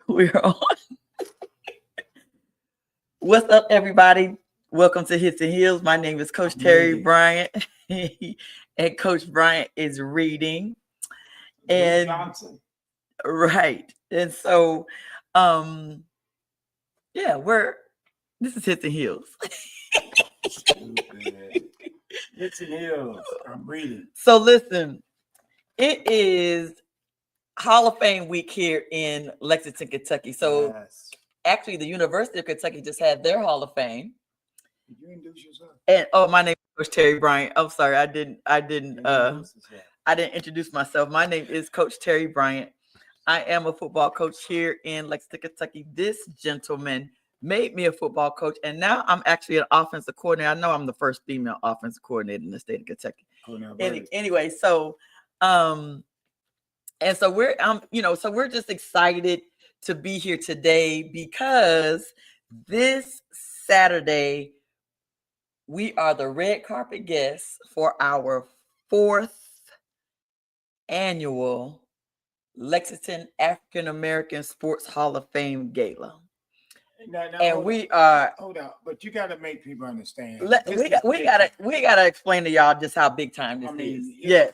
We're on. What's up, everybody? Welcome to Hits and Heels. My name is Coach Terri Bryant, and Coach Bryant is reading. And Johnson. Right. And so, yeah, this is Hits and Heels. Stupid. Hits and Heels. I'm reading. So listen, it is Hall of Fame week here in Lexington, Kentucky. So actually, the University of Kentucky just had their Hall of Fame. Did you introduce yourself? And my name is Coach Terri Bryant. I'm sorry, I didn't introduce myself. My name is Coach Terri Bryant. I am a football coach here in Lexington, Kentucky. This gentleman made me a football coach, and now I'm actually an offensive coordinator. I know I'm the first female offensive coordinator in the state of Kentucky. Anyway, so and so we're so we're just excited to be here today because this Saturday we are the red carpet guests for our 4th annual Lexington African American Sports Hall of Fame Gala. And we are hold on, but you got to make people understand. We gotta explain to y'all just how big time this is. Yeah.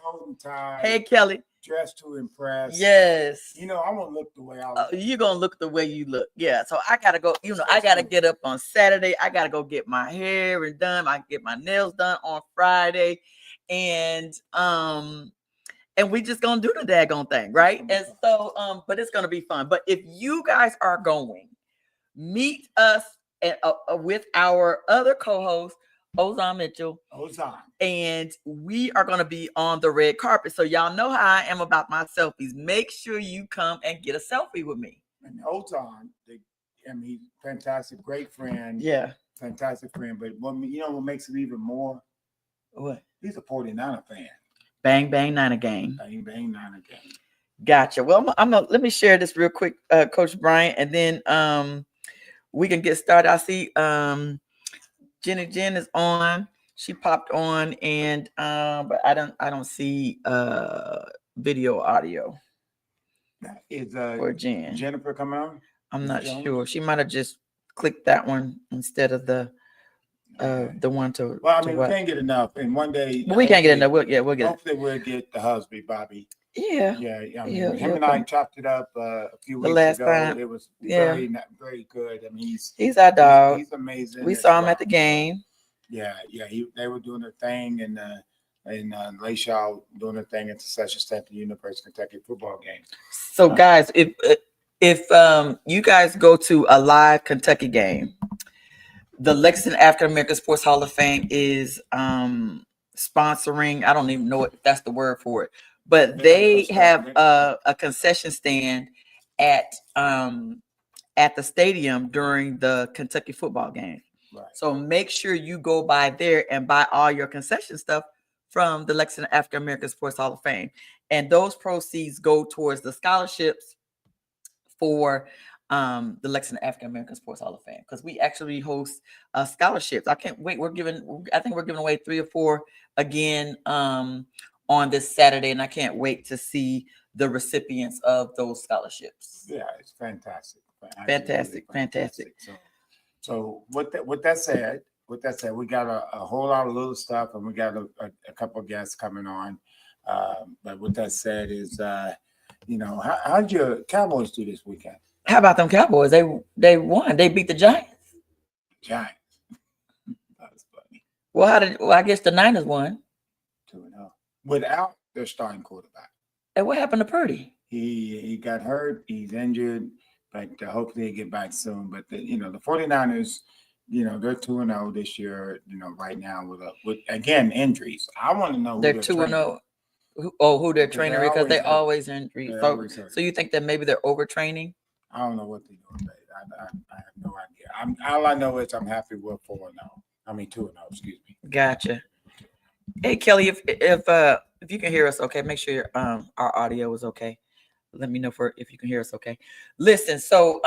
Hey, Kelly. Dressed to impress. Yes. I want to look the way I look. You're gonna look the way you look. Yeah. So I gotta go. I gotta get up on Saturday. I gotta go get my hair done. I get my nails done on Friday, and we just gonna do the daggone thing, right? And so, but it's gonna be fun. But if you guys are going, meet us with our other co-host, Ozon Mitchell. And we are going to be on the red carpet. So y'all know how I am about my selfies. Make sure you come and get a selfie with me. And Ozon, he's fantastic, great friend. Yeah. Fantastic friend. But what makes it even more? What? He's a 49er fan. Bang, bang, Niner gang. Bang, bang, Niner gang. Gotcha. Well, let me share this real quick, Coach Bryant, and then we can get started. I see Jenny Jen is on. She popped on, and but I don't see video audio. Is for Jen. Jennifer come on? I'm not sure. She might have just clicked that one instead of the one to. Well, we can't get enough. And one day we can't get enough. We'll get. Hopefully, we'll get the husband, Bobby. Yeah. Him and I chopped it up a few weeks ago. Time. It was very good. He's our dog. He's amazing. We saw him at the game. Yeah. They were doing their thing, and LAASHOF doing their thing at the Session State University of Kentucky football game. So, guys, if you guys go to a live Kentucky game, the Lexington African American Sports Hall of Fame is sponsoring. I don't even know if that's the word for it. But they have a concession stand at the stadium during the Kentucky football game. Right. So make sure you go by there and buy all your concession stuff from the Lexington African American Sports Hall of Fame. And those proceeds go towards the scholarships for the Lexington African American Sports Hall of Fame, because we actually host scholarships. I can't wait. I think we're giving away 3 or 4 again on this Saturday, and I can't wait to see the recipients of those scholarships. Yeah, it's fantastic. Fantastic. So with that said, we got a whole lot of little stuff, and we got a couple of guests coming on. But with that said, is how'd your Cowboys do this weekend? How about them Cowboys? They won. They beat the Giants. Giants. That was funny. Well, I guess the Niners won. 2-0. Without their starting quarterback. And what happened to Purdy? He got hurt. He's injured, but hopefully he'll get back soon. But the 49ers, they're 2-0 this year. Right now with again injuries. I want to know who they're 2-0. Who they're training, because they're always injured. So you think that maybe they're overtraining? I don't know what they're doing, babe. I have no idea. All I know is I'm happy with 4-0. 2-0. Excuse me. Gotcha. Hey, Kelly, if you can hear us, okay, make sure our audio is okay. Let me know if you can hear us, okay. Listen, so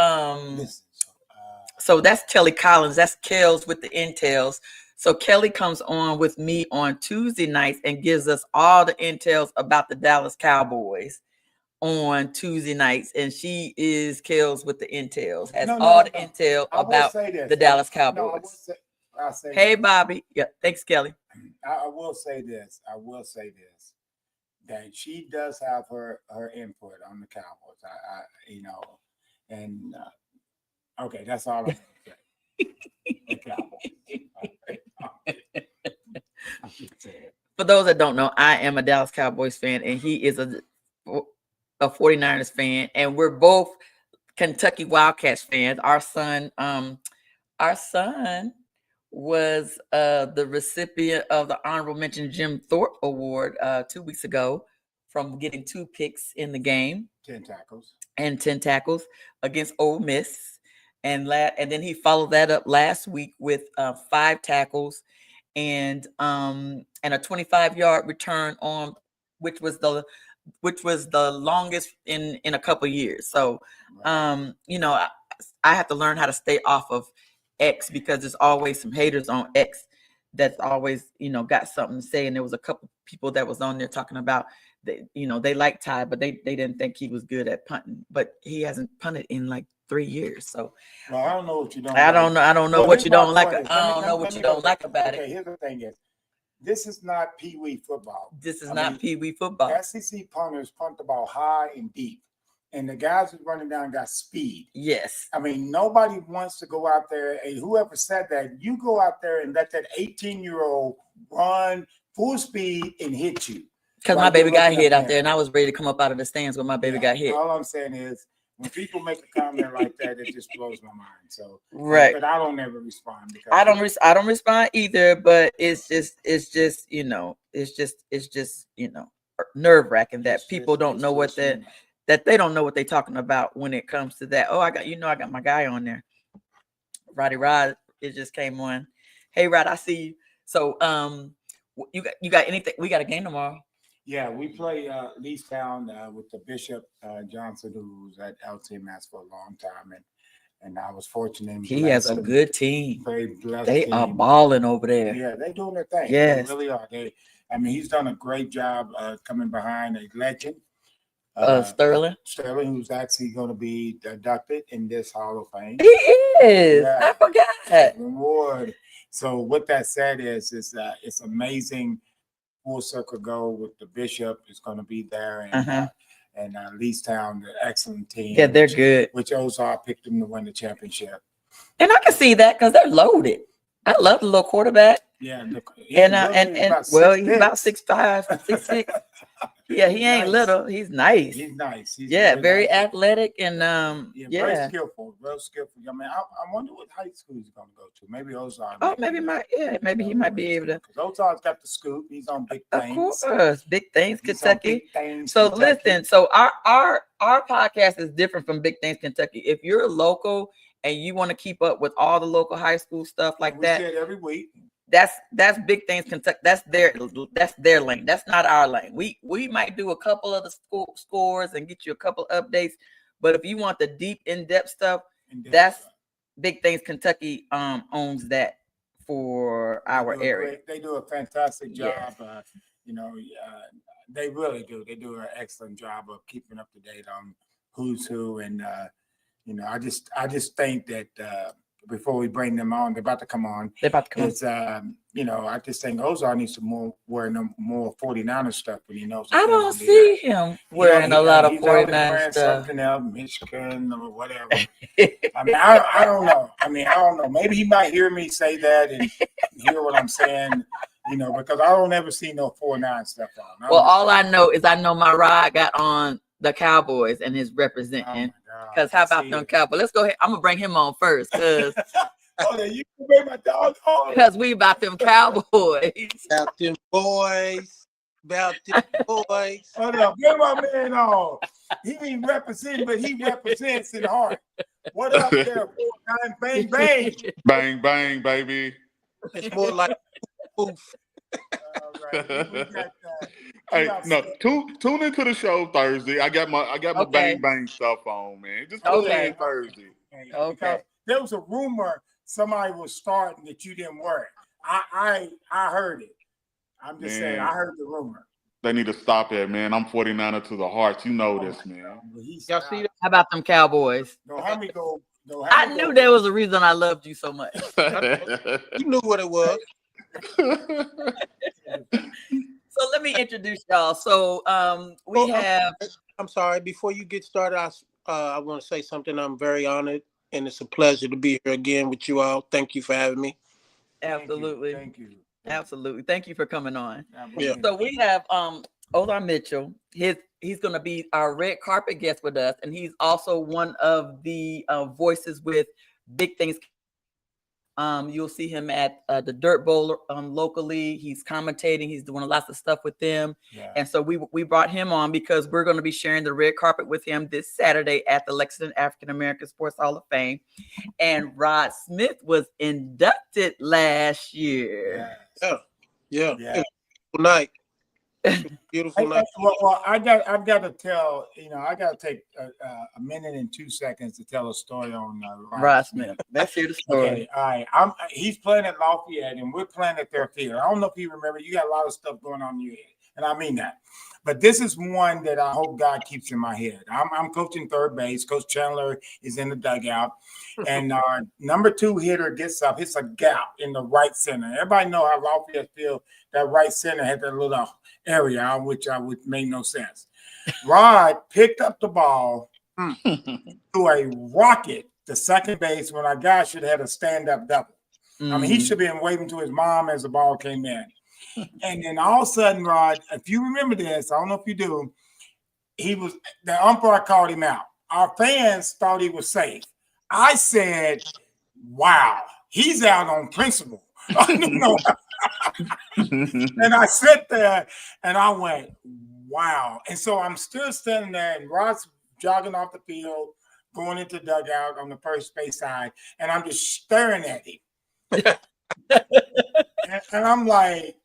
that's Kelly Collins. That's Kels with the Intels. So Kelly comes on with me on Tuesday nights and gives us all the intels about the Dallas Cowboys. on Tuesday nights, and she kills with the intels, has No, all the intel I will about say this. the Dallas No, Cowboys. I'll say Hey, this. Bobby. Yeah, thanks, Kelly. I will say this. That she does have her input on the Cowboys. And okay, that's all I'm gonna say. The Cowboys. For those that don't know, I am a Dallas Cowboys fan, and he is a 49ers fan, and we're both Kentucky Wildcats fans. Our son was the recipient of the honorable mention Jim Thorpe Award 2 weeks ago from getting 2 picks in the game, 10 tackles against Ole Miss, and then he followed that up last week with 5 tackles and a 25-yard return on, which was the longest in a couple years. So I have to learn how to stay off of X, because there's always some haters on X that's always got something to say. And there was a couple people that was on there talking about they like Ty, but they didn't think he was good at punting, but he hasn't punted in like 3 years. So well, I don't know what you don't. I don't know what you don't like. I don't know what you don't like about it. Okay, here's the thing: this is not Pee Wee football. This is not Pee Wee football. SEC punters punt the ball high and deep, and the guys who's running down got speed. Yes. I mean, nobody wants to go out there. And whoever said that, you go out there and let that 18-year-old run full speed and hit you. Because my baby got hit out there, and I was ready to come up out of the stands when my baby got hit. All I'm saying is, when people make a comment like that, it just blows my mind. So right, but I don't ever respond because I don't respond either. But it's just nerve wracking that people don't know what that they don't know what they're talking about when it comes to that. Oh, I got my guy on there, Roddy Rod. It just came on. Hey, Rod, I see you. So you got anything? We got a game tomorrow. Yeah, we play Leestown with the Bishop Johnson, who's at LTMS for a long time, and I was fortunate. He has a good team. Very blessed. They are balling over there. Yeah, they're doing their thing. Yes, they really are. He's done a great job coming behind a legend, Sterling, who's actually going to be inducted in this Hall of Fame. He is. Yeah. I forgot. Reward. So what that said is it's amazing. Full circle go with the Bishop is going to be there, and Leestown, the excellent team. Yeah, they're good. Which Ozon picked them to win the championship. And I can see that because they're loaded. I love the little quarterback. Yeah, he's about 6'5", 6'6". Yeah, he ain't little. He's nice. He's nice. He's very nice. Athletic and very skillful, real skillful. I mean, I wonder what high school he's going to go to. Maybe Ozon. Oh, maybe he might be able to. Because Ozon's got the scoop. He's on Big Things. Of course, Big Things, Kentucky. So listen, so our podcast is different from Big Things Kentucky. If you're local and you want to keep up with all the local high school stuff like that, we say it every week. That's Big Things Kentucky. That's their lane. That's not our lane. We might do a couple of the scores and get you a couple updates, but if you want the deep in-depth stuff, that's Big Things Kentucky owns that for our area. They do a fantastic job. They really do. They do an excellent job of keeping up to date on who's who, and I just think that. Before we bring them on, they're about to come on. It's, I just think Ozon needs to wear more 49er stuff when he knows. I don't see him wearing a lot of 49er stuff. Something else, Michigan or whatever. I mean, I don't know. I don't know. Maybe he might hear me say that and hear what I'm saying, because I don't ever see no 49 stuff on. Well, all I know is my ride got on the Cowboys and his representing. Because how about them Cowboys? Let's go ahead. I'm gonna bring him on first, because you can bring my dog on. Because we about them Cowboys. About them boys. Hold on, bring my man on. He ain't representing, but he represents in heart. What up there, 49? Bang bang. Bang bang, baby. It's more like poof. All right. Hey, no, tune into the show Thursday. I got my bang bang stuff on, man. Just tune in Thursday. Okay. There was a rumor somebody was starting that you didn't wear it. I heard it. I'm just saying, I heard the rumor. They need to stop it, man. I'm 49er to the heart. You know this, man. Y'all see that? How about them Cowboys? I knew there was a reason I loved you so much. You knew what it was. So let me introduce y'all. So we have. I'm sorry. Before you get started, I want to say something. I'm very honored, and it's a pleasure to be here again with you all. Thank you for having me. Absolutely. Thank you. Absolutely. Thank you for coming on. Yeah. So we have Ozon Mitchell. He's going to be our red carpet guest with us, and he's also one of the voices with Big Things. You'll see him at the Dirt Bowl locally. He's commentating. He's doing lots of stuff with them. Yeah. And so we brought him on because we're going to be sharing the red carpet with him this Saturday at the Lexington African American Sports Hall of Fame. And Rod Smith was inducted last year. Yeah. Good night. Beautiful night. Well, I've got to tell, I got to take a minute and 2 seconds to tell a story on Rod Smith. Let's hear the story. Okay, all right. He's playing at Lafayette, and we're playing at their theater. I don't know if you remember. You got a lot of stuff going on in your head, and I mean that. But this is one that I hope God keeps in my head. I'm coaching third base. Coach Chandler is in the dugout, and our number 2 hitter gets up. Hits a gap in the right center. Everybody know how Lafayette feel. That right center had that little area, which would make no sense. Rod picked up the ball to a rocket to second base when our guy should have had a stand-up double. I mean, he should have been waving to his mom as the ball came in. And then all of a sudden, Rod, if you remember this, I don't know if you do, the umpire called him out. Our fans thought he was safe. I said, wow, he's out on principle. And I sat there and I went, wow. And so I'm still standing there, and Rod's jogging off the field, going into the dugout on the first base side, and I'm just staring at him. and I'm like,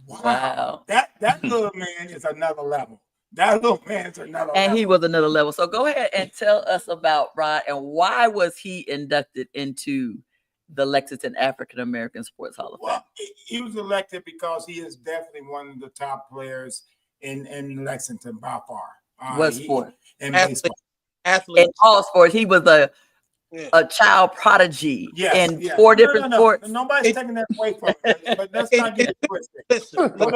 wow. That little man is another level. That little man's another level. And he was another level. So go ahead and tell us about Rod and why was he inducted into the Lexington African American Sports Hall of Fame? Well, he was elected because he is definitely one of the top players in Lexington by far. What sport? In baseball. Athlete. In all sports. He was a child prodigy in 4 different sports. Nobody's taking that away from him, but let's not get it twisted. Listen, hold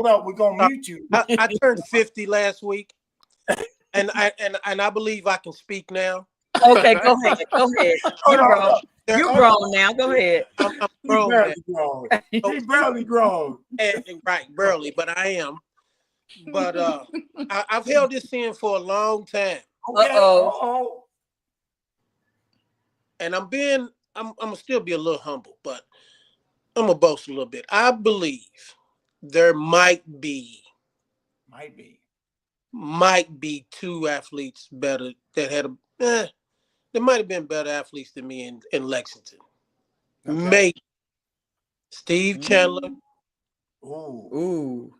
on. We're gonna mute you. I turned 50 last week, and I believe I can speak now. Okay, go ahead. You're grown now. Go ahead. I'm grown. He's barely grown. Right, barely, but I am. But I've held this in for a long time. Uh-oh. And I'm gonna still be a little humble, but I'm gonna boast a little bit. I believe there might be 2 athletes better that had there might have been better athletes than me in Lexington. Okay. Maybe Steve Chandler. Ooh.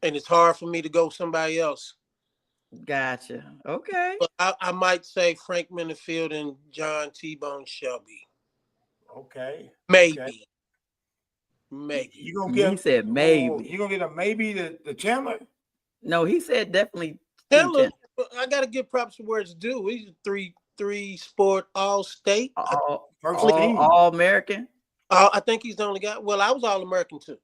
And it's hard for me to go somebody else. Gotcha. Okay. But I might say Frank Minifield and John T-Bone Shelby. Okay. Maybe. Okay. Maybe. He said maybe. You gonna get a maybe to Chandler? No, he said definitely. Chandler, I gotta give props to where it's due. He's a three sport all-state. All American. I think he's the only guy. Well, I was All-American too.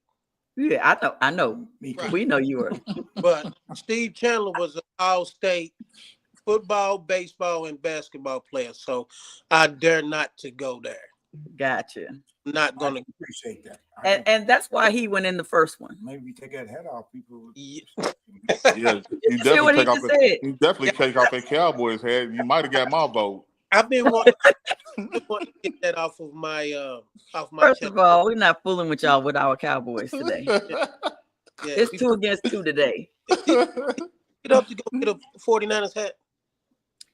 Yeah, I know. Right. We know you were. But Steve Chandler was an all-state football, baseball, and basketball player. So I dare not to go there. Gotcha. Not gonna appreciate that. And that's why he went in the first one. Maybe we take that head off people. Yeah, you definitely take off that Cowboys head. You might have got my vote. I've been wanting to get that off of my First of all, we're not fooling with y'all with our Cowboys today. It's 2 against 2 today. Get up to go get a 49ers hat.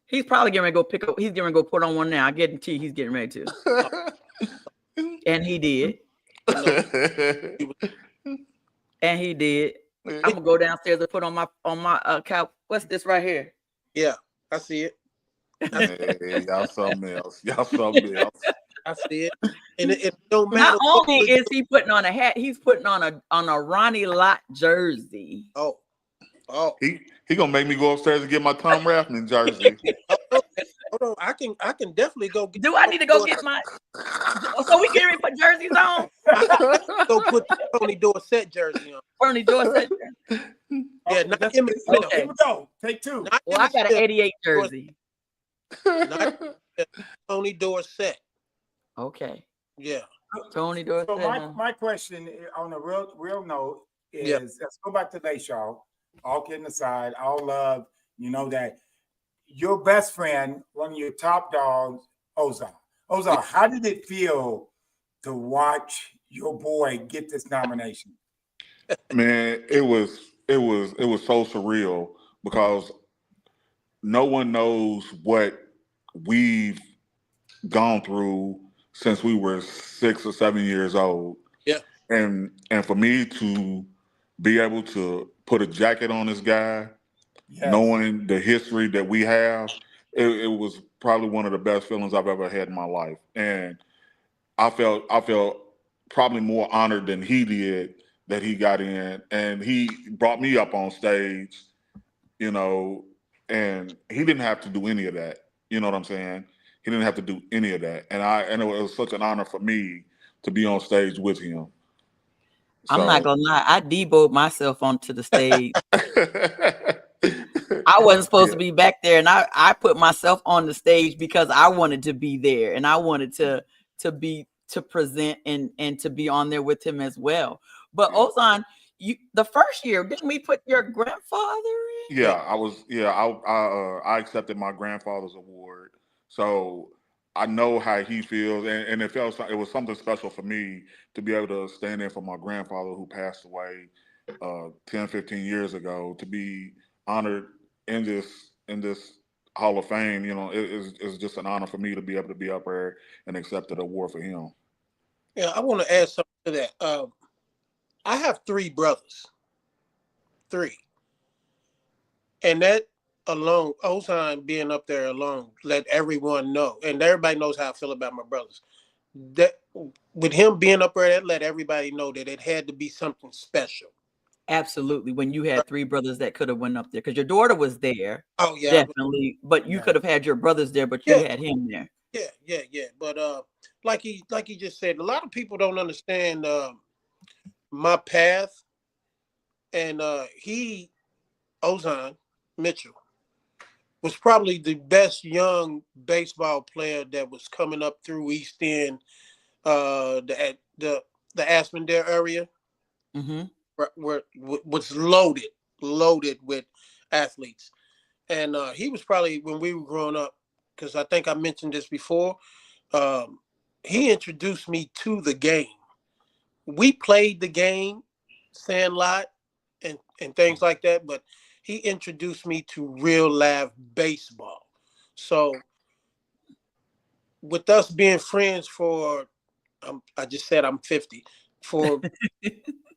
He's probably getting ready to go pick up. He's getting ready to go put on one now. I guarantee he's getting ready to. And he did. And he did. I'm gonna go downstairs and put on my cow. What's this right here? Yeah, I see it. Hey, y'all something else. I see it. and it don't Not matter what only is he putting on a hat, he's putting on a Ronnie Lott jersey. Oh, He gonna make me go upstairs and get my Tom Rathman jersey. hold on. I can definitely go get. Do I need to go get my? So we can put jerseys on. Go put the Tony Dorsett jersey on. Tony Dorsett. Yeah, not him. Okay, here we go. Take two. Well, I got an '88 jersey. Not Tony Dorsett. Okay. Yeah. Tony Dorsett. So my question on a real note is, let's go back to LAASHOF. All kidding aside, all love. You know that your best friend, one of your top dogs, Ozon. Ozon, how did it feel to watch your boy get this nomination? Man, it was so surreal because no one knows what we've gone through since we were 6 or 7 years old. Yeah. And for me to be able to put a jacket on this guy, knowing the history that we have, it was probably one of the best feelings I've ever had in my life. And I felt probably more honored than he did that he got in, and he brought me up on stage, you know, and he didn't have to do any of that. You know what I'm saying? He didn't have to do any of that. And it was such an honor for me to be on stage with him. I'm not gonna lie, I deboed myself onto the stage. I wasn't supposed to be back there, and I put myself on the stage because I wanted to be there, and I wanted to present and to be on there with him as well. But Ozon, the first year, didn't we put your grandfather in? Yeah, I accepted my grandfather's award, so I know how he feels, and it was something special for me to be able to stand in for my grandfather who passed away 10, 15 years ago, to be honored in this Hall of Fame. You know, it's just an honor for me to be able to be up there and accept the award for him. Yeah, I want to add something to that. I have 3 brothers. 3. And that alone, Ozon being up there alone, let everyone know. And everybody knows how I feel about my brothers. That with him being up there, that let everybody know that it had to be something special. Absolutely. When you had 3 brothers that could have went up there, because your daughter was there. Oh yeah, definitely. But you could have had your brothers there, but you had him there. Yeah. But like he just said, a lot of people don't understand my path. And Ozon Mitchell was probably the best young baseball player that was coming up through East End, the Aspendale area, where was loaded with athletes. And he was probably, when we were growing up, because I think I mentioned this before, he introduced me to the game. We played the game, Sandlot, and things like that, but he introduced me to real live baseball. So with us being friends for, I just said I'm 50, for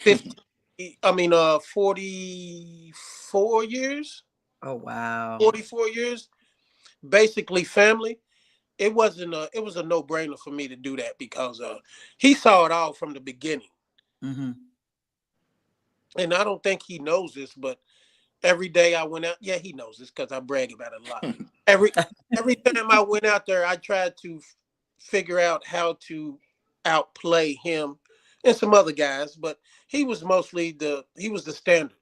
44 years. Oh, wow. 44 years, basically family. It was a no-brainer for me to do that because he saw it all from the beginning. Mm-hmm. And I don't think he knows this, but every day I went out, he knows this because I brag about it a lot. Every time I went out there, I tried to figure out how to outplay him and some other guys, but he was the standard,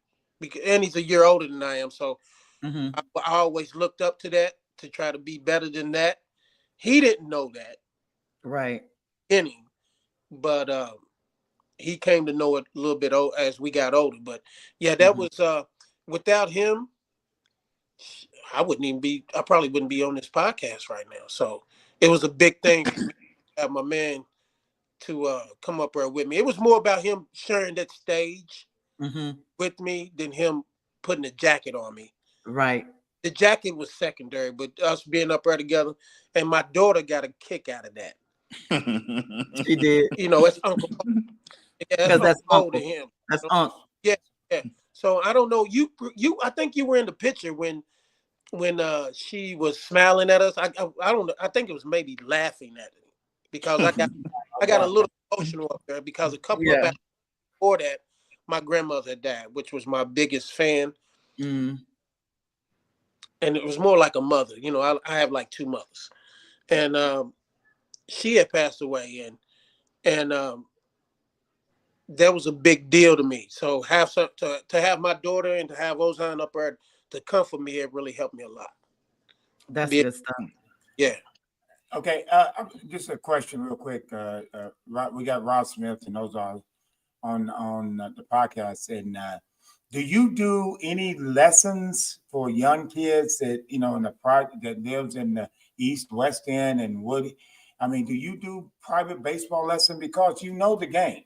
and he's a year older than I am. So I always looked up to that, to try to be better than that. He didn't know that. Right. But he came to know it a little bit as we got older. But yeah, that was without him, I probably wouldn't be on this podcast right now. So it was a big thing for me to have my man to come up there with me. It was more about him sharing that stage with me than him putting a jacket on me. Right. The jacket was secondary, but us being up there together, and my daughter got a kick out of that. She did. You know, it's Uncle. Because that's Uncle to him. That's Uncle. Yeah. So I don't know. You. I think you were in the picture when she was smiling at us. I don't know. I think it was maybe laughing at it because I got I got a little emotional up there because a couple of hours before that, my grandmother had died, which was my biggest fan. Mm. And it was more like a mother. You know, I have like 2 mothers. And she had passed away, and that was a big deal to me. So to have my daughter and to have Ozon up there to comfort me, it really helped me a lot. That's good stuff. Yeah. Okay, just a question real quick. We got Rob Smith and Ozon on the podcast, and do you do any lessons for young kids that in the that lives in the East West End and Woody? I mean, do you do private baseball lesson because you know the game?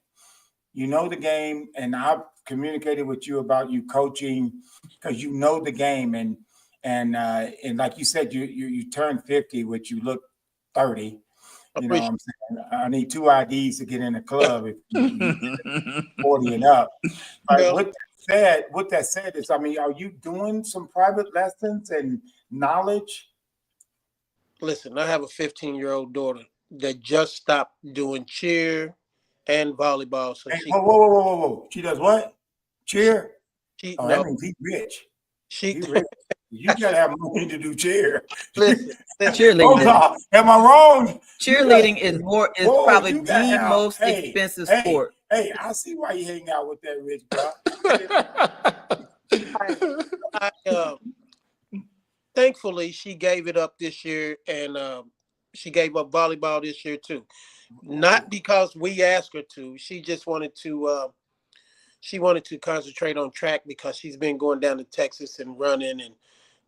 You know the game, and I've communicated with you about you coaching because you know the game, and like you said, you turned 50, which you look 30. You know what I'm saying? I need 2 IDs to get in the club if you 40 and up. But Well, with that said is, I mean, are you doing some private lessons and knowledge? listen, I have a 15-year-old daughter that just stopped doing cheer and volleyball. So Hey, whoa. She does what? Cheer? That means he's rich. She rich. You gotta have money to do cheer. listen, Cheerleading. Am I wrong? Cheerleading is probably the most expensive sport. Hey, I see why you hang out with that rich bro. Thankfully, she gave it up this year, and she gave up volleyball this year too. Not because we asked her to. She just wanted to. She wanted to concentrate on track because she's been going down to Texas and running, and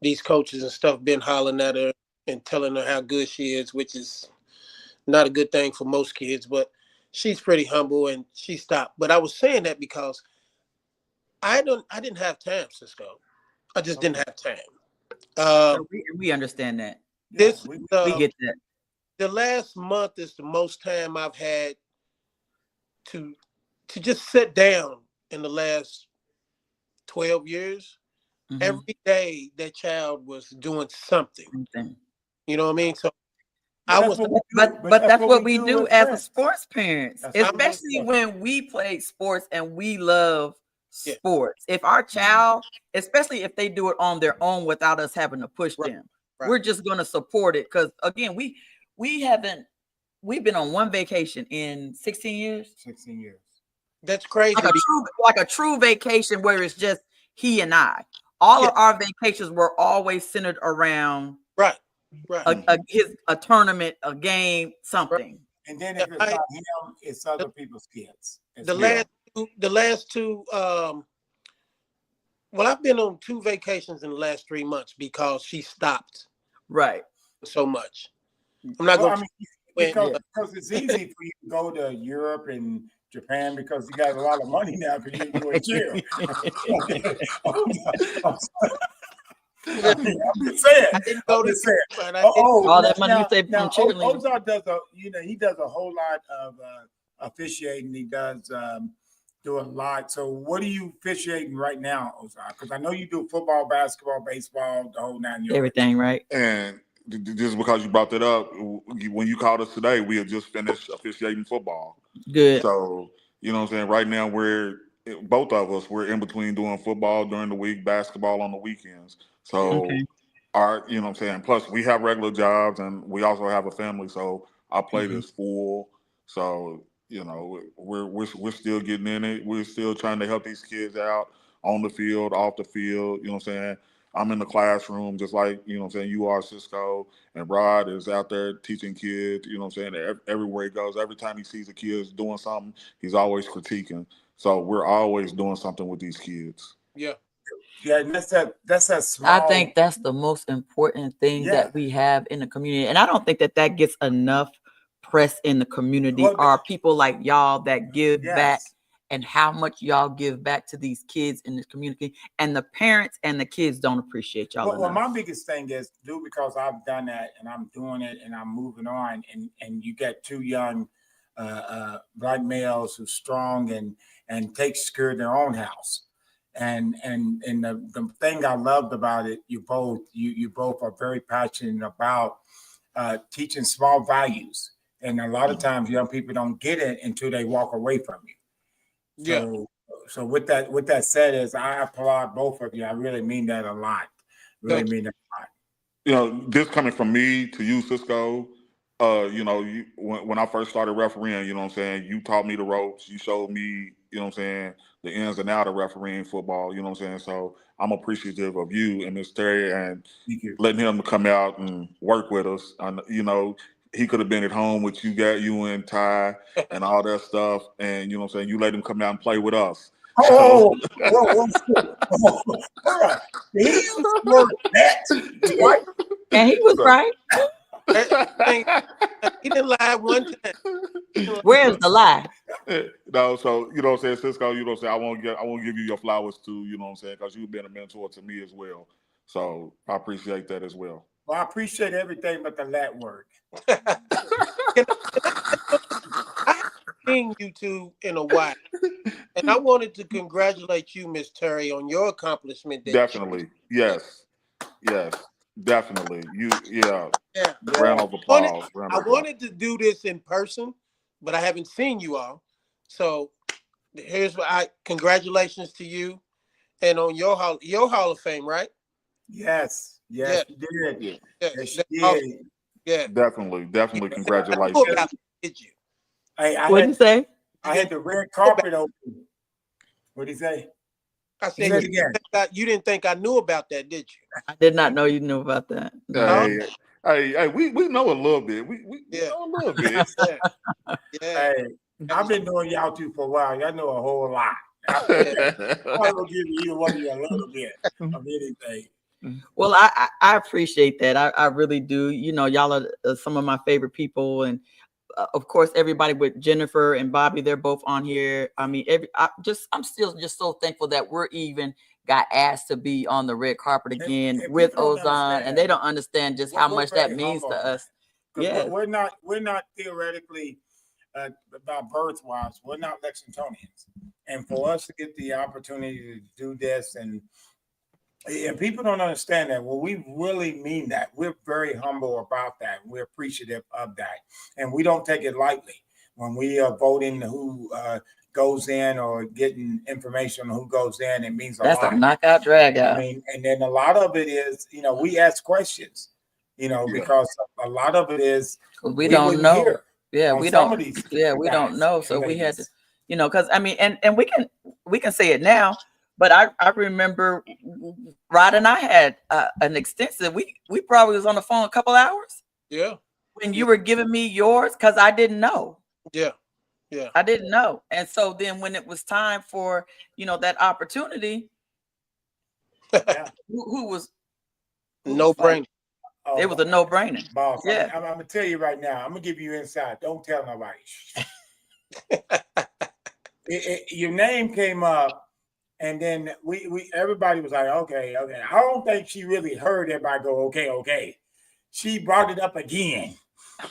these coaches and stuff been hollering at her and telling her how good she is, which is not a good thing for most kids. But she's pretty humble, and she stopped. But I was saying that because I didn't have time, Cisco. I just didn't have time. We understand that. We get that. The last month is the most time I've had to just sit down in the last 12 years. Mm-hmm. Every day that child was doing something. You know what I mean? So but that's what we do as a sports parents, especially when we play sports and we love sports. If our child, especially if they do it on their own without us having to push them, we're just going to support it. Because again, we've been on one vacation in 16 years. 16 years. That's crazy. Like a true vacation where it's just he and I. All of our vacations were always centered around a tournament, a game, something. Right. And then if it's not him, it's other people's kids. The last two. Well, I've been on 2 vacations in the last 3 months because she stopped. Right. So much. I'm not going. Because it's easy for you to go to Europe and Japan because you got a lot of money now because you're doing cheer. I'm just saying. I didn't go to saying. All that money you save from cheerleading. Ozon does he does a whole lot of officiating. He does do a lot. So what are you officiating right now, Ozon? Because I know you do football, basketball, baseball, the whole 9 yards. Everything, right? And just because you brought that up, when you called us today, we had just finished officiating football. Good. So, you know what I'm saying? Right now, both of us, we're in between doing football during the week, basketball on the weekends. So, you know what I'm saying? Plus, we have regular jobs and we also have a family. So, our plate is full. So, you know, we're still getting in it. We're still trying to help these kids out on the field, off the field. You know what I'm saying? I'm in the classroom just like, you know what I'm saying, you are, Cisco, and Rod is out there teaching kids, you know what I'm saying, everywhere he goes. Every time he sees a kid doing something, he's always critiquing. So we're always doing something with these kids. Yeah. Yeah, and that's that small. I think that's the most important thing that we have in the community. And I don't think that gets enough press in the community. Are people like y'all that give back. And how much y'all give back to these kids in this community, and the parents and the kids don't appreciate y'all. Well, my biggest thing is because I've done that and I'm doing it and I'm moving on, and you get 2 young black males who's strong and take care of their own house, and the thing I loved about it, you both are very passionate about teaching small values. And a lot of times young people don't get it until they walk away from you. So with that said, is I applaud both of you. I really mean that a lot. Really mean that a lot. You know, this coming from me to you, Cisco. You know, when I first started refereeing, you know what I'm saying, you taught me the ropes. You showed me, you know what I'm saying, the ins and outs of refereeing football. You know what I'm saying. So I'm appreciative of you and Miss Terri and letting him come out and work with us. You know, he could have been at home with you and Ty and all that stuff, and you know what I'm saying. You let him come out and play with us. All right. He was that. And he was right. He didn't lie one time. Where's the lie? No, so you know what I'm saying, Cisco, you know what I'm saying, I won't give you your flowers too, you know what I'm saying, because you've been a mentor to me as well. So I appreciate that as well. Well, I appreciate everything but the lat word. I haven't seen you two in a while. And I wanted to congratulate you, Miss Terri, on your accomplishment. Definitely. Yes. Definitely. Yeah. Round of applause. I wanted to do this in person, but I haven't seen you all. So here's what congratulations to you and on your Hall of Fame, right? Yes, you did. Yes, did. Yeah. Definitely. Congratulations. Did you? What did you say? I had the red carpet open. What did he say? I said you didn't think I knew about that, did you? I did not know you knew about that. No. Hey, we know a little bit. We know a little bit. Hey, I've been knowing y'all two for a while. Y'all know a whole lot. I will give you one of you a little bit of anything. Well, I appreciate that. I really do. You know, y'all are some of my favorite people, and of course, everybody with Jennifer and Bobby, they're both on here. I mean, I'm still just so thankful that we're even got asked to be on the red carpet again with Ozon, and they don't understand just how much that means to us. Yeah, we're not theoretically about birth wise, we're not Lexingtonians, and for us to get the opportunity to do this, and people don't understand that. Well, we really mean that. We're very humble about that. We're appreciative of that, and we don't take it lightly when we are voting who goes in or getting information on who goes in. It means a lot. That's a knockout drag out. I mean, and then a lot of it is, you know, we ask questions, you know, because a lot of it is we don't know. Yeah, we don't. Yeah, we don't know. So we had to, you know, because I mean, and we can say it now. But I remember Rod and I had an extensive. We probably was on the phone a couple hours. Yeah. When you were giving me yours, because I didn't know. Yeah. I didn't know, and so then when it was time for that opportunity, who was no brainer. It was a no brainer. Boss, yeah. I'm gonna tell you right now. I'm gonna give you inside. Don't tell nobody. Your name came up. And then everybody was like, okay. I don't think she really heard everybody go, okay. She brought it up again.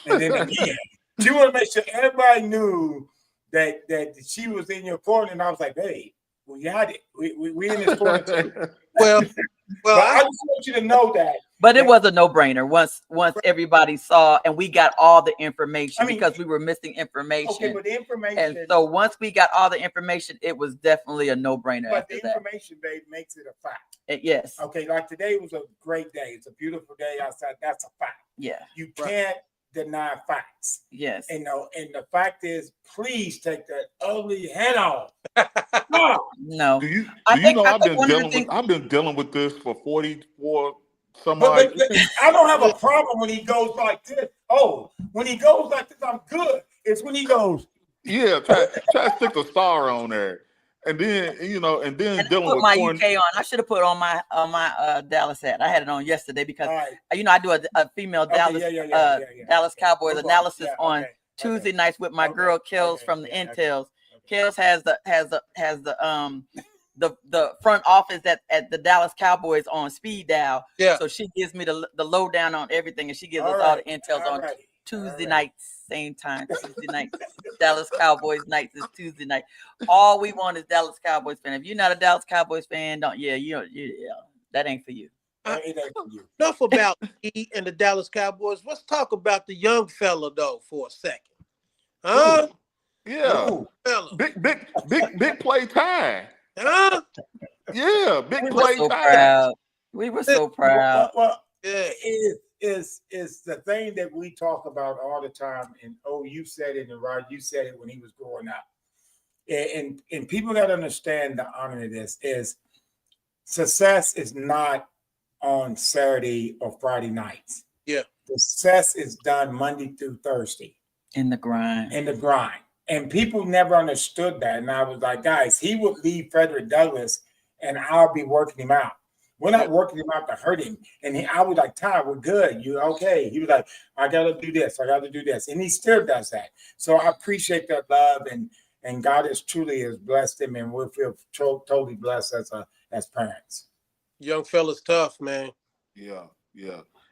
And then again. She wanted to make sure everybody knew that she was in your corner. And I was like, hey, we got it. We in this corner too. Well, I just want you to know that. But it was a no-brainer once everybody saw, and we got all the information because we were missing information. Okay, but the information. And so once we got all the information, it was definitely a no-brainer. But the information, babe, makes it a fact. Yes. Okay, like today was a great day. It's a beautiful day outside. That's a fact. Yeah. You can't deny facts. Yes. And the fact is, please take that ugly head off. No. Do you know I've been dealing with this for 44. But I don't have a problem when he goes like this. Oh, when he goes like this, I'm good. It's when he goes. Yeah, try to stick the star on there, and then dealing with my UK on. I should have put on my Dallas hat. I had it on yesterday because I do a female Dallas Dallas Cowboys analysis on Tuesday nights with my girl Kels from the Intels. Kels has the front office at the Dallas Cowboys on speed dial. Yeah. So she gives me the lowdown on everything, and she gives us all the intels on Tuesday nights, same time. Tuesday night, Dallas Cowboys nights is Tuesday night. All we want is Dallas Cowboys fan. If you're not a Dallas Cowboys fan, that ain't for you. It ain't for you. Enough about me and the Dallas Cowboys. Let's talk about the young fella though for a second. Huh? Yeah. Ooh. Fella. Big play time. Huh? Yeah, big We were play so time. proud. We were so proud. Well, Yeah. it is the thing that we talk about all the time. And you said it, and Rod, you said it when he was growing up. And people got to understand the honor of this is success is not on Saturday or Friday nights. Yeah. The success is done Monday through Thursday. In the grind. And people never understood that. And I was like, guys, he would leave Frederick Douglass and I'll be working him out. We're not working him out to hurt him. And I was like, Ty, we're good. You okay? He was like, I got to do this. I got to do this. And he still does that. So I appreciate that love. And God has blessed him. And we feel totally blessed as parents. Young fella's tough, man. Yeah.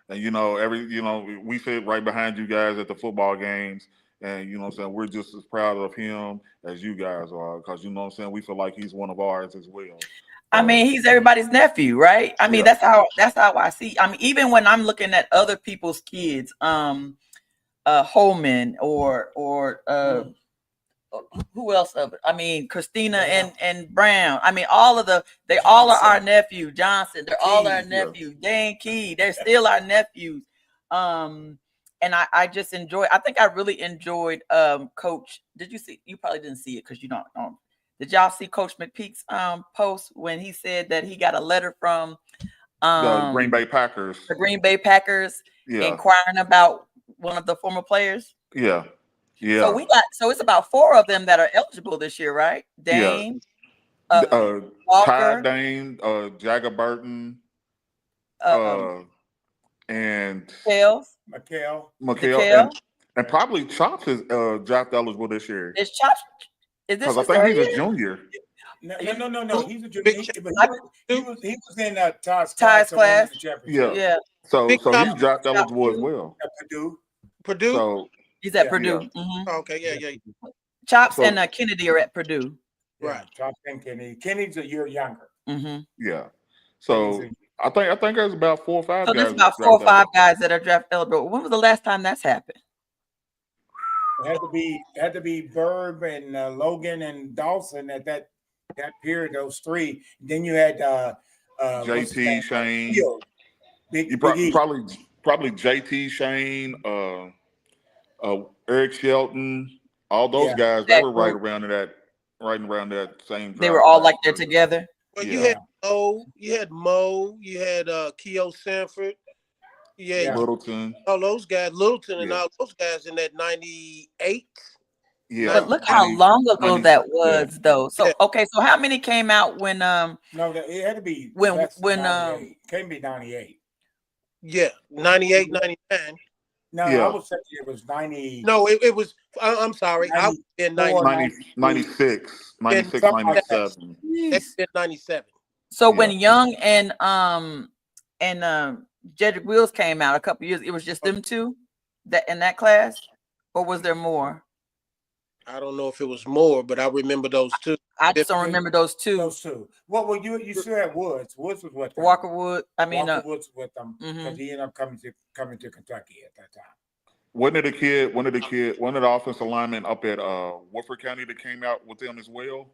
And we sit right behind you guys at the football games. And you know what I'm saying, we're just as proud of him as you guys are, because you know what I'm saying, we feel like he's one of ours as well. I mean, he's everybody's nephew, right? I mean, that's how I see. I mean, even when I'm looking at other people's kids, Holman or who else of it? I mean, Christina and Brown. I mean, they all are our nephew. Johnson, they're all our nephews. Dan Key, they're still our nephews. And I just I think I really enjoyed Coach. Did you see? You probably didn't see it because you don't. Did y'all see Coach McPeak's post when he said that he got a letter from the Green Bay Packers? The Green Bay Packers inquiring about one of the former players. Yeah. So it's about 4 of them that are eligible this year, right? Dane, Walker, Ty Dane, Jagger Burton, and McHale, and probably Chops is draft eligible this year. Is Chops? Is this? Because I think he's a junior. No. He's a junior. He was in Ty's class. Yeah. So he's draft eligible as well. Purdue. So he's at Purdue. Yeah. Mm-hmm. Okay. Yeah. Chops and Kennedy are at Purdue. Right. Chops and Kennedy. Kennedy's a year younger. Mm-hmm. Yeah. So I think there's about 4 or 5 guys. So there's about 4 or 5 guys that are draft eligible. When was the last time that's happened? It had to be Verb and Logan and Dawson at that period. Those 3. Then you had JT Shane. Big probably JT Shane, Eric Shelton, all those guys. They were right around that same. They were all like they're together. Well, you had Mo, you had Keo Sanford. Yeah, Littleton. All those guys, and all those guys in that 98. Yeah. But look how long ago that was, though. So so how many came out when No, it had to be when can't be 98. Yeah, 98, 99. No, I was saying it was 90. No, it was. I'm sorry. I was in 96, 97. It's been 97. So when Young and Jedrick Wills came out a couple years, it was just them 2 that in that class, or was there more? I don't know if it was more, but I remember those 2. I just don't remember those 2. Those 2. Well, you still had Woods. Woods was with them. Walker Wood. Woods was with them because he ended up coming to Kentucky at that time. One of the offensive linemen up at Woodford County that came out with them as well.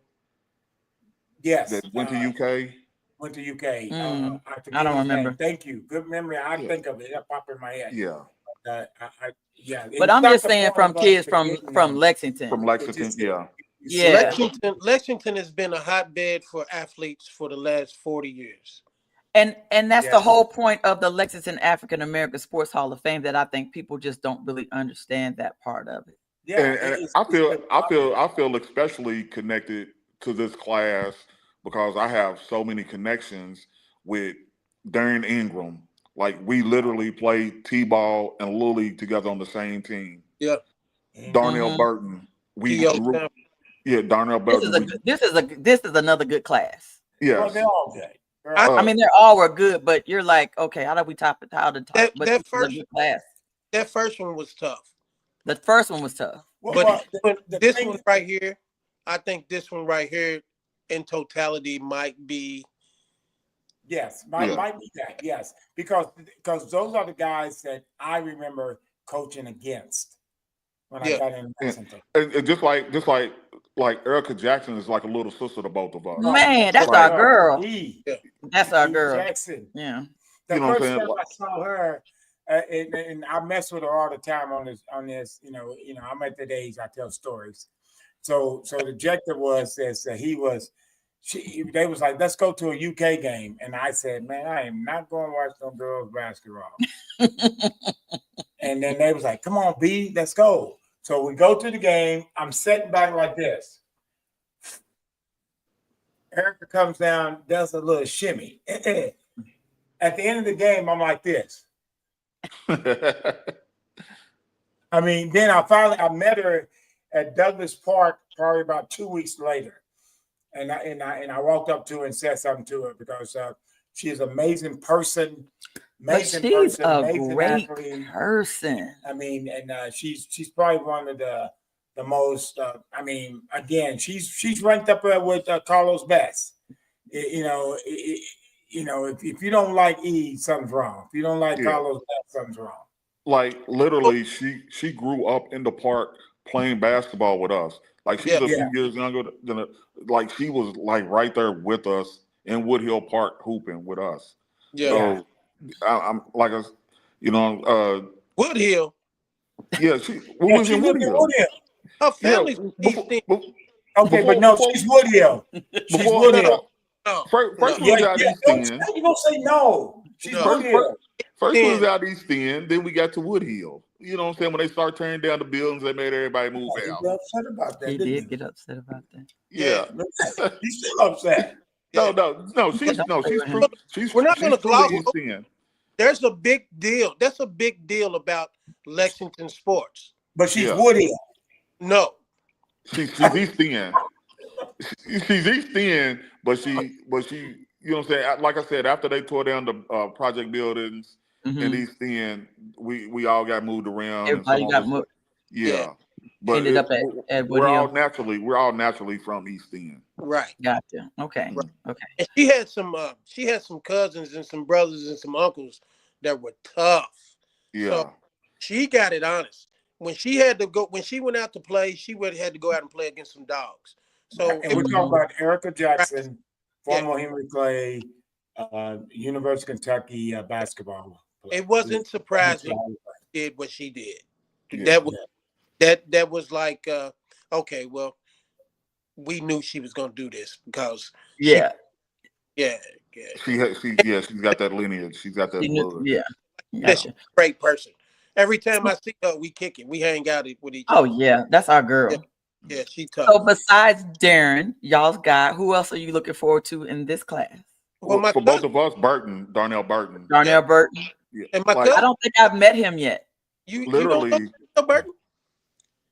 Yes. That went to UK. Went to UK. I don't remember. Thank you. Good memory. I think of it. That popped in my head. Yeah. But I'm just saying from kids from Lexington. From Lexington, yeah. Lexington has been a hotbed for athletes for the last 40 years. And that's the whole point of the Lexington African American Sports Hall of Fame, that I think people just don't really understand that part of it. Yeah, and I feel especially connected to this class because I have so many connections with Darren Ingram. Like we literally played T-ball and Little League together on the same team. Yeah. Darnell Burton. Darnell Burton. This is another good class. Yeah. Well, they're all good. I mean, they all were good, but you're like, okay, how do we top it? How to top it? That first one was tough. The first one was tough. But this one right here, I think this one right here in totality might be Yes, might be that. Yes, because those are the guys that I remember coaching against when I got in Lexington. And just like Erica Jackson is like a little sister to both of us. Man, that's Like, our girl. Yeah. That's our girl. Jackson. Yeah. The You know what I'm first saying? time I saw her, and I mess with her all the time on this. I'm at that age I tell stories. So the objective was this: they was like, let's go to a UK game, and I said, man, I am not going to watch no girls basketball. And then they was like, come on, B, let's go. So we go to the game. I'm sitting back like this. Erica comes down, does a little shimmy. At the end of the game, I'm like this. I mean, then I met her at Douglas Park probably about 2 weeks later, and I walked up to her and said something to her because she's an amazing person, amazing great athlete. person. I mean, and she's probably one of the most. I mean, again, she's ranked up there with Carlos Best. If you don't like E, something's wrong. If you don't like Carlos Best, something's wrong. Like literally, she grew up in the park playing basketball with us. Like she's a few years younger than like she was like right there with us in Woodhill Park hooping with us. Yeah. So I'm like Woodhill. Yeah, she was in Woodhill. Her family's Okay, but no, she's Woodhill. She's Woodhill. First was out East End. You gonna say no? She's Woodhill. First was out East End, then we got to Woodhill. You know what I'm saying? When they start tearing down the buildings, they made everybody move out. He got upset about that. He did get upset about that. Yeah. He's still upset. No. We're not going to gloss East End. There's a big deal. That's a big deal about Lexington sports. But she's Woodhill. No. She's East End. She's East End, but she, you know what I'm saying? Like I said, after they tore down the project buildings in East End, we all got moved around. Everybody got moved. Yeah. But ended up at we're Woodhill. all naturally from East End. Right. Gotcha. Okay. Right. Okay. And she had some cousins and some brothers and some uncles that were tough. Yeah. So she got it honest. When she went out to play, she had to go out and play against some dogs. So and we're talking about Erica Jackson, former Henry Clay, University of Kentucky basketball player. It wasn't surprising she did what she did. Yeah. That was like okay, well, we knew she was gonna do this because she's got that lineage. She's got that blood. Yeah. Gotcha. She's a great person. Every time I see her, we kick it. We hang out with each Oh other. yeah, that's our girl. Yeah, she tough. So besides Darren, y'all's got who else are you looking forward to in this class? Well, for both of us, Darnell Burton. Darnell Burton. Yeah. And my I don't think I've met him yet. You literally don't know Burton?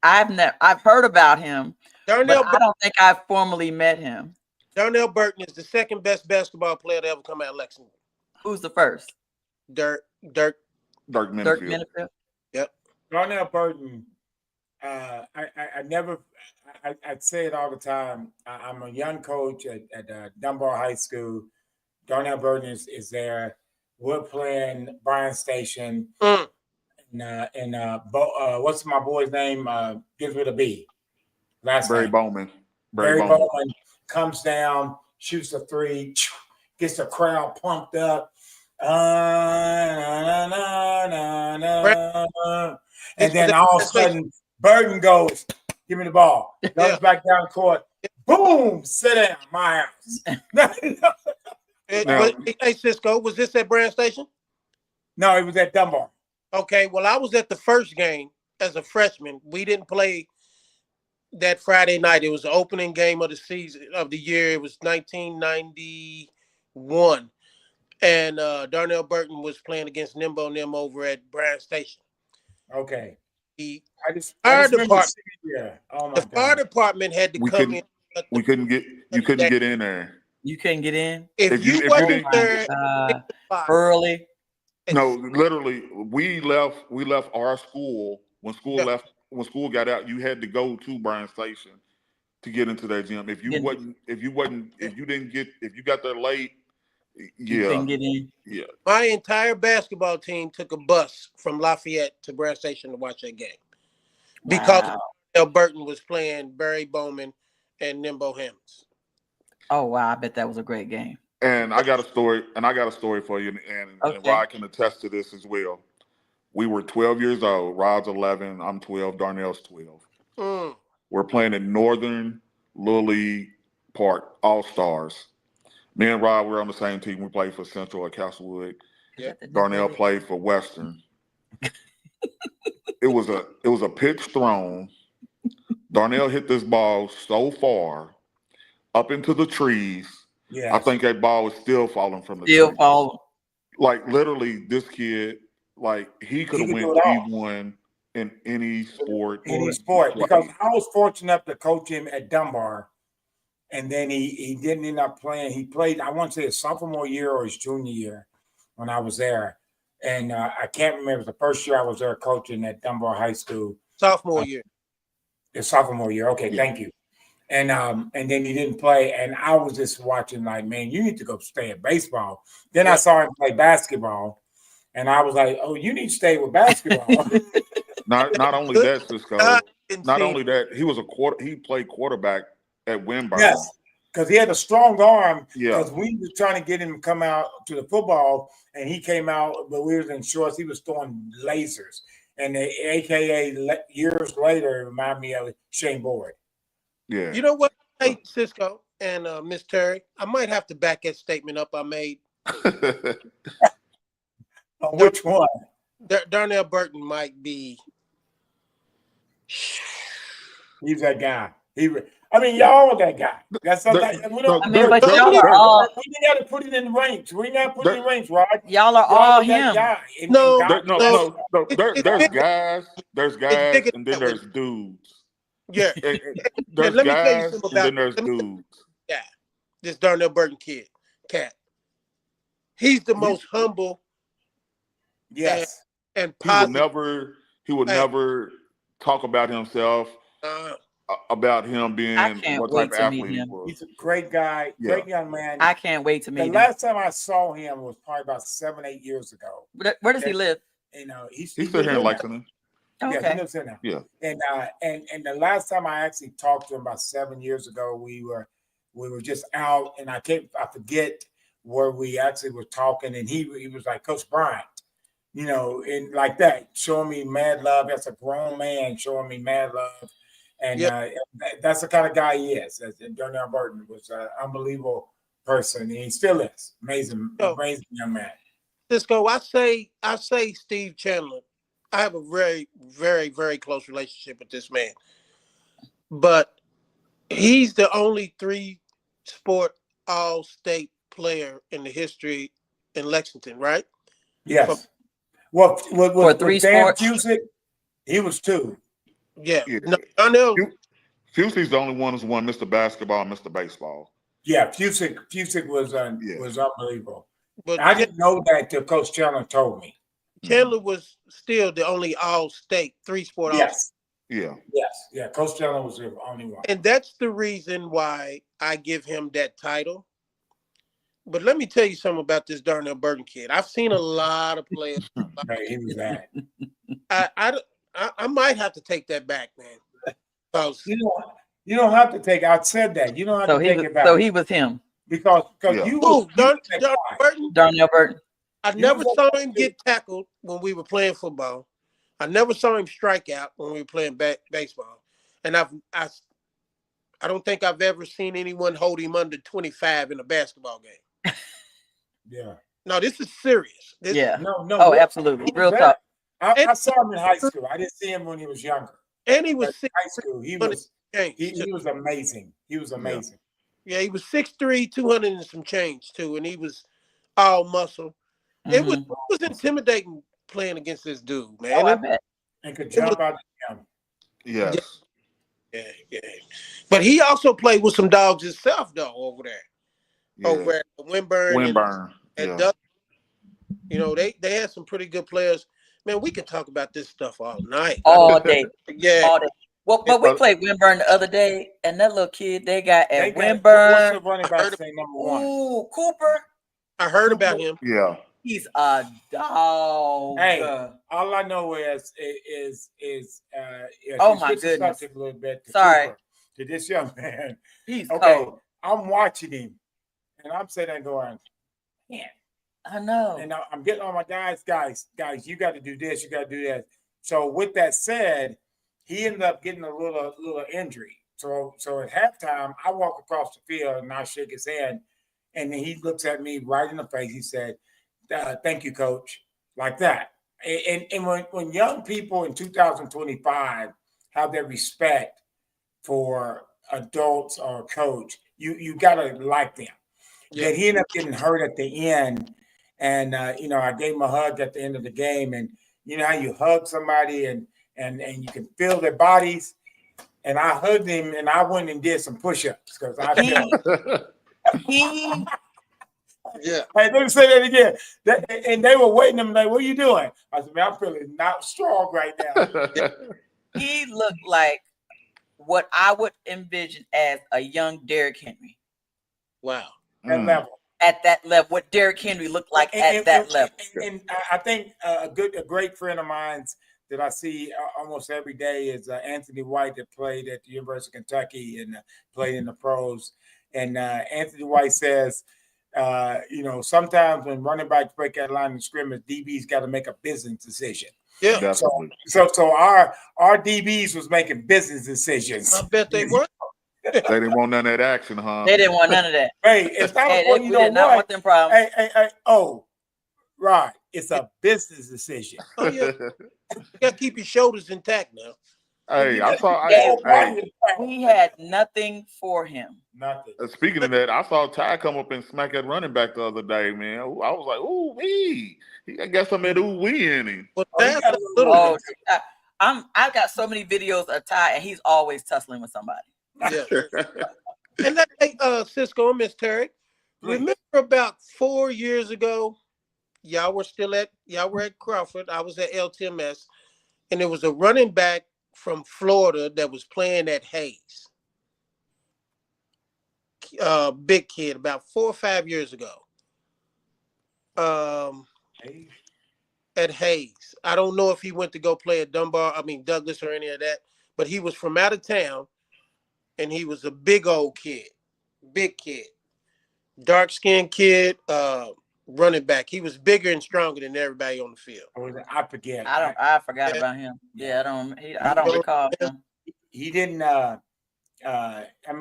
I've heard about him. Darnell I don't think I've formally met him. Darnell Burton is the second best basketball player to ever come out of Lexington. Who's the first? Dirk Minifield. Yep. Darnell Burton. I say it all the time. I'm a young coach at Dunbar High School. Darnell Burton is there. We're playing Bryant Station. And what's my boy's name? Gives with a B. Barry Bowman. Barry Bowman comes down, shoots a three, gets the crowd pumped up. And then all of a sudden, Burton goes, give me the ball. Goes back down court. Boom, sit down, my house. Hey, Cisco, was this at Bryant Station? No, it was at Dunbar. Okay, well, I was at the first game as a freshman. We didn't play that Friday night. It was the opening game of the season of the year. It was 1991. And Darnell Burton was playing against Nimbo Nim over at Bryant Station. Okay. The fire department had to come in. You couldn't get in there. You couldn't get in? If you wasn't there early. No, literally, we left our school when school got out. You had to go to Bryant Station to get into that gym. If you got there late, You couldn't get in. Yeah. My entire basketball team took a bus from Lafayette to Grand Station to watch that game because L. Burton was playing Barry Bowman and Nimbo Hammonds. Oh wow, I bet that was a great game. And I got a story, for you, and Rod can attest to this as well. We were 12 years old. Rod's 11. I'm 12. Darnell's 12. We're playing in Northern Little League Park All-Stars. Me and Rod were on the same team. We played for Central at Castlewood. Yeah. Darnell played for Western. It was a pitch thrown. Darnell hit this ball so far up into the trees. Yeah, I think that ball is still falling from the trees. Like literally, this kid, like he could have went D1 in any sport. Any sport, because I was fortunate to coach him at Dunbar, and then he didn't end up playing. He played, I want to say, his sophomore year or his junior year when I was there, and I can't remember. It was the first year I was there coaching at Dunbar High School. Sophomore year. His sophomore year. Okay, thank you. And then he didn't play, and I was just watching like, man, you need to go stay at baseball. Then I saw him play basketball, and I was like, oh, you need to stay with basketball. Not only that, Cisco. Not only that, he played quarterback at Wimburn. Yes, because he had a strong arm. Because we were trying to get him to come out to the football, and he came out, but we were in shorts. He was throwing lasers, and the AKA years later reminded me of Shane Boyd. Yeah. You know what? Hey, Cisco and Miss Terri, I might have to back that statement up I made. Which one? Darnell Burton might be. He's that guy. Y'all are that guy. That's something. But y'all are all. We got to put it in the ranks. We got to put it in the ranks, Rod. Y'all are all him. No. There's guys. There's guys, and then there's dudes. Yeah. There's let me guys, tell you something about and then there's dudes. Yeah. This Darnell Burton cat. He's the most humble. Yes. And positive. He would never talk about himself, about him being what type of athlete he was. He's a great guy, great young man. I can't wait to meet him. The last time I saw him was probably about 7-8 years ago. Where does he live? He's still here in Lexington. Okay. Yeah, he lives here now. Yeah. And the last time I actually talked to him about 7 years ago, we were just out, and I forget where we actually were talking, and he was like, Coach Bryant, and like that, showing me mad love. That's a grown man showing me mad love, and that's the kind of guy he is. Darnell Burton was an unbelievable person, and he still is amazing young man. Cisco, I say Steve Chandler. I have a very, very, very close relationship with this man. But he's the only 3-sport all-state player in the history in Lexington, right? Yes. Well, with 3 Dan sports? Fusick, he was 2. Yeah. No, Fusick's the only one who's won Mr. Basketball and Mr. Baseball. Yeah, Fusick was unbelievable. But I didn't know that till Coach Chandler told me. Chandler was still the only all-state 3-sport Yes. Yeah. Yes. Yeah. Coach Chandler was the only one. And that's the reason why I give him that title. But let me tell you something about this Darnell Burton kid. I've seen a lot of players. He was that. I might have to take that back, man. You don't have to take. I said that. You don't have to take it back. So he was him. Because you Darnell Burton. I never saw him get tackled when we were playing football. I never saw him strike out when we were playing baseball. And I don't think I've ever seen anyone hold him under 25 in a basketball game. Yeah. No, this is serious. No. Oh, absolutely. Real talk. I saw him in high school. I didn't see him when he was younger. And he was high school. He was amazing. He was amazing. Yeah, he was 6'3", 200 and some change too, and he was all muscle. It was intimidating playing against this dude, man. Oh, I bet. And could jump out the gym. Yes. Yeah. But he also played with some dogs himself, though, over there. Yeah. Over at Wimburn. And Doug. They had some pretty good players. Man, we can talk about this stuff all night. All day. Yeah. All day. Well, but we played Wimburn the other day, and that little kid they got at Wimburn. What's the running back say number 1? Ooh, Cooper. I heard about him. Yeah. He's a dog. Hey, all I know is Oh, to my switch the goodness. subject a little bit. Sorry. Cooper, to this young man. He's Okay, cold. I'm watching him, and I'm sitting there going, man. I know. And I'm getting on my guys, you got to do this, you got to do that. So with that said, he ended up getting a little injury. So at halftime, I walk across the field and I shake his hand, and then he looks at me right in the face. He said, "Thank you, coach," like that. And when young people in 2025 have their respect for adults or a coach, you gotta like them. Yeah. That he ended up getting hurt at the end. And I gave him a hug at the end of the game, and you know how you hug somebody and you can feel their bodies. And I hugged him, and I went and did some push-ups because I felt. He Yeah. Hey, let me say that again. And they were waiting. I'm like, "What are you doing?" I said, "Man, I'm feeling not strong right now." he looked like what I would envision as a young Derrick Henry. Wow. That level. At that level, what Derrick Henry looked like at that level. And I think a great friend of mine's that I see almost every day is Anthony White, that played at the University of Kentucky and played in the pros. And Anthony White says, sometimes when running backs break that line of scrimmage, DB's got to make a business decision. Yeah. Definitely. So our DBs was making business decisions. I bet they were. They didn't want none of that action, huh? They didn't want none of that. Hey, it's not Hey, we did not want them problems. Hey, right. It's a business decision. Oh yeah. You got to keep your shoulders intact now. Hey, I saw. He had nothing for him. Nothing. Speaking of that, I saw Ty come up and smack that running back the other day, man. I was like, "Ooh wee!" I got some of that ooh wee in him. But that's that's a little. I've got so many videos of Ty, and he's always tussling with somebody. Yeah. And that, Cisco and Miss Terri, remember about 4 years ago, y'all were at Crawford. I was at LTMS, and there was a running back from Florida that was playing at Hayes. Big kid, about 4 or 5 years ago. At Hayes. I don't know if he went to go play at Douglas or any of that, but he was from out of town, and he was a big old kid. Big kid. Dark-skinned kid, running back. He was bigger and stronger than everybody on the field. I forget. I forgot about him. Yeah, I don't recall him. He didn't.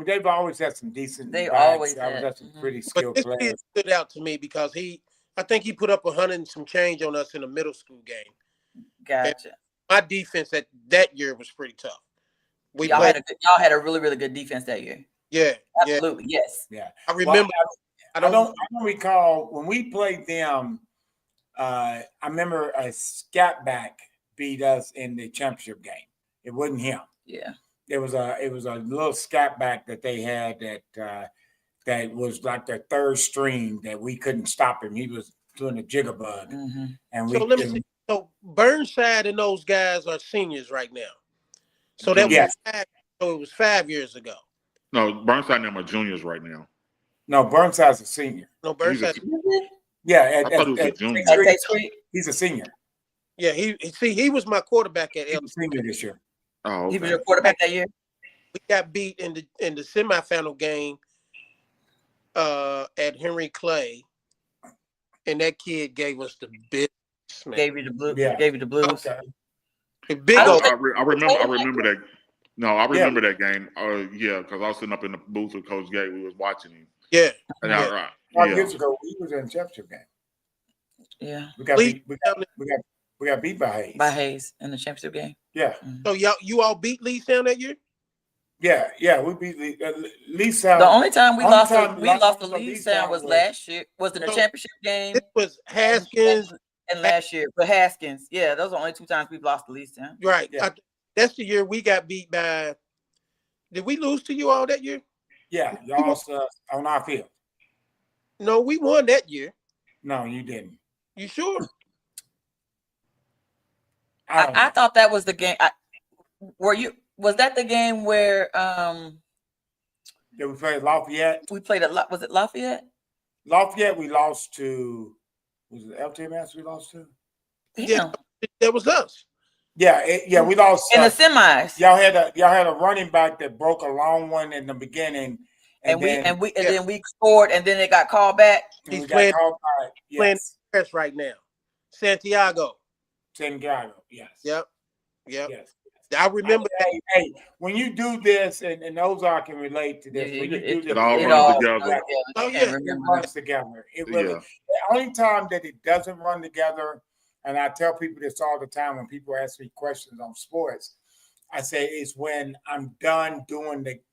They've always had some decent. They backs. always had some pretty But skilled this kid players. stood out to me because I think he put up 100 and some change on us in a middle school game. Gotcha. My defense that year was pretty tough. Y'all had a really, really good defense that year. Yeah, absolutely, yes. Yeah, I remember. I don't recall when we played them. I remember a scat back beat us in the championship game. It wasn't him. Yeah, it was a little scat back that they had that was like their third string that we couldn't stop him. He was doing a jiggerbug, and so let me see. So Burnside and those guys are seniors right now. So that it was 5 years ago. No, Burnside and them are juniors right now. No, Burnside's a senior. No, Burnside. Yeah, I thought he was a junior. He's a senior. Yeah, he was my quarterback at LSU. Senior this year. Oh, okay. He was your quarterback that year. We got beat in the semifinal game at Henry Clay, and that kid gave us the business. Gave you the blue. Yeah. Gave you the blues. Okay. I remember that. No, I remember that game. Because I was sitting up in the booth with Coach Gay. We was watching him. Yeah. And 5 years ago, he was in the championship game. Yeah. We got beat by Hayes. By Hayes in the championship game. Yeah. So you all beat Leestown that year? Yeah, we beat Leestown. The only time we lost to Leestown was last year. Was in the championship game. It was Haskins and last year, but Haskins. Yeah, those are the only 2 times we've lost to Leestown. Right. Yeah. That's the year we got beat by. Did we lose to you all that year? Yeah, y'all lost on our field. No, we won that year. No, you didn't. You sure? I thought that was the game. Was that the game where we played Lafayette? We played was it Lafayette? Lafayette, we lost to. Was it LTMS we lost to? Yeah, that was us. Yeah, we lost in the semis. Y'all had a running back that broke a long one in the beginning, and then we scored, and then it got called back. He's playing Yes, press right now. Santiago. Yes. Yep. Yes. I remember that. Hey, when you do this, and Ozon can relate to this, when you do this, it all runs together. Oh yeah, it runs together. It really. The only time that it doesn't run together, and I tell people this all the time when people ask me questions on sports, I say it's when I'm done doing it,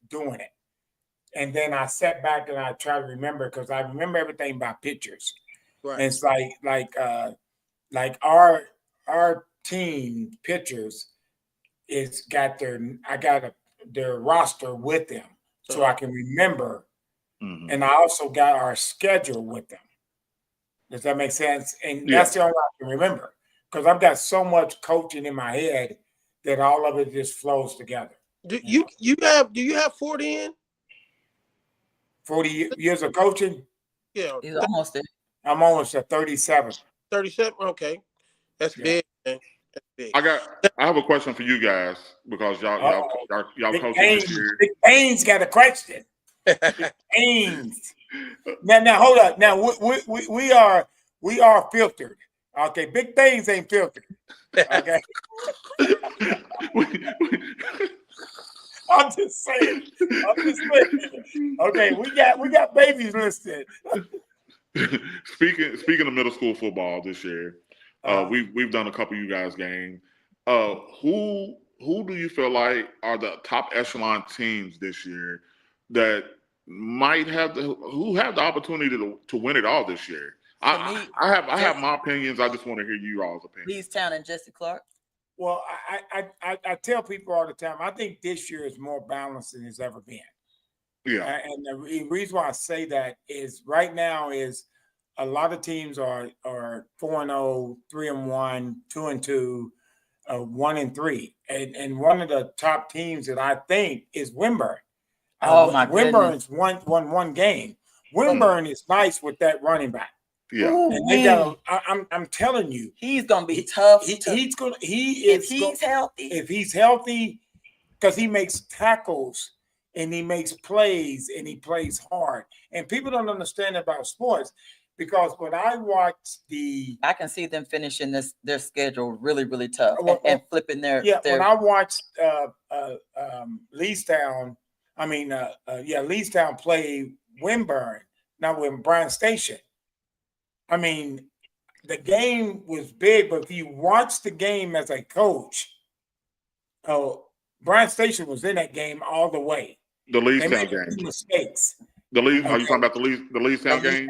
and then I sit back and I try to remember, because I remember everything by pictures. Right. And it's like our team pictures. It's got their roster with them, so I can remember, and I also got our schedule with them. Does that make sense? And that's the only way I can remember, because I've got so much coaching in my head that all of it just flows together. Do you have 40 in? 40 years of coaching? Yeah, he's almost there. I'm almost at 37. 37. Okay, that's big, man. I have a question for you guys, because y'all coaching this year. Big Baines got a question. Big Baines. Now hold up. Now we are filtered. Okay, Big Baines ain't filtered. Okay. I'm just saying. Okay, we got babies listed. Speaking of middle school football this year, we've done a couple of you guys games. Who do you feel like are the top echelon teams this year that might have the opportunity to win it all this year? I have my opinions. I just want to hear you all's opinions. Leestown and Jesse Clark. Well, I tell people all the time, I think this year is more balanced than it's ever been. Yeah. And the reason why I say that is right now is a lot of teams are 4-0, 3-1, 2-2, 1-3. And one of the top teams that I think is Wimburn. Oh my Wimburn's won one game. Wimburn is nice with that running back. Yeah. And they got I'm telling you, he's gonna be tough. If he's healthy, because he makes tackles and he makes plays and he plays hard. And people don't understand about sports, because when I watch I can see them finishing their schedule really, really tough and flipping their. When I watched Leestown, Leestown play Wimburn, not with Bryant Station. I mean, the game was big, but if you watch the game as a coach, Bryant Station was in that game all the way. The Leestown game. Mistakes. Are you talking about the Leestown game?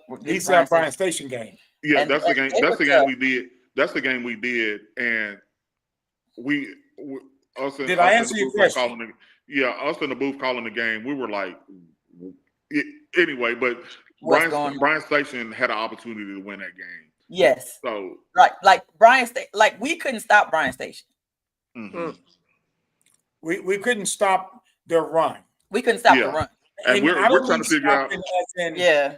Leestown Bryant Station game. Yeah, that's the game. That's the game we did. That's the game we did, and Did I answer your question? Us in the booth calling the game. We were like, anyway, but Bryant Station had an opportunity to win that game. Yes. So like Bryant Station, like we couldn't stop Bryant Station. Mm-hmm. We couldn't stop their run. We couldn't stop the run. And we're trying to figure out.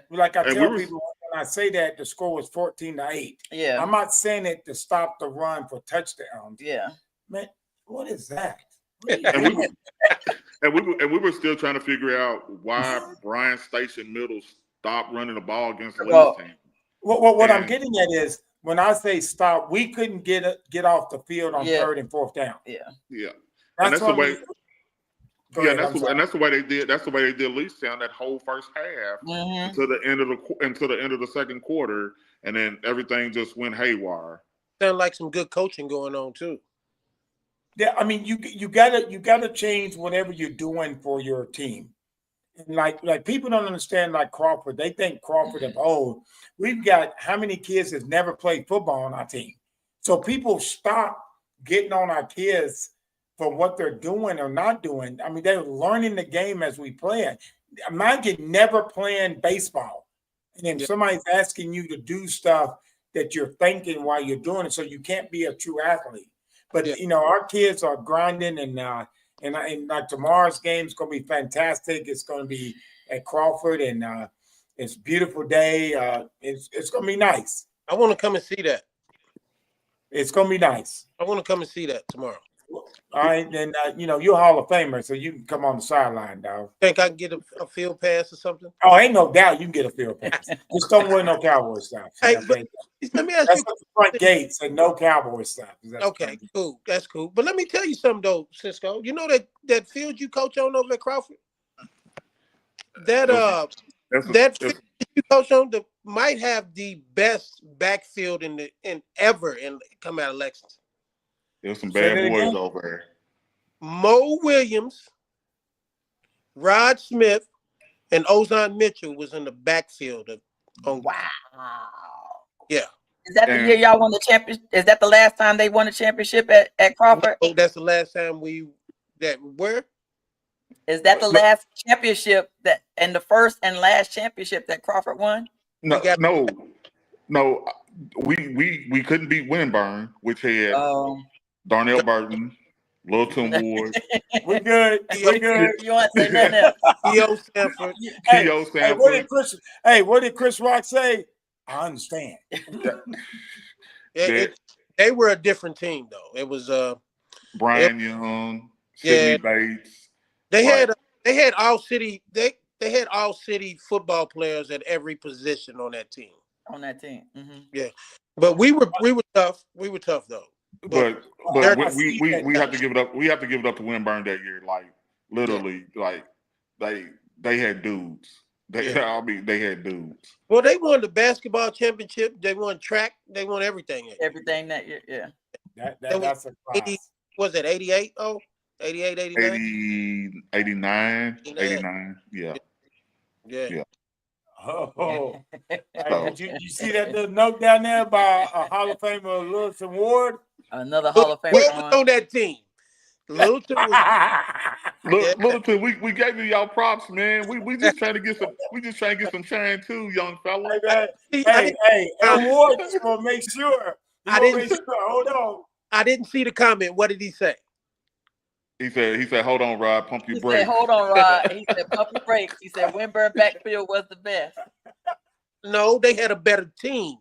Like I tell people when I say that the score was 14-8. Yeah. I'm not saying it to stop the run for touchdowns. Yeah. Man, what is that? And we were still trying to figure out why Bryant Station Middle stopped running the ball against the Lee's team. What I'm getting at is when I say stop, we couldn't get off the field on 3rd and 4th down. Yeah. That's the way. That's the way they did. That's the way they did Leestown that whole first half until the end of the second quarter, and then everything just went haywire. Sound like some good coaching going on too. Yeah, I mean you gotta change whatever you're doing for your team. And like people don't understand like Crawford. They think Crawford of old. We've got how many kids has never played football on our team? So people stop getting on our kids for what they're doing or not doing. I mean, they're learning the game as we play it. My kid never playing baseball. And then somebody's asking you to do stuff that you're thinking while you're doing it, so you can't be a true athlete. But, our kids are grinding, and like tomorrow's game is going to be fantastic. It's going to be at Crawford, and It's a beautiful day. It's gonna be nice. I want to come and see that. It's gonna be nice. I want to come and see that tomorrow. All right, then you're a Hall of Famer, so you can come on the sideline, dog. Think I can get a field pass or something? Oh, ain't no doubt you can get a field pass. Just don't wear no Cowboy stuff. Hey, Okay? let me ask That's you. at the front gates and no Cowboy stuff. Okay, cool. That's cool. But let me tell you something though, Cisco. You know that field you coach on over at Crawford? That field you coach on might have the best backfield in come out of Lexington. There's some bad boys over there. Mo Williams, Rod Smith, and Ozon Mitchell was in the backfield Wow. Yeah. Is that the year y'all won the championship? Is that the last time they won a championship at Crawford? Oh, that's the last time where? Is that the last championship and the first and last championship that Crawford won? No. We couldn't beat Winburn, which had Darnell Burton, Littleton Ward. We're good. We're good. You want to say nothing else? P.O. Stanford. P.O. Stanford. What did Chris Rock say? I understand. They were a different team, though. It was Brian Young, Sidney Bates. They had all city. They had all city football players at every position on that team. Mm-hmm. Yeah, but we were tough. We were tough though. But we have to give it up. We have to give it up to Winburn that year. Like literally, like they had dudes. They had dudes. Well, they won the basketball championship. They won track. They won everything. Everything that year. Yeah. That's a class. Was it 88? Oh, 88, 89? 89. Yeah. Oh. You see that little note down there by a Hall of Famer, Littleton Ward? Another Hall of Famer. Who was on that team? Littleton was. Littleton, we gave you y'all props, man. We just trying to get some shine too, young fella. Hey, Ward just gonna make sure. Hold on. I didn't see the comment. What did he say? He said, hold on, Rod, pump your brakes. He said, hold on, Rod. He said, pump your brakes. He said, Winburn backfield was the best. No, they had a better team.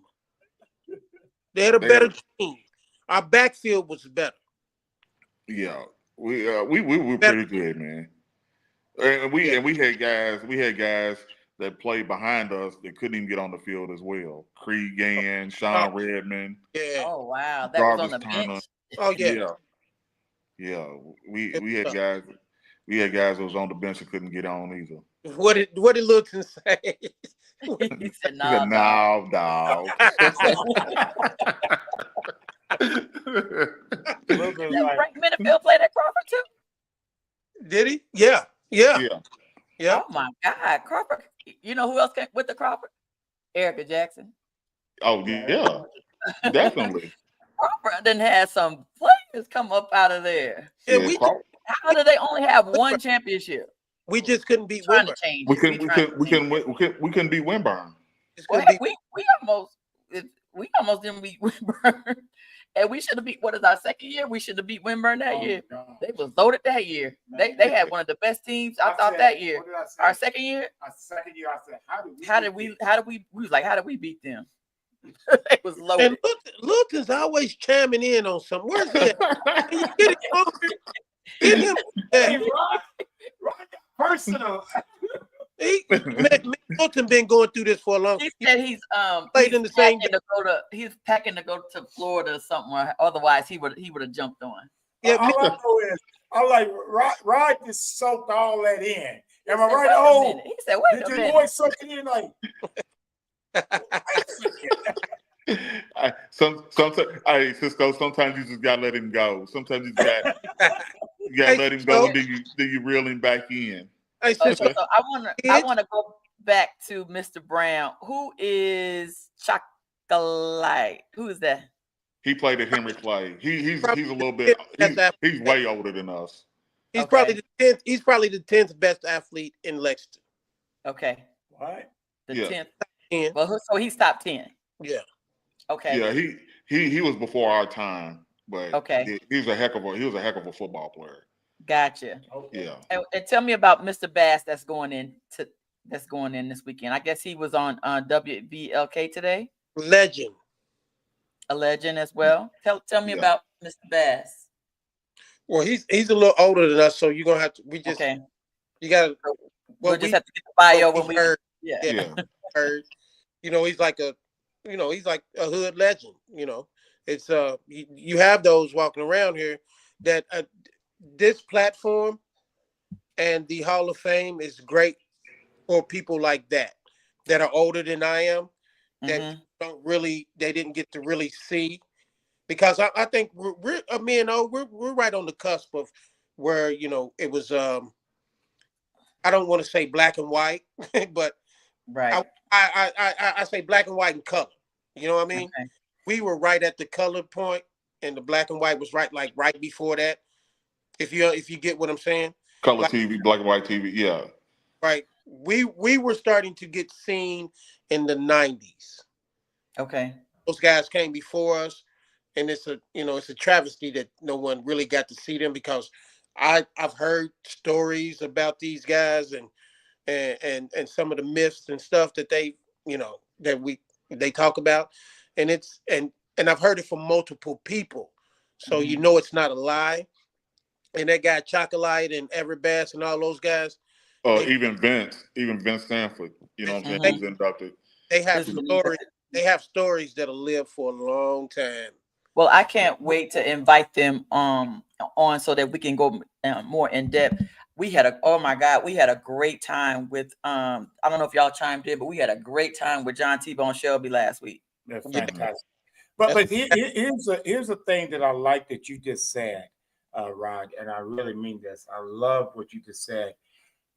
They had a better team. Our backfield was better. Yeah, we were pretty good, man. And we had guys that played behind us that couldn't even get on the field as well. Creed Gann, Sean Redmond. Yeah. Oh wow, that was on the bench. Oh yeah. Yeah, we had guys that was on the bench and couldn't get on either. What did Littleton say? He said, "No, dog." Frank Minifield played at Crawford too. Did he? Yeah. Oh my God, Crawford. You know who else came with the Crawford? Erica Jackson. Oh yeah, definitely. Crawford didn't have some players come up out of there. Yeah, how did they only have one championship? We just couldn't beat Winburn. We couldn't beat Winburn. We almost didn't beat Winburn. And we should have beat, what is our second year? We should have beat Winburn that year. God. They was loaded that year. They had one of the best teams, I thought, that year. Our second year? Our second year, I said, we was like, how did we beat them? They was loaded. And Littleton's always chiming in on something. Where's that? Can you get it over? Get him. Hey, Ron, personal. Littleton been going through this for a long time. He said he's played in the same. He's packing to go to Florida or something. Otherwise, he would have jumped on. Yeah, all I know is I'm like Rod just soaked all that in. Am I right? Oh, he said, "Wait a minute." Did your voice soak it in like? Hey, Cisco, sometimes you just gotta let him go. Sometimes you gotta let him go, then you reel him back in. Hey, so I wanna go back to Mr. Brown. Who is Chocolate? Who is that? He played at Henry Clay. He's a little bit. He's way older than us. He's probably the 10th. He's probably the 10th best athlete in Lexington. Okay. What? The 10th. Well, so he's top 10. Yeah. Okay. Yeah, he was before our time, but he was a heck of a football player. Gotcha. Okay. Yeah. And tell me about Mr. Bass that's going in that's going in this weekend. I guess he was on WVLK today. Legend. A legend as well. Tell me Yeah. about Mr. Bass. Well, he's a little older than us, so you're gonna have to. Okay. You got. We'll just have to get the bio when we heard. Yeah. Yeah. Heard. He's like a hood legend. It's you have those walking around here that this platform and the Hall of Fame is great for people like that are older than I am, that they didn't get to really see, because I think we're me and O, we're right on the cusp of where it was I don't want to say black and white, but Right. I say black and white and color. You know what I mean? Okay. We were right at the color point, and the black and white was right before that. If you get what I'm saying, Color TV, black and white TV. Yeah. right. We were starting to get seen in the 90s. Okay. Those guys came before us, and it's a travesty that no one really got to see them, because I've heard stories about these guys and some of the myths and stuff that they talk about, and I've heard it from multiple people, so it's not a lie. And that guy Chocolate and Everett Bass and all those guys, Even Vince Stanford, you know what I'm saying, who's inducted. they have stories. They have stories that'll live for a long time. Well, I can't wait to invite them on so that we can go more in depth. We had a great time with I don't know if y'all chimed in, but we had a great time with John T-Bone Shelby last week. That's fantastic. But here's a thing that I like that you just said, Rod, and I really mean this. I love what you just said.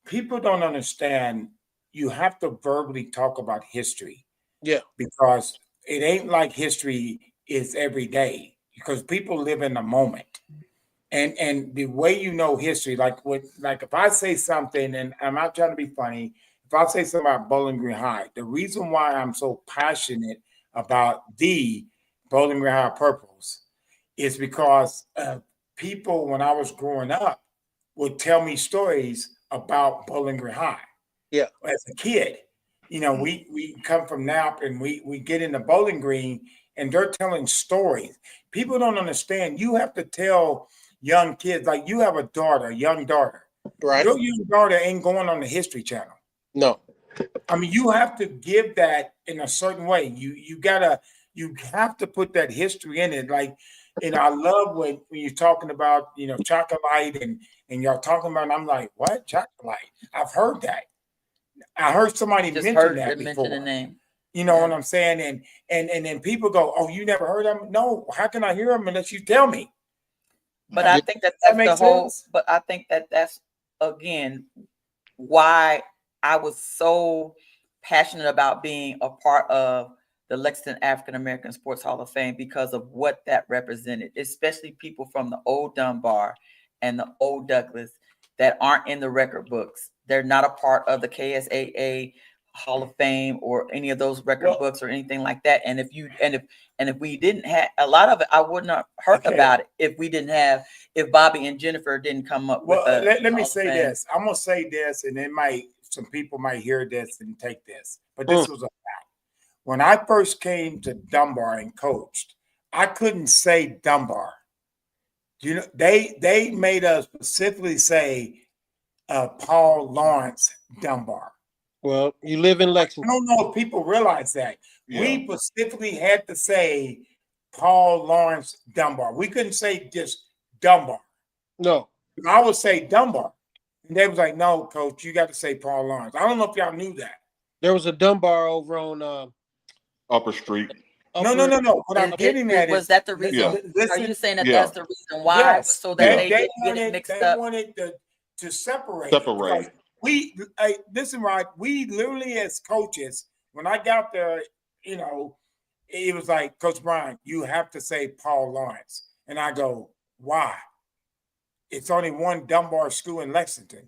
People don't understand. You have to verbally talk about history. Yeah. Because it ain't like history is every day, because people live in the moment. And the way history, like if I say something, and I'm not trying to be funny, if I say something about Bowling Green High, the reason why I'm so passionate about the Bowling Green High Purples is because people, when I was growing up, would tell me stories about Bowling Green High. Yeah. As a kid, we come from Nap, and we get into Bowling Green, and they're telling stories. People don't understand. You have to tell young kids, like you have a young daughter. Right. Your young daughter ain't going on the History Channel. No. I mean, you have to give that in a certain way. You have to put that history in it. Like, and I love when you're talking about, Chocolate and y'all talking about, and I'm like, what? Chocolate? I've heard that. I heard somebody mention that before. The name. You know what I'm saying? And then people go, oh, you never heard of him? No, how can I hear him unless you tell me? But I think that's the whole. But I think that's again why I was so passionate about being a part of the Lexington African American Sports Hall of Fame, because of what that represented, especially people from the old Dunbar and the old Douglas that aren't in the record books. They're not a part of the KSAA Hall of Fame or any of those record books or anything like that. And if we didn't have a lot of it, I would not heard about it if Bobby and Jennifer didn't come up with let me say this. I'm gonna say this, and some people might hear this and take this, but this was a fact. When I first came to Dunbar and coached, I couldn't say Dunbar. They made us specifically say Paul Lawrence Dunbar. Well, you live in Lexington. I don't know if people realize that. Yeah. We specifically had to say Paul Lawrence Dunbar. We couldn't say just Dunbar. No. I would say Dunbar. And they was like, no, coach, you got to say Paul Lawrence. I don't know if y'all knew that. There was a Dunbar over on Upper Street. No. What I'm getting at was that the reason? Yeah. Are you saying that that's the reason why? Yes. So that they didn't get it mixed up? They wanted to separate. Listen, Rod, we literally as coaches, when I got there, it was like, Coach Bryant, you have to say Paul Lawrence. And I go, why? It's only one Dunbar school in Lexington.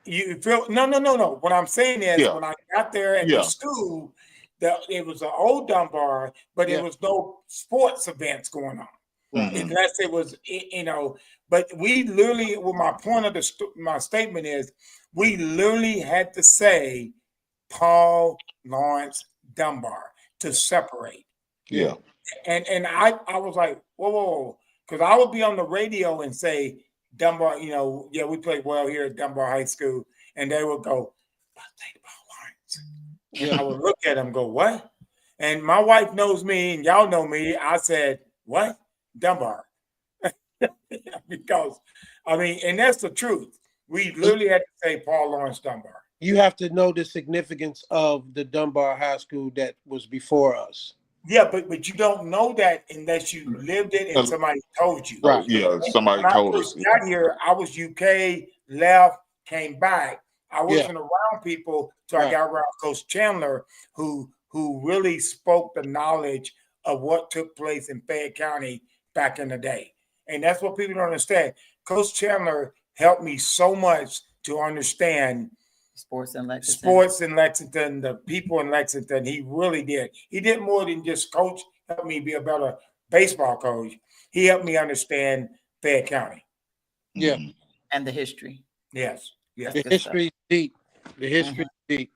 You feel no. What I'm saying is when I got there at the school, it was an old Dunbar, but there was no sports events going on. unless it was, But we literally, well, my point of my statement is, we literally had to say Paul Lawrence Dunbar to separate. Yeah. And I was like, whoa, because I would be on the radio and say Dunbar, yeah, we played well here at Dunbar High School, and they would go, but they Paul Lawrence. Yeah, I would look at them, and go, what? And my wife knows me, and y'all know me. I said, what? Dunbar. Because, and that's the truth. We literally had to say Paul Lawrence Dunbar. You have to know the significance of the Dunbar High School that was before us. Yeah, but you don't know that unless you lived it and somebody told you. Right. Yeah, somebody told us. When I first got here, I was UK, left, came back. I wasn't around people till I got around Coach Chandler, who really spoke the knowledge of what took place in Fayette County back in the day. And that's what people don't understand. Coach Chandler helped me so much to understand sports in Lexington, the people in Lexington. He really did. He did more than just coach, help me be a better baseball coach. He helped me understand Fayette County. Yeah. And the history. Yes. The history is deep. The history is deep.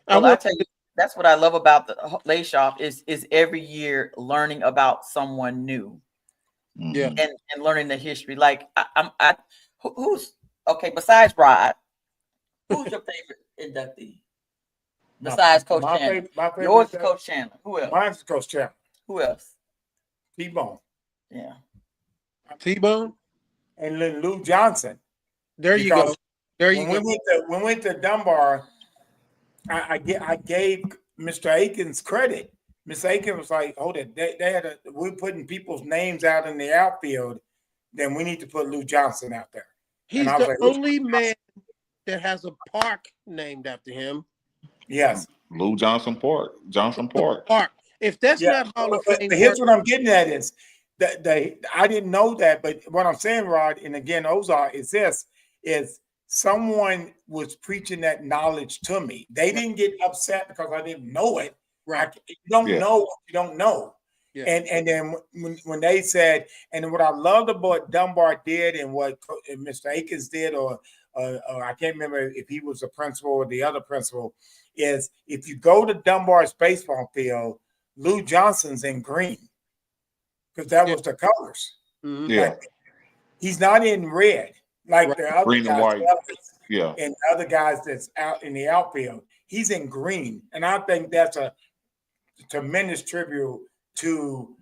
Well, I tell you, that's what I love about the LAASHOF is every year learning about someone new. Yeah. And learning the history. Like who's okay, besides Bryant, who's your favorite inductee? Besides Coach Chandler. Yours is Coach Chandler. Who else? Mine's Coach Chandler. Who else? T-Bone. Yeah. T-Bone? And then Lou Johnson. There you go. When we went to Dunbar, I gave Mr. Aikens credit. Mr. Aikens was like, hold it, we're putting people's names out in the outfield, then we need to put Lou Johnson out there. He's the only man that has a park named after him. Yes. Lou Johnson Park. Park. If that's not Hall of Fame. Here's what I'm getting at is that I didn't know that, but what I'm saying, Rod, and again, Ozon, is someone was preaching that knowledge to me. They didn't get upset because I didn't know it. Right. You don't know what you don't know. Yeah. And then when they said, and what I loved about what Dunbar did and what Mr. Aikens did, or I can't remember if he was the principal or the other principal, is if you go to Dunbar's baseball field, Lou Johnson's in green because that was the colors. Mm-hmm. Yeah. Like, he's not in red like the other green guys, and white. And other guys that's out in the outfield. He's in green, and I think that's a tremendous tribute to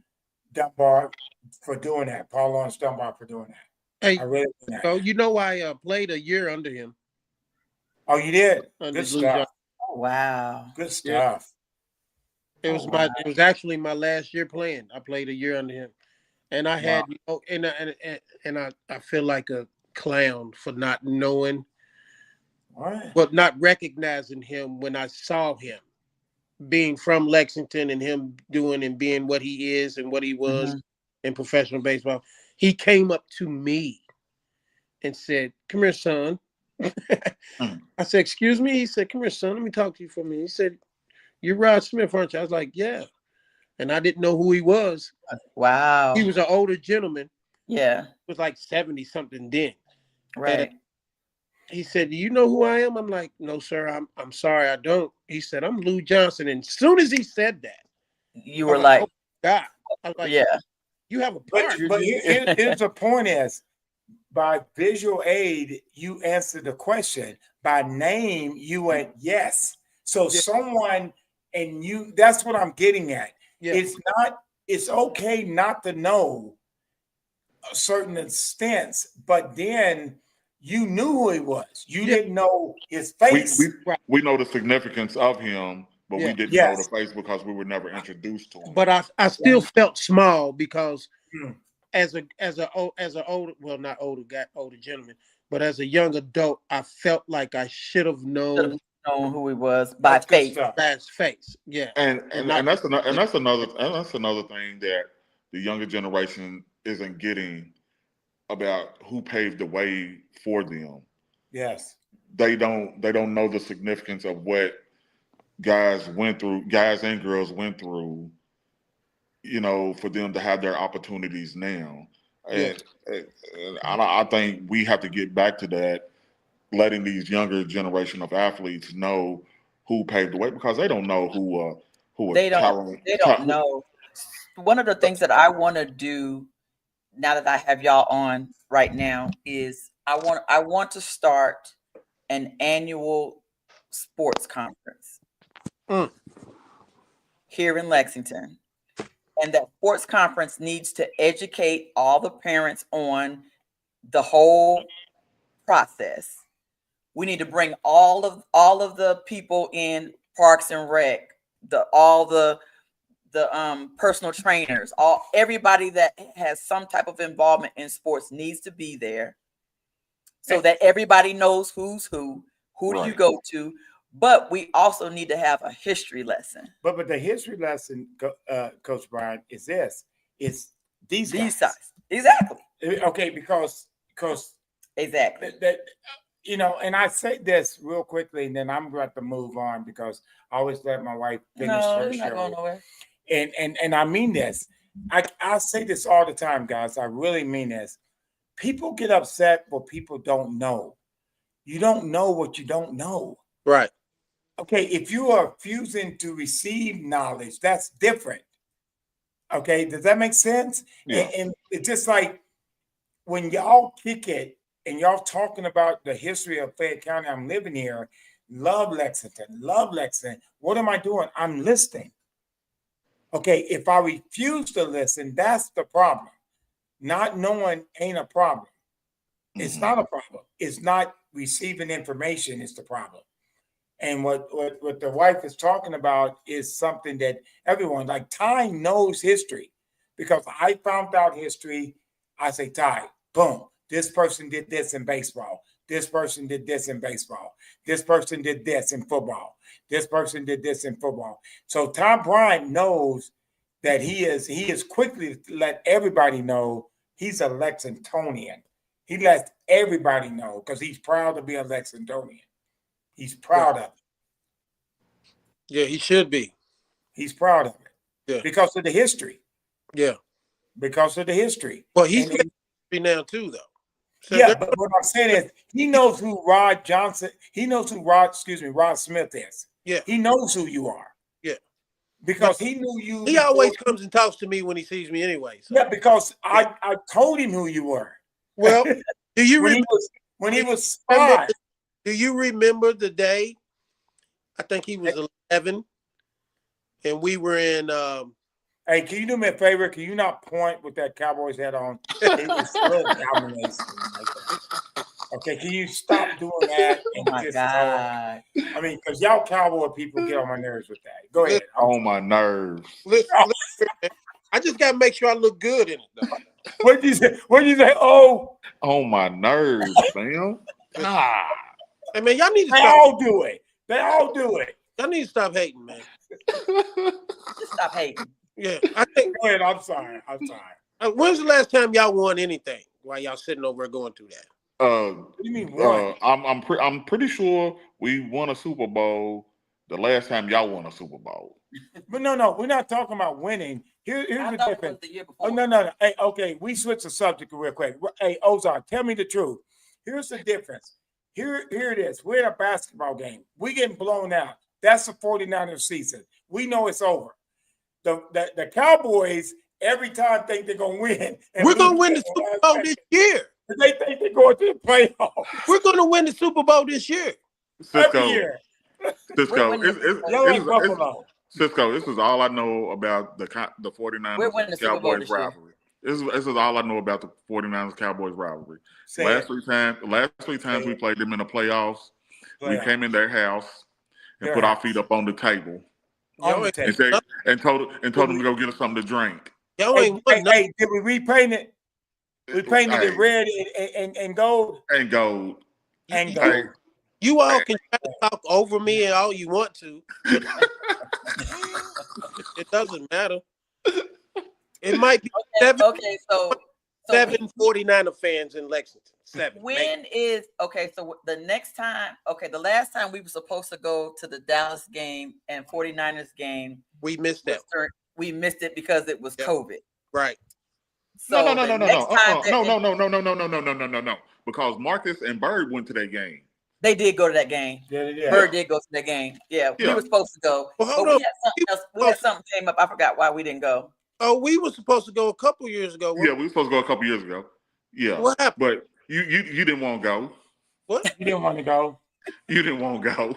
Dunbar for doing that. Paul Lawrence Dunbar for doing that. Hey, I really do that. So I played a year under him. Oh, you did? Under Good stuff. Oh, wow. Good stuff. Yeah. It was actually my last year playing. I played a year under him, and I had and I feel like a clown for not knowing. What? But not recognizing him when I saw him, being from Lexington and him doing and being what he is and what he was in professional baseball. He came up to me and said, "Come here, son." I said, "Excuse me?" He said, "Come here, son. Let me talk to you for a minute." He said, "You're Rod Smith, aren't you?" I was like, "Yeah." And I didn't know who he was. Wow. He was an older gentleman. Yeah. He was like 70-something then. Right. And he said, "Do you know who I am?" I'm like, "No, sir. I'm sorry, I don't." He said, "I'm Lou Johnson." And as soon as he said that, you were like, "Oh God!" I was like, "Yeah, you have a part." But here's the point: is by visual aid, you answered the question. By name, you went yes. So someone and you. That's what I'm getting at. Yeah. It's okay not to know a certain extents, but then. You knew who he was. You didn't know his face. We know the significance of him, but we didn't know the face because we were never introduced to him. But I still felt small because as an older, well, not older guy, older gentleman, but as a young adult, I felt like I should have known who he was by face. By his face, yeah. And that's another thing that the younger generation isn't getting about who paved the way for them. Yes. They don't know the significance of what guys and girls went through for them to have their opportunities now. Yeah. And I think we have to get back to that, letting these younger generation of athletes know who paved the way, because they don't know who They are don't. talent. They don't know. One of the things that I want to do now that I have y'all on right now is I want to start an annual sports conference here in Lexington. And that sports conference needs to educate all the parents on the whole process. We need to bring all of the people in Parks and Rec, all the personal trainers, everybody that has some type of involvement in sports needs to be there, so that everybody knows who's who do you go to. But we also need to have a history lesson. But the history lesson, Coach Bryant, is this: it's these guys. Exactly. Okay, because exactly that and I say this real quickly, and then I'm going to have to move on because I always let my wife finish her show. Not going nowhere. And I mean this. I say this all the time, guys. I really mean this. People get upset what people don't know. You don't know what you don't know. Right. Okay, if you are refusing to receive knowledge, that's different. Okay, does that make sense? Yeah. And it's just like when y'all kick it and y'all talking about the history of Fayette County, I'm living here, love Lexington. What am I doing? I'm listening. Okay, if I refuse to listen, that's the problem. Not knowing ain't a problem. It's not a problem. It's not receiving information is the problem. And what the wife is talking about is something that everyone, like Ty knows history, because I found out history. I say, Ty, boom, this person did this in baseball. This person did this in baseball. This person did this in football. This person did this in football. So Tom Bryant knows that he is quickly let everybody know he's a Lexingtonian. He lets everybody know because he's proud to be a Lexingtonian. He's proud of it. Yeah, he should be. He's proud of it. Yeah. Because of the history. Yeah. Because of the history. Well, he's history now too, though. So yeah, but what I'm saying is he knows who Rod Smith is. Yeah. He knows who you are. Yeah. Because he knew you. He always comes and talks to me when he sees me anyway. So. Yeah, because I told him who you were. Well, do you when he was 5? Do you remember the day? I think he was 11, and we were in. Hey, can you do me a favor? Can you not point with that Cowboys hat on? It was still domination. Okay, can you stop doing that? Oh my God! I mean, because y'all Cowboy people get on my nerves with that. Go ahead. On my nerves. Listen, I just got to make sure I look good in it, though. What did you say? Oh, on my nerves, fam. Ah. Hey, man, y'all need to They all do it. Y'all need to stop hating, man. Just stop hating. Yeah, I think. Go ahead. I'm sorry. When's the last time y'all won anything while y'all sitting over going through that? What do you mean won? I'm pretty sure we won a Super Bowl the last time y'all won a Super Bowl. But no, we're not talking about winning. Here's the difference. The year before. Oh, no. Hey, okay, we switched the subject real quick. Hey, Ozon, tell me the truth. Here's the difference. Here it is. We're in a basketball game. We getting blown out. That's the 49ers season. We know it's over. The Cowboys every time think they're gonna win. We're gonna win the Super Bowl this year. They think they're going to the playoffs. We're gonna win the Super Bowl this year. Every year. Cisco, Buffalo. Cisco, this is all I know about the 49ers Cowboys rivalry. This is all I know about the 49ers Cowboys rivalry. Last three times we played them in the playoffs, we came in their house and put our feet up on the table. And told them to go get us something to drink. Hey, did we repaint it? We painted it red and gold. And gold. You all can try to talk over me and all you want to. It doesn't matter. It might be seven 49er fans in Lexington. 7. So the next time, the last time we were supposed to go to the Dallas game and 49ers game, we missed that. we missed it because it was COVID. Right. So No. Because Marcus and Bird went to that game. They did go to that game. Yeah. Bird did go to that game. Yeah, we were supposed to go. Well, hold but on. we had something else. We had something came up. I forgot why we didn't go. Oh, we were supposed to go a couple years ago. Yeah, we were supposed to go a couple years ago. Yeah. What happened? But you didn't want to go. What? You didn't want to go. You didn't want to go.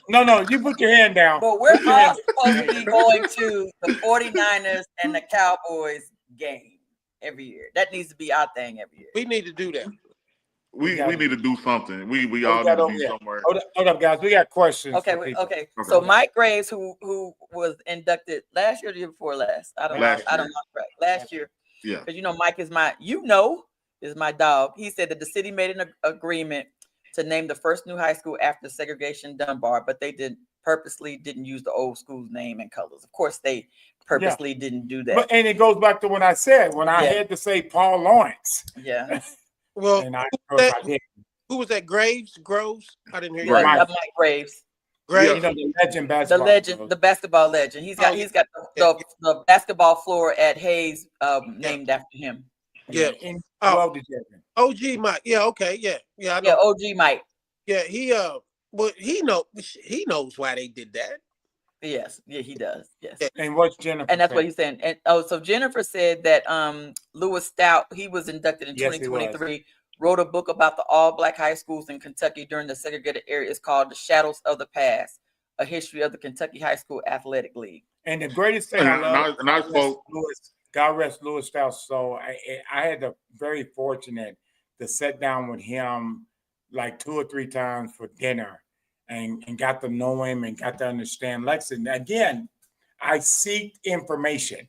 No, you put your hand down. But we're all supposed to be going to the 49ers and the Cowboys game every year. That needs to be our thing every year. We need to do that. We need to do something. We all need to be somewhere. Hold up, guys. We got questions. Okay. So Mike Graves, who was inducted last year or the year before last? I don't know. Right. Last year. Yeah. Because Mike is my dog. He said that the city made an agreement to name the first new high school after segregation Dunbar, but they purposely didn't use the old school's name and colors. Of course, they purposely didn't do that. And it goes back to what I said when I had to say Paul Lawrence. Yeah. Well, and who was that? Groves? I didn't hear you. Mike Graves. Graves. The legend basketball. The basketball legend. He's got the basketball floor at Hayes named after him. Yeah. OG Mike. Yeah. Okay. Yeah. I know. Yeah. OG Mike. Yeah. He knows why they did that. Yes. Yeah. He does. Yes. And what's Jennifer? And that's what he's saying. And so Jennifer said that Lewis Stout, he was inducted in 2023, wrote a book about the all-black high schools in Kentucky during the segregated era. It's called "The Shadows of the Past: A History of the Kentucky High School Athletic League." And the greatest thing God rest Lewis Stout. So I had the very fortunate to sit down with him like 2 or 3 times for dinner and got to know him and got to understand Lexington. Again, I seek information.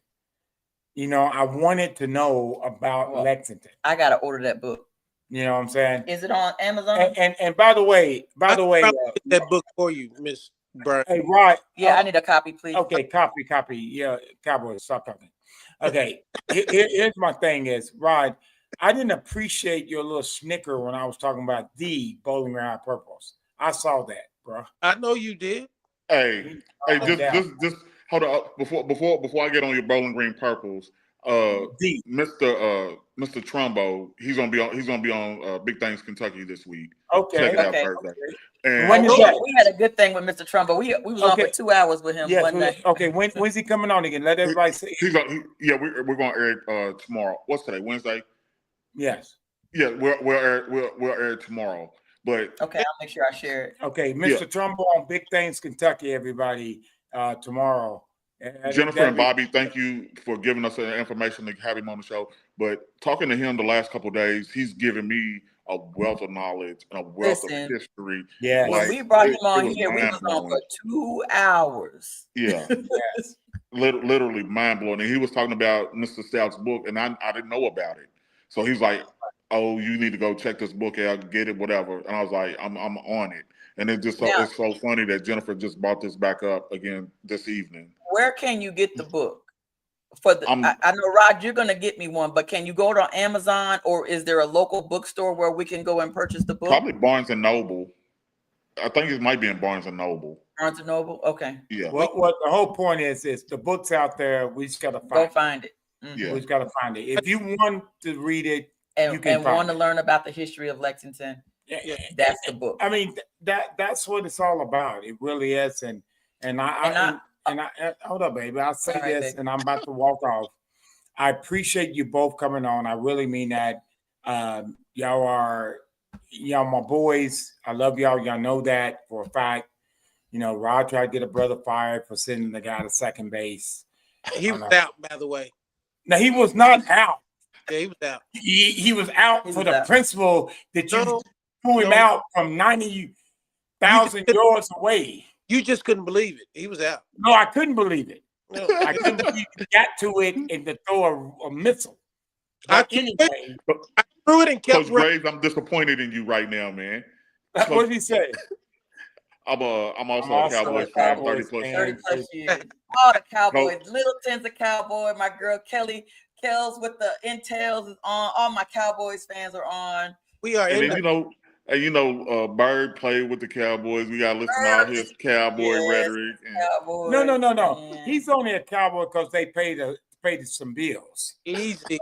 I wanted to know about Lexington. I got to order that book. You know what I'm saying? Is it on Amazon? And by the way, that book for you, Miss Bryant. Hey, Rod. Yeah, I need a copy, please. Okay, copy. Yeah, Cowboys, stop talking. Okay, here's my thing is, Rod, I didn't appreciate your little snicker when I was talking about the Bowling Green Purples. I saw that, bro. I know you did. Hey, just hold up before I get on your Bowling Green Purples. Mr. Trumbo, he's gonna be on Big Things Kentucky this week. Okay. Check it out Thursday. And we had a good thing with Mr. Trumbo. We was on for 2 hours with him one night. Okay, when's he coming on again? Let everybody see. We're gonna air it tomorrow. What's today? Wednesday? Yes. Yeah, we'll air it tomorrow. But okay, I'll make sure I share it. Okay, Mr. Trumbo on Big Things Kentucky, everybody, tomorrow. Jennifer and Bobby, thank you for giving us the information to have him on the show. But talking to him the last couple of days, he's given me a wealth of knowledge and a wealth of history. Yeah, when we brought him on here, we was on for 2 hours. Yeah, yes, literally mind blowing. And he was talking about Mr. Stout's book, and I didn't know about it. So he's like, "Oh, you need to go check this book out, get it, whatever." And I was like, "I'm on it." And it's so funny that Jennifer just brought this back up again this evening. Where can you get the book? I know, Rod, you're going to get me one, but can you go to Amazon, or is there a local bookstore where we can go and purchase the book? Probably Barnes and Noble. I think it might be in Barnes and Noble. Barnes and Noble? Okay. Yeah. What the whole point is the book's out there. We just got to find it. Mm-hmm. Yeah. We just got to find it. If you want to read it, you can want to learn about the history of Lexington, that's the book. I mean, that's what it's all about. It really is. And I hold up, baby. I'll say this, baby. And I'm about to walk off. I appreciate you both coming on. I really mean that. Y'all are my boys. I love y'all. Y'all know that for a fact. Rod tried to get a brother fired for sending the guy to second base. He was out, by the way. No, he was not out. Yeah, he was out. He was out for the principle that you threw him out from 90,000 yards away. You just couldn't believe it. He was out. No, I couldn't believe it. No. I couldn't believe he got to it and to throw a missile. I threw it and kept Coach Graves, I'm disappointed in you right now, man. What did he say? I'm also a Cowboys fan, 30 plus years. All the Cowboys, Littleton's a Cowboy. My girl Kells with the Intels is on. All my Cowboys fans are on. We are. And then, And Bird played with the Cowboys. We gotta listen to all his cowboy rhetoric. Cowboys, No. He's only a Cowboy because they paid some bills. Easy.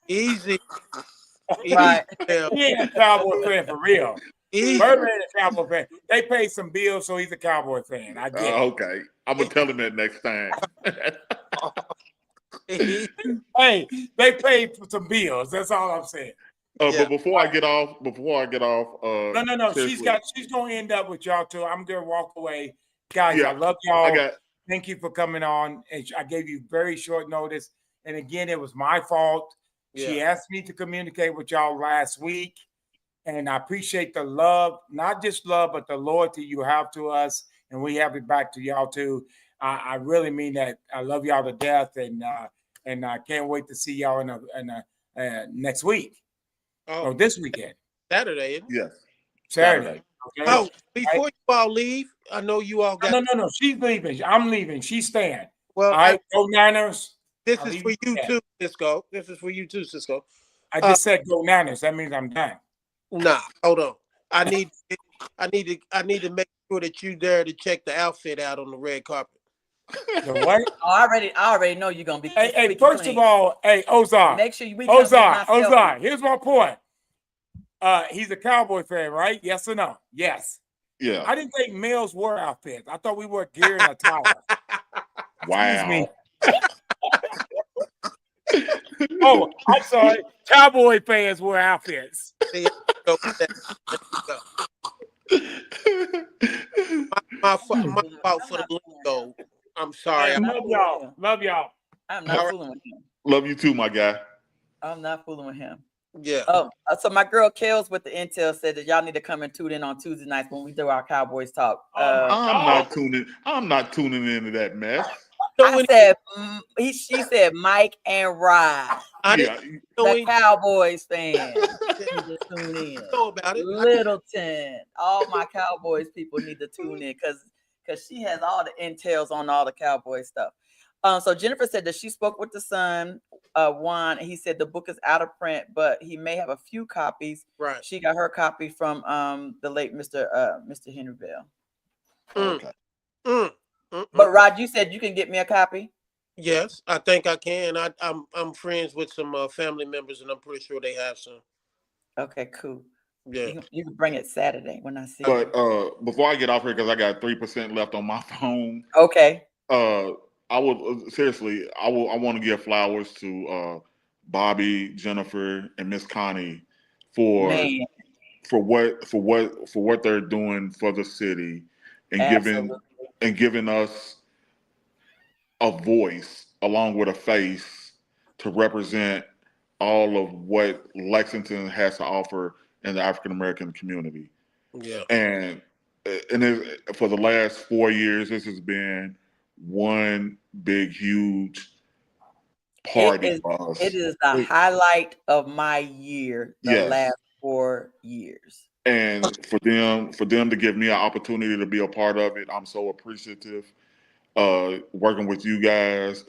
Right. He ain't a Cowboy fan for real. Bird ain't a Cowboy fan. They paid some bills, so he's a Cowboy fan. I get it. Okay. I'm gonna tell him that next time. Hey, they paid for some bills. That's all I'm saying. But before I get off, No. seriously. She's gonna end up with y'all too. I'm gonna walk away, guys. I love y'all. Thank you for coming on. And I gave you very short notice. And again, it was my fault. Yeah. She asked me to communicate with y'all last week, and I appreciate the love, not just love, but the loyalty you have to us, and we have it back to y'all too. I really mean that. I love y'all to death, and I can't wait to see y'all in next week. Oh, this weekend. Saturday, isn't it? Yes. Saturday. Okay. Oh, before you all leave, I know you all got. No. She's leaving. I'm leaving. She's staying. Well, all right. Go Niners. This is for you too, Cisco. This is for you too, Cisco. I just said go Niners. That means I'm done. Nah, hold on. I need to make sure that you there to check the outfit out on the red carpet. The what? Oh, I already know you're gonna be. Hey, first of all, Ozon. Make sure we Ozon. Here's my point. He's a Cowboy fan, right? Yes or no? Yes. Yeah. I didn't think males wore outfits. I thought we wore gear and attire. Wow. Oh, I'm sorry. Cowboy fans wear outfits. My fault for the lingo. I'm sorry. Love y'all. I'm not fooling with him. Love you too, my guy. I'm not fooling with him. Yeah. So my girl Kels with the intel said that y'all need to come and tune in on Tuesday nights when we do our Cowboys talk. I'm not tuning into that mess. She said Mike and Rod. The Cowboys fans need to tune in. Know about it. Littleton, all my Cowboys people need to tune in because she has all the intels on all the Cowboy stuff. So Jennifer said that she spoke with the son, Juan, and he said the book is out of print, but he may have a few copies. Right. She got her copy from the late Mr. Henry Bell. Okay. But Rod, you said you can get me a copy? Yes, I think I can. I'm friends with some family members, and I'm pretty sure they have some. Okay, cool. Yeah, you can bring it Saturday when I see. But before I get off here, because I got 3% left on my phone. Okay. I would seriously. I want to give flowers to Bobby, Jennifer, and Miss Connie for what they're doing for the city and giving us a voice along with a face to represent all of what Lexington has to offer in the African American community. Yeah. And for the last 4 years, this has been one big, huge party for us. It is the highlight of my year, last 4 years. And for them to give me an opportunity to be a part of it, I'm so appreciative. Working with you guys,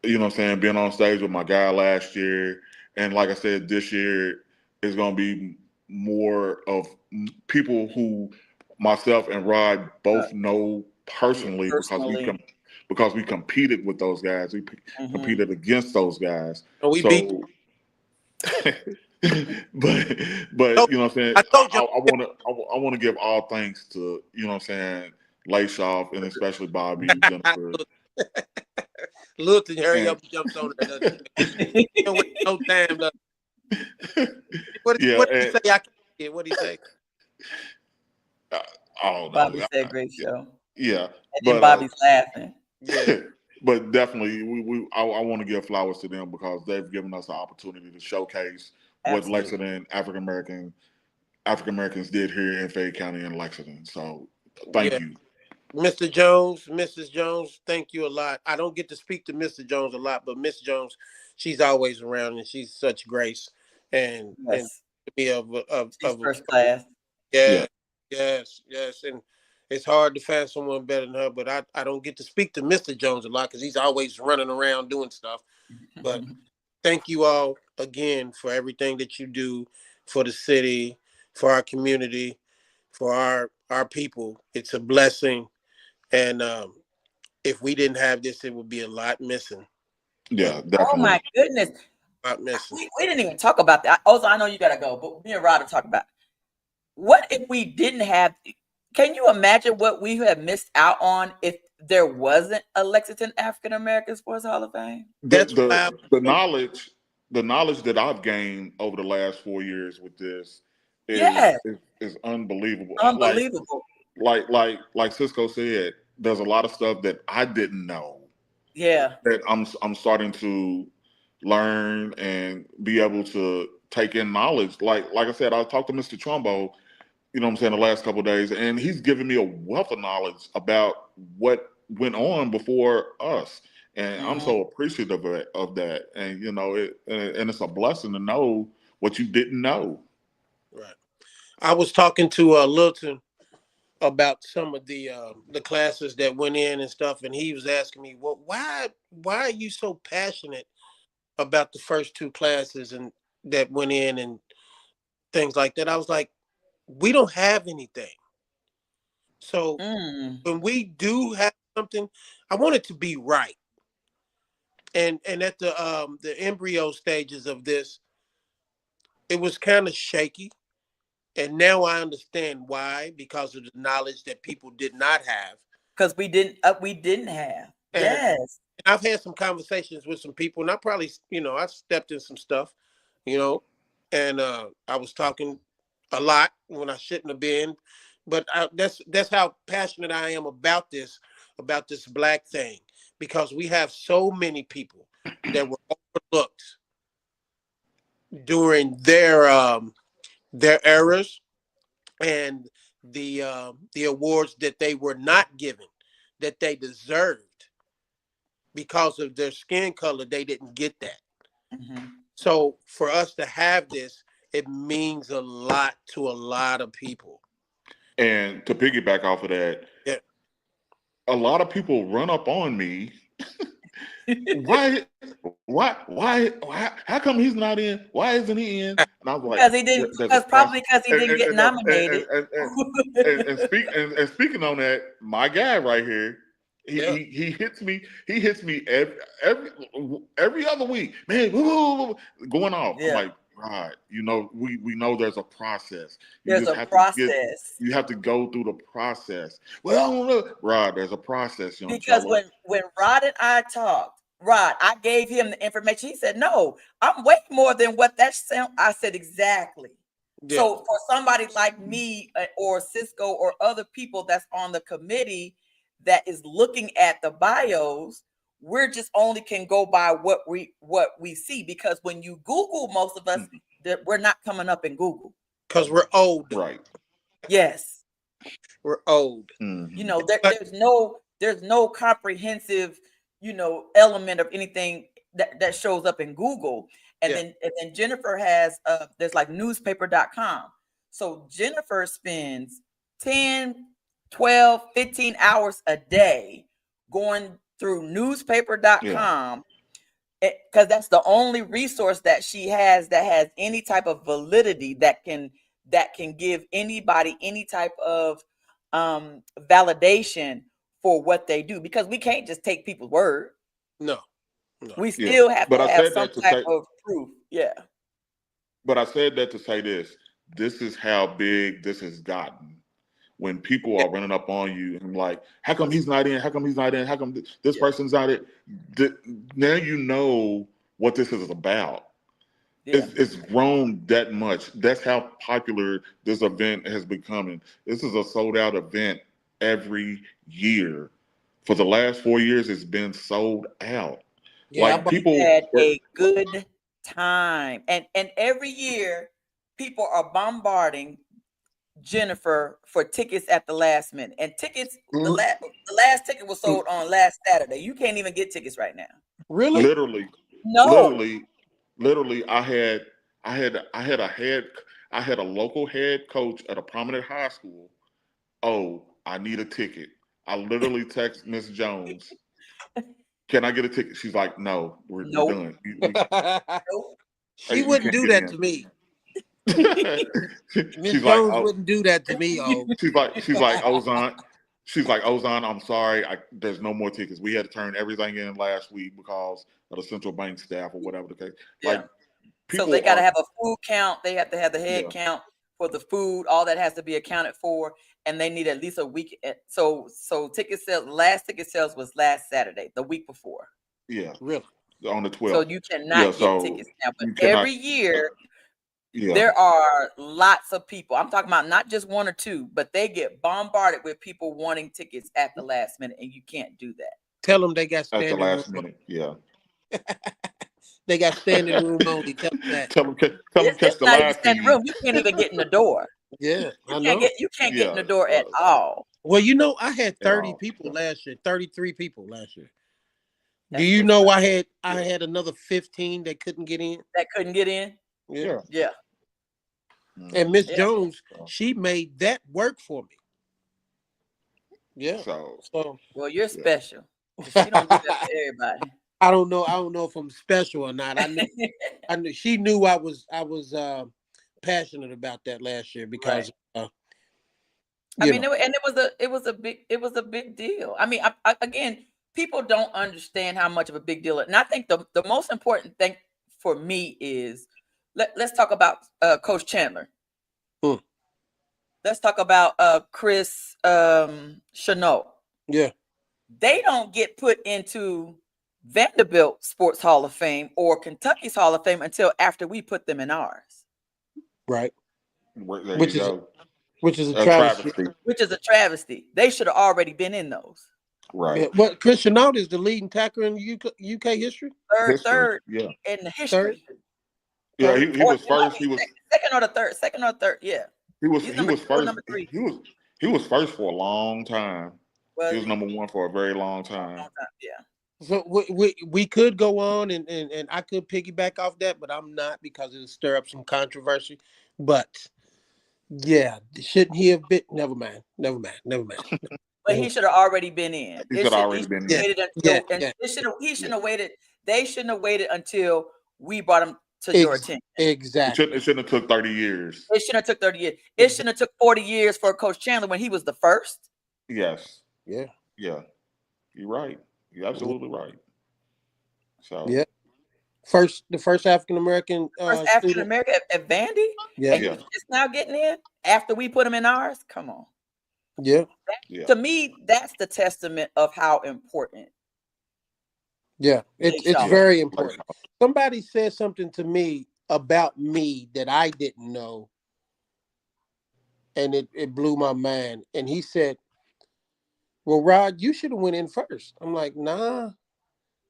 you know what I'm saying, being on stage with my guy last year. And like I said, this year is going to be more of people who myself and Rod both know personally. Because we competed with those guys. We competed against those guys. And we beat. but you know what I'm saying? I want to give all thanks to, you know what I'm saying, LAASHOF and especially Bobby, Jennifer. Look, hurry up and jumps on it. No time. What did he say? I can't get what he say. Bobby said great show. Yeah. And then Bobby's laughing. Yeah. But definitely, I want to give flowers to them because they've given us an opportunity to showcase what Lexington African Americans did here in Fayette County and Lexington. So thank you. Mr. Jones, Mrs. Jones, thank you a lot. I don't get to speak to Mr. Jones a lot, but Miss Jones, she's always around and she's such grace and to be of first class. Yes. And it's hard to find someone better than her, but I don't get to speak to Mr. Jones a lot because he's always running around doing stuff. But thank you all again for everything that you do for the city, for our community, for our people. It's a blessing, and if we didn't have this, it would be a lot missing. Yeah, Oh definitely. my goodness. A lot missing. We didn't even talk about that. Also, I know you gotta go, but me and Rod will talk about it. What if we didn't have, can you imagine what we have missed out on if there wasn't a Lexington African American Sports Hall of Fame? That's why The knowledge that I've gained over the last 4 years with this Yes, is unbelievable. unbelievable. Like Cisco said, there's a lot of stuff that I didn't know Yeah. that I'm starting to learn and be able to take in knowledge. Like I said, I talked to Mr. Trumbo, you know what I'm saying, the last couple of days, and he's given me a wealth of knowledge about what went on before us. And I'm so appreciative of that. And you know, and it's a blessing to know what you didn't know. right. I was talking to Lilton about some of the classes that went in and stuff, and he was asking me, "Well, why are you so passionate about the first two classes and that went in and things like that?" I was like, "We don't have anything. So when we do have something, I want it to be right." And at the embryo stages of this, it was kind of shaky. And now I understand why, because of the knowledge that people did not have. Because we didn't have. And Yes. I've had some conversations with some people, and I probably, I stepped in some stuff, and I was talking a lot when I shouldn't have been. But that's how passionate I am about this black thing, because we have so many people that were overlooked during their eras, and the awards that they were not given, that they deserved because of their skin color. They didn't get that. So for us to have this, it means a lot to a lot of people. And to piggyback off of that, Yeah. a lot of people run up on me. How come he's not in? Why isn't he in? And I was like, because he didn't. Probably because he didn't get nominated. And speaking on that, my guy right here, he hits me. He hits me every other week, man. Going off. Yeah. I'm like, Rod, we know there's a process. There's a process. You have to go through the process. Well, Rod, there's a process. Because when Rod and I talked, Rod, I gave him the information. He said, "No, I'm way more than what that sound." I said, "Exactly." Yeah. So for somebody like me or Cisco or other people that's on the committee that is looking at the bios, we're just only can go by what we see, because when you Google, most of us, we're not coming up in Google because we're old. Right. Yes, we're old. There's no comprehensive element of anything that shows up in Google. And then Jennifer has there's like newspaper.com. So Jennifer spends 10, 12, 15 hours a day going through newspaper.com, because that's the only resource that she has that has any type of validity that can give anybody any type of validation for what they do, because we can't just take people's word. No. We still have to have some type of proof. Yeah. But I said that to say this. This is how big this has gotten. When people are running up on you and like, how come he's not in? How come he's not in? How come this person's not in? Now you know what this is about. Yeah. It's grown that much. That's how popular this event has become. This is a sold out event every year. For the last 4 years, it's been sold out. Yeah, like people had a good time, and every year people are bombarding Jennifer for tickets at the last minute. And tickets, the last ticket was sold on last Saturday. You can't even get tickets right now. Really? Literally. No. Literally, I had a local head coach at a prominent high school. Oh, I need a ticket. I literally text Miss Jones, "Can I get a ticket?" She's like, "No, we're done." She wouldn't do that to me. Miss she's like, Jones oh, wouldn't do that to me. Oh, she's like Ozon. She's like, Ozon, I'm sorry. There's no more tickets. We had to turn everything in last week because of the central bank staff or whatever the case. Like, so people they got to are, have a food count. They have to have the head Yeah. count for the food. All that has to be accounted for, and they need at least a week. So ticket sales. Last ticket sales was last Saturday, the week before. yeah, really? on the 12th. So you cannot get tickets now. But every year there are lots of people. I'm talking about not just one or two, but they get bombarded with people wanting tickets at the last minute, and you can't do that. Tell them they got at the standing room. last minute. Yeah. They got standing room only. Tell them that. Tell them catch It's the not even live standing feed. room. You can't even get in the door. Yeah, I You know. can't get in the door at all. Well, you know, I had 30 all. people last year, 33 people last year. Do That's you what's know up. I had another 15 that couldn't get in? That couldn't get in? Yeah. Yeah. And Miss Yeah. Jones, she made that work for me. Yeah. So Well, you're special. She don't do that for everybody. I don't know if I'm special or not. I knew she knew I was passionate about that last year because I mean, it was a big deal. I mean, again, people don't understand how much of a big deal. And I think the most important thing for me is let's talk about Coach Chandler. Let's talk about Chris Chenault. Yeah. They don't get put into Vanderbilt Sports Hall of Fame or Kentucky's Hall of Fame until after we put them in ours. Right. There which you is go. Which is a travesty. Which is a travesty. They should have already been in those. Right. Yeah. Well, Chris Chenault is the leading tackler in UK history. Third Yeah. in the history. Yeah, he was first. He was second or third. Yeah. He was first. Number 3. He was first for a long time. Well, he was number 1 for a very long time. Yeah. So we could go on and I could piggyback off that, but I'm not because it'll stir up some controversy. But yeah, shouldn't he have been? Never mind. But he should have already been in. He should have already been in. He shouldn't have waited. They shouldn't have waited until we brought him to your attention. Exactly. It shouldn't have took 30 years. It shouldn't have took 30 years. It shouldn't have took 40 years for Coach Chandler when he was the first. Yes. Yeah. Yeah. You're right. You're absolutely right. So yeah. The first African American African American at Vandy. Yeah. And he's just now getting in after we put him in ours. Come on. Yeah. To me, that's the testament of how important. Yeah, it's very important. Somebody said something to me about me that I didn't know, and it blew my mind. And he said, "Well, Rod, you should have went in first." I'm like, "Nah,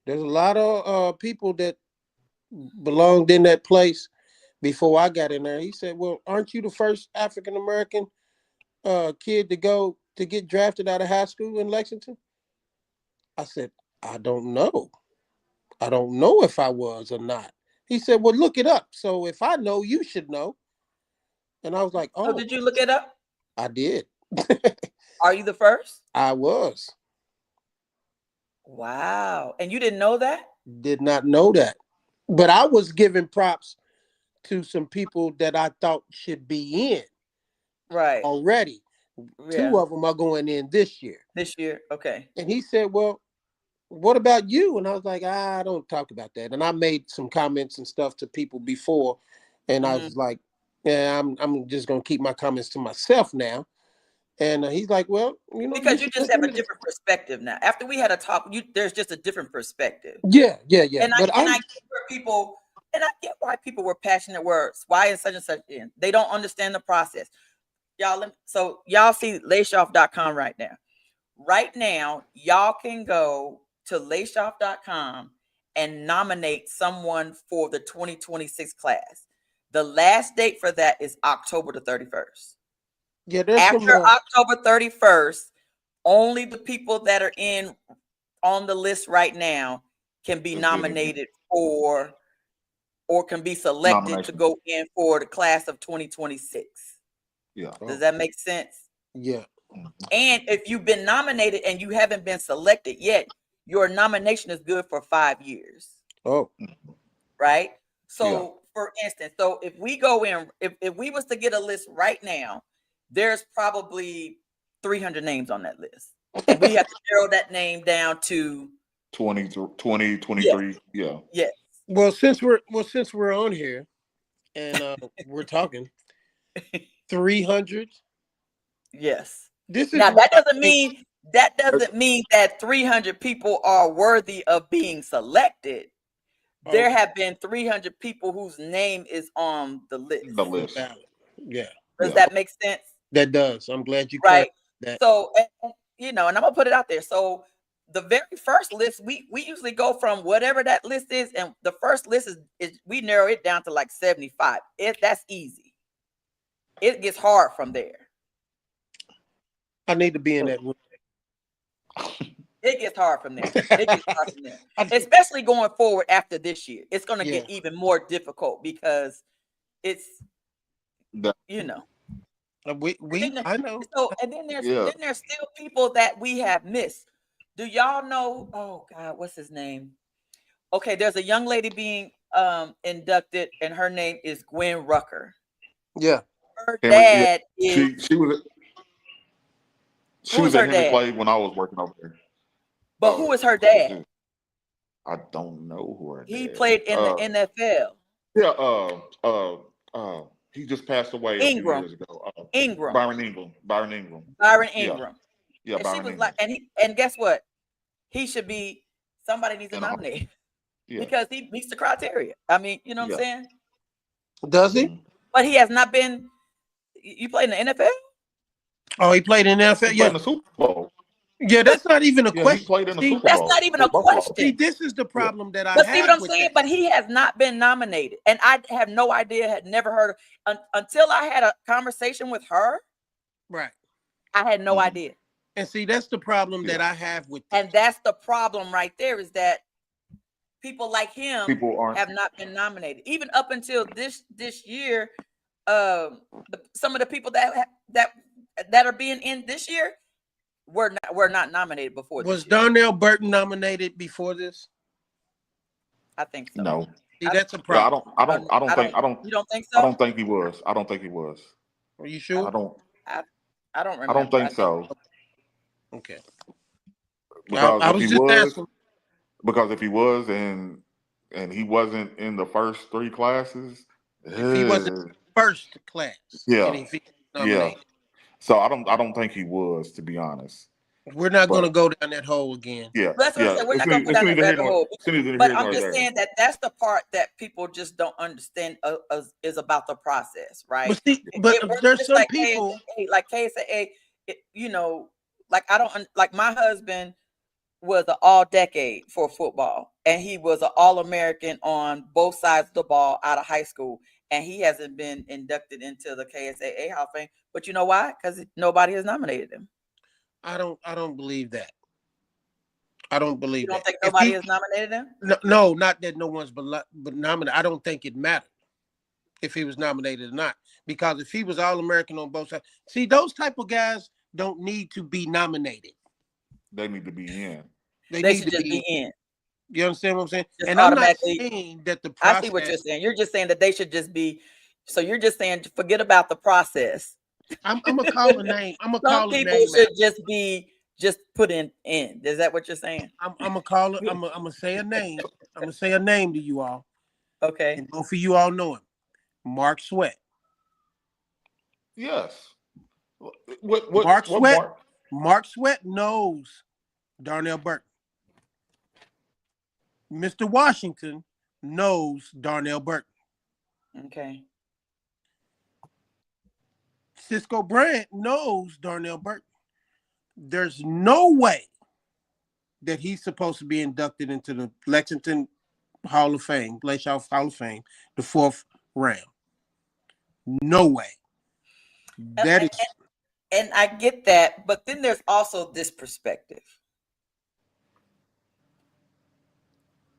there's a lot of people that belonged in that place before I got in there." He said, "Well, aren't you the first African American kid to get drafted out of high school in Lexington?" I said, "I don't know. I don't know if I was or not." He said, "Well, look it up. So if I know, you should know." And I was like, "Oh." So did you look it up? I did. Are you the first? I was. Wow. And you didn't know that? Did not know that. But I was giving props to some people that I thought should be in. Right. Already. Yeah. 2 of them are going in this year. This year. Okay. And he said, "Well, what about you?" And I was like, "I don't talk about that." And I made some comments and stuff to people before, and I was like, "Yeah, I'm just gonna keep my comments to myself now." And he's like, "Well, you know, because you just have a different perspective now. After we had a talk, there's just a different perspective." Yeah. And I get where people, and I get why people were passionate words. Why is such and such in? They don't understand the process, y'all. So y'all see LAASHOF.com right now. Right now, y'all can go to LAASHOF.com and nominate someone for the 2026 class. The last date for that is October the 31st. Yeah, after October 31st, only the people that are in on the list right now can be nominated for or can be selected to go in for the class of 2026. Yeah. Does that make sense? Yeah. And if you've been nominated and you haven't been selected yet, your nomination is good for 5 years. Oh. Right? So for instance, so if we go in, if we was to get a list right now, there's probably 300 names on that list. And we have to narrow that name down to 20, 23. Yeah. Yes. Well, since we're on here and we're talking 300. Yes. This is Now what that doesn't mean that 300 people are worthy of being selected. There have been 300 people whose name is on the list. The list. Yeah. Does that make sense? That does. I'm glad you right. That. So, and I'm gonna put it out there. So the very first list, we usually go from whatever that list is, and the first list is we narrow it down to like 75. That's easy. It gets hard from there. I need to be in that room. It gets hard from there. Especially going forward after this year. It's going to get even more difficult because it's, I know. So, and then there's still people that we have missed. Do y'all know? Oh God, what's his name? Okay, there's a young lady being inducted, and her name is Gwen Rucker. Yeah, her dad is. She was at Henry Clay when I was working over there. But who is her dad? I don't know who her dad. He played in the NFL. Yeah. He just passed away a few years ago. Byron Ingram. Yeah, and she was like, and guess what? He should be. Somebody needs to nominate because he meets the criteria. I mean, you know what I'm saying? Does he? But he has not been. You played in the NFL? Oh, he played in the NFL. In the Super Bowl. Yeah, that's not even a question. He played in the Super Bowl. That's not even a question. See, this is the problem that I have. But see what I'm saying? But he has not been nominated. And I have no idea, had never heard of until I had a conversation with her. Right. I had no idea. And see, that's the problem that I have with this. And that's the problem right there is that people like him have not been nominated. Even up until this year, some of the people that are being in this year were not nominated before. Was Darnell Burton nominated before this? I think so. No. See, that's a problem. I don't think. You don't think so? I don't think he was. Are you sure? I don't remember. I don't think so. Okay. Because I was just asking. Because if he was and he wasn't in the first three classes, if he wasn't in the first class, yeah. So I don't think he was, to be honest. We're not going to go down that hole again. Yeah, that's what I'm saying. We're not going to go down that rabbit hole. But I'm just saying that's the part that people just don't understand is about the process, right? But there's some people like Kay said, like I don't like my husband was an all-decade for football, and he was an All-American on both sides of the ball out of high school, and he hasn't been inducted into the KSAA Hall of Fame. But you know why? Because nobody has nominated him. I don't believe that. I don't believe that. You don't think nobody has nominated him? No, not that no one's but nominated. I don't think it mattered if he was nominated or not, because if he was All-American on both sides, see, those type of guys don't need to be nominated. They need to be in. They should just be in. You understand what I'm saying? Just and I'm not saying that the process. I see what you're saying. You're just saying that they should just be. So you're just saying forget about the process. I'm gonna call a name. I'm gonna call a name. Some people should just put in. Is that what you're saying? I'm gonna call it. I'm gonna say a name. I'm gonna say a name to you all. Okay. And both of you all know him. Mark Sweat. Yes. Mark Sweat knows Darnell Burton. Mr. Washington knows Darnell Burton. Okay. Cisco Bryant knows Darnell Burton. There's no way that he's supposed to be inducted into the Lexington Hall of Fame, LAASHOF Hall of Fame, the 4th round. No way. And I get that, but then there's also this perspective.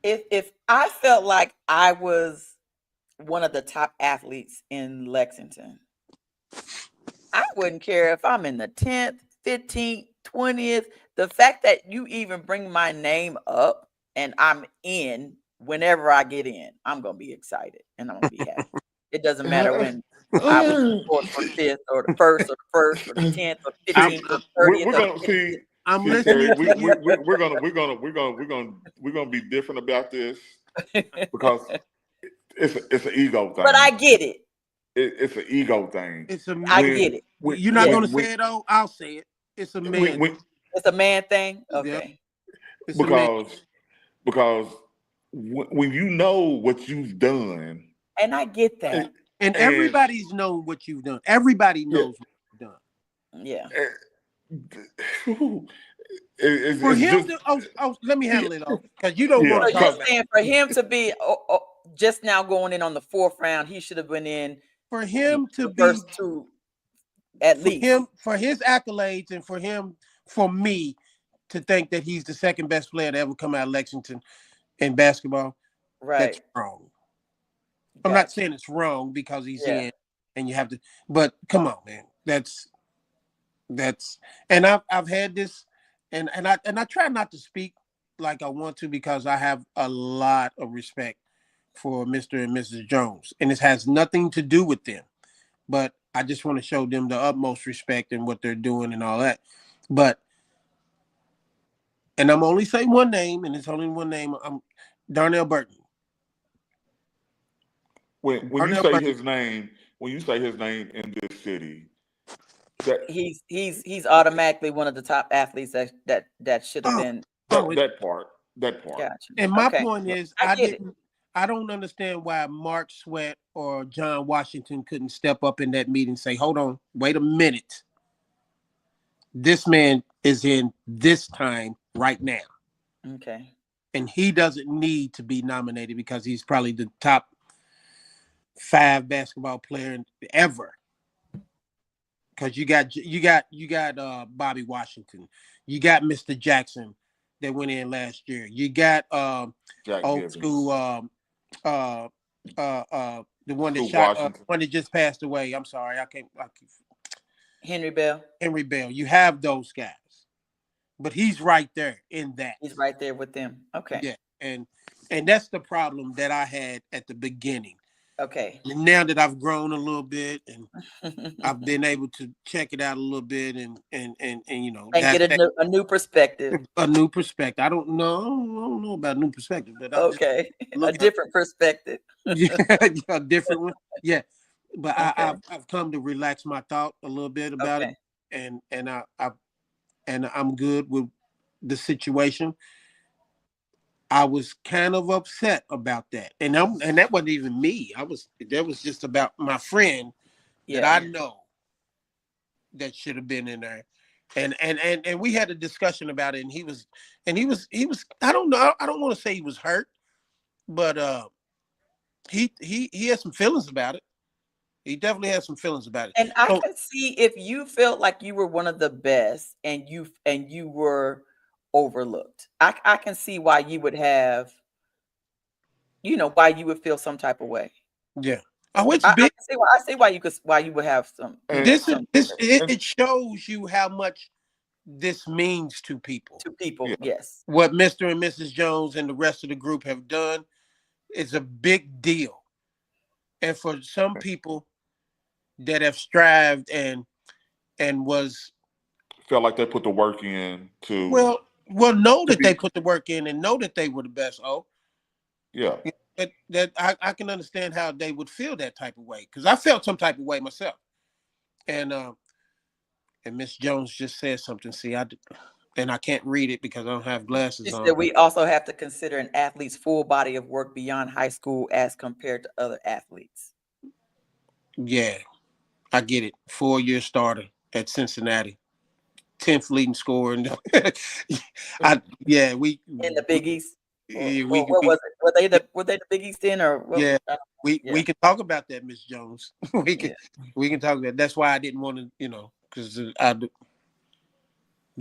If I felt like I was one of the top athletes in Lexington, I wouldn't care if I'm in the 10th, 15th, 20th. The fact that you even bring my name up and I'm in whenever I get in, I'm gonna be excited and I'm gonna be happy. It doesn't matter when I was the 4th or the 5th or the 1st or the 1st or the 10th or the 15th or the 30th. We're gonna see. I'm See, listening Terry, to you. we're gonna be different about this because it's an ego thing. But I get it. It's an ego thing. I get it. You're not gonna say it though. I'll say it. It's a man. It's a man thing. Okay. It's because when you know what you've done, and I get that, and everybody's known what you've done. Everybody knows what you've done. Yeah. For him to let me handle it because you don't want to. You're saying for him to be just now going in on the 4th round, he should have been in. For him to be first 2, at least. For his accolades, and for me to think that he's the second best player to ever come out of Lexington in basketball, right? That's wrong. I'm not saying it's wrong because he's in, and you have to. But come on, man, that's. And I've had this, and I try not to speak like I want to because I have a lot of respect for Mr. and Mrs. Jones, and it has nothing to do with them, but I just want to show them the utmost respect in what they're doing and all that. And I'm only saying one name, and it's only one name. I'm Darnell Burton. When you say his name in this city, he's automatically one of the top athletes that should have been. That part. Gotcha. And my point is, I don't understand why Mark Sweat or John Washington couldn't step up in that meeting and say, hold on, wait a minute. This man is in this time right now. Okay. And he doesn't need to be nominated because he's probably the top 5 basketball player ever. Because you got Bobby Washington. You got Mr. Jackson that went in last year. You got old school the one that shot one that just passed away. I'm sorry, I can't. Henry Bell. You have those guys, but he's right there in that. He's right there with them. Okay. Yeah, and that's the problem that I had at the beginning. Okay. And now that I've grown a little bit and I've been able to check it out a little bit and you know, and get a new perspective. A new perspective. I don't know about new perspective, but okay, a different perspective. Yeah, a different one. Yeah, but okay. I've come to relax my thought a little bit about it, and I'm good with the situation. I was kind of upset about that, and that wasn't even me. That was just about my friend that I know that should have been in there, and we had a discussion about it, and he was I don't know, I don't want to say he was hurt, but he had some feelings about it. He definitely had some feelings about it. And I can see if you felt like you were one of the best, and you were overlooked. I can see why you would have, why you would feel some type of way. Yeah. I see why you would have some. It shows you how much this means to people. To people, yes. What Mr. and Mrs. Jones and the rest of the group have done is a big deal. And for some people that have strived and felt like they put the work in to know that they put the work in and know that they were the best. Yeah. That I can understand how they would feel that type of way, because I felt some type of way myself. And Miss Jones just said something. See, I can't read it because I don't have glasses on. We also have to consider an athlete's full body of work beyond high school as compared to other athletes. Yeah, I get it. 4-year starter at Cincinnati. 10th leading scorer. We in the Big East. What was it? Were they the Big East then, or we can talk about that, Miss Jones. we can talk about. That's why I didn't want to, because the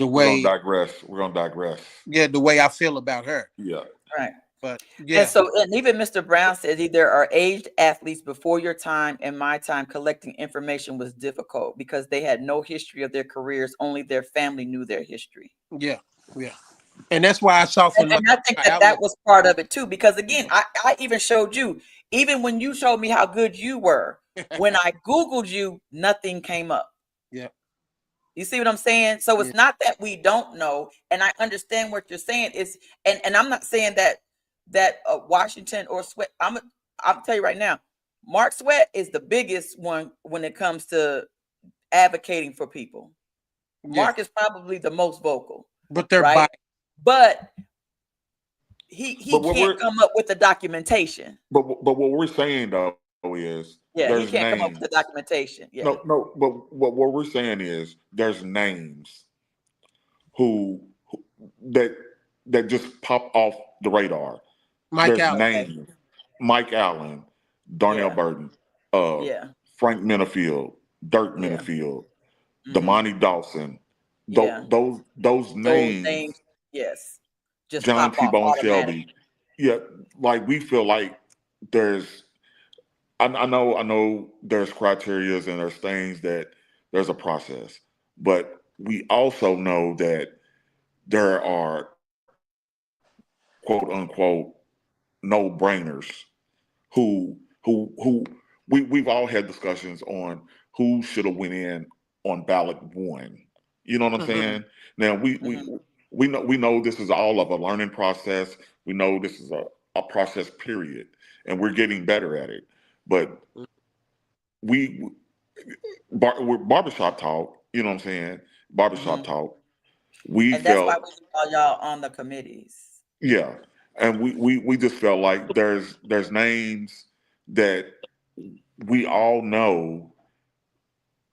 way we're gonna digress. Yeah, the way I feel about her. Yeah, right. But yeah, and even Mr. Brown says there are aged athletes before your time and my time. Collecting information was difficult because they had no history of their careers. Only their family knew their history. Yeah. And that's why I softened And I think that was part of it too, because again, I even showed you, even when you showed me how good you were, when I Googled you, nothing came up. Yeah. You see what I'm saying? So it's not that we don't know, and I understand what you're saying. It's and I'm not saying that Washington or Sweat. I'll tell you right now, Mark Sweat is the biggest one when it comes to advocating for people. Mark is probably the most vocal, but they're right? But he But can't come up with the documentation. But what we're saying though is he can't come up with the documentation. Yeah. No. But what we're saying is there's names who that just pop off the radar. Mike There's Allen. names: Mike Allen, Darnell Burton, Frank Minifield, Dirk Minifield, Damani Dawson. Those names. Yes. Just John pop off T-Bone automatic. Shelby. Yeah, like we feel like there's. I know there's criterias and there's things that there's a process, but we also know that there are quote unquote no-brainers who we've all had discussions on who should have went in on ballot one. You know what I'm saying? Now we know this is all of a learning process. We know this is a process period, and we're getting better at it. But we're barbershop talk, you know what I'm saying? Barbershop talk. And that's why we call y'all on the committees. Yeah. And we just felt like there's names that we all know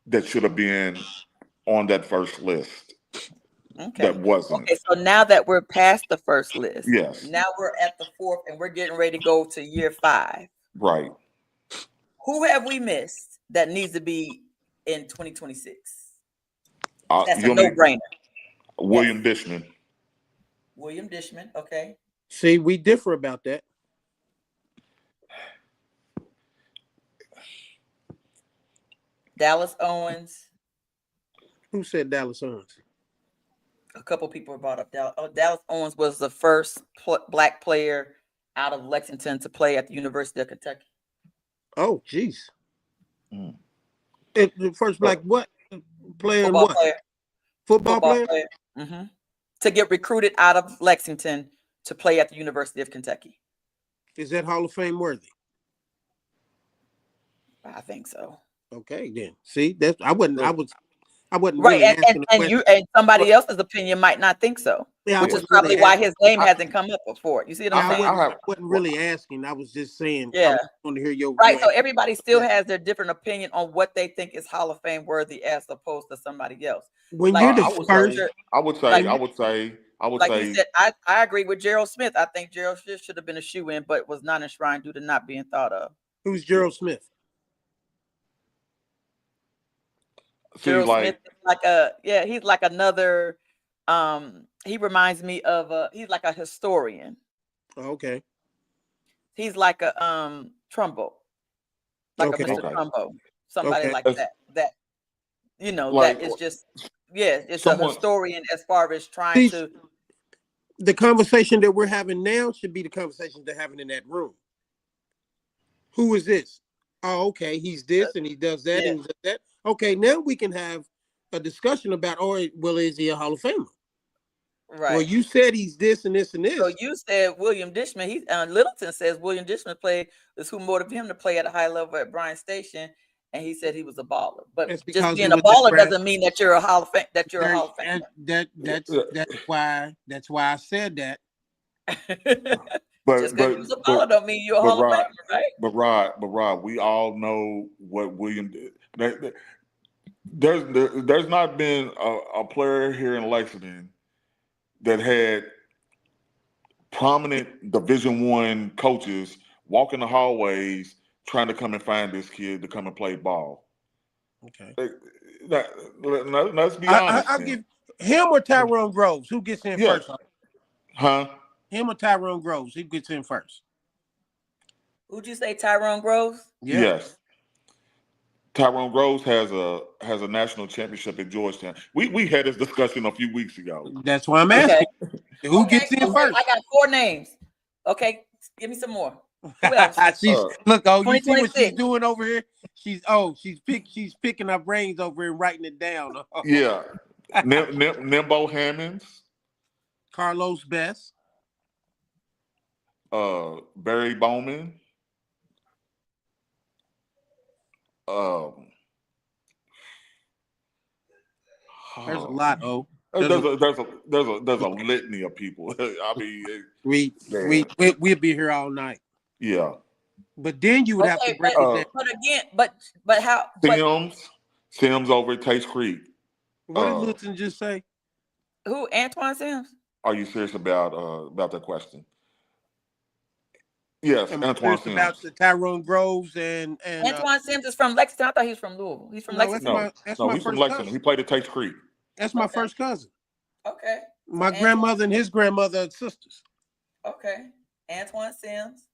that should have been on that first list. Okay. That wasn't. Okay, so now that we're past the first list, yes. Now we're at the fourth and we're getting ready to go to year 5. Right. Who have we missed that needs to be in 2026? That's a no-brainer. William Dishman. William Dishman, okay. See, we differ about that. Dallas Owens. Who said Dallas Owens? A couple people brought up Dallas. Dallas Owens was the first black player out of Lexington to play at the University of Kentucky. Oh, geez. The first black what player? Football what? Player. Football player? Mm-hmm. To get recruited out of Lexington to play at the University of Kentucky. Is that Hall of Fame worthy? I think so. Okay, then. See, that's I wasn't right, really asking and somebody else's opinion might not think so. Yeah, which is probably really why his name hasn't come up before. You see what I'm saying? I wasn't really asking. I was just saying. Yeah. I want to hear your right. So everybody still has their different opinion on what they think is Hall of Fame worthy, as opposed to somebody else. When you're the first, I would say. You said, I agree with Gerald Smith. I think Gerald Smith should have been a shoe-in, but was not enshrined due to not being thought of. Who's Gerald Smith? Gerald Smith is he's like another. He reminds me of he's like a historian. Okay. He's like a Trumbo, like a Mr. Trumbo, somebody like that. That that is just it's a historian as far as trying to. The conversation that we're having now should be the conversation they're having in that room. Who is this? Oh, okay, he's this and he does that and he does that. Okay, now we can have a discussion about, is he a Hall of Famer? Right. Well, you said he's this and this and this. So you said William Dishman. Littleton says William Dishman is who motivated him to play at a high level at Bryant Station, and he said he was a baller. But just being a baller doesn't mean that you're a Hall of Fame. That you're a Hall of Famer. That's why I said that. But just because you're a baller don't mean you're a Hall of Famer, right? But Rod, we all know what William did. There's not been a player here in Lexington that had prominent Division I coaches walking the hallways trying to come and find this kid to come and play ball. Okay. Let's be honest. I'll give him or Tyrone Groves. Who gets in first? Huh? Him or Tyrone Groves? Who gets in first? Who'd you say, Tyrone Groves? Yeah. Yes. Tyrone Groves has a national championship at Georgetown. We had this discussion a few weeks ago. That's why I'm asking. Who gets in first? I got 4 names. Okay, give me some more. Who else? She's look. Oh, you see what she's 2026. doing over here? She's picking our brains over here and writing it down. Yeah. Nimbo Hammonds, Carlos Best. Barry Bowman. There's a lot. Oh, there's a litany of people. I mean, we'll be here all night. Yeah. But then you would have to break it down. But again, but how? Sims over at Taste Creek. What did Littleton just say? Who? Antoine Sims? Are you serious about that question? Yes, Antoine Sims. About the Tyrone Groves and Antoine Sims is from Lexington. I thought he was from Louisville. He's from Lexington. He's from Lexington. Cousin. He played at Taste Creek. That's my first cousin. Okay. My grandmother and his grandmother are sisters. Okay. Antoine Sims.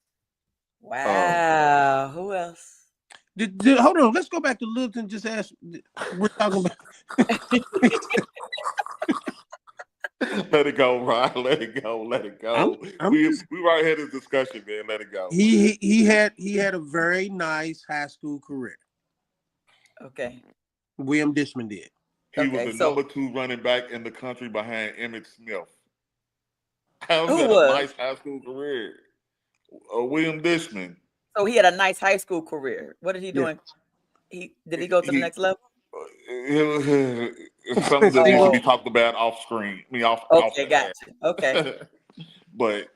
Wow. Who else? Hold on. Let's go back to Littleton. Just ask. We're talking about. Let it go, Ryan. Let it go. Let it go. We right here this discussion, man. Let it go. He had a very nice high school career. Okay. William Dishman did. He was the number 2 running back in the country behind Emmitt Smith. How's Who that was? a nice high school career? William Dishman. So he had a nice high school career. What did he do? Yeah. Did he go to the next level? It's something that needs to be talked about off screen. Okay, gotcha. Okay. But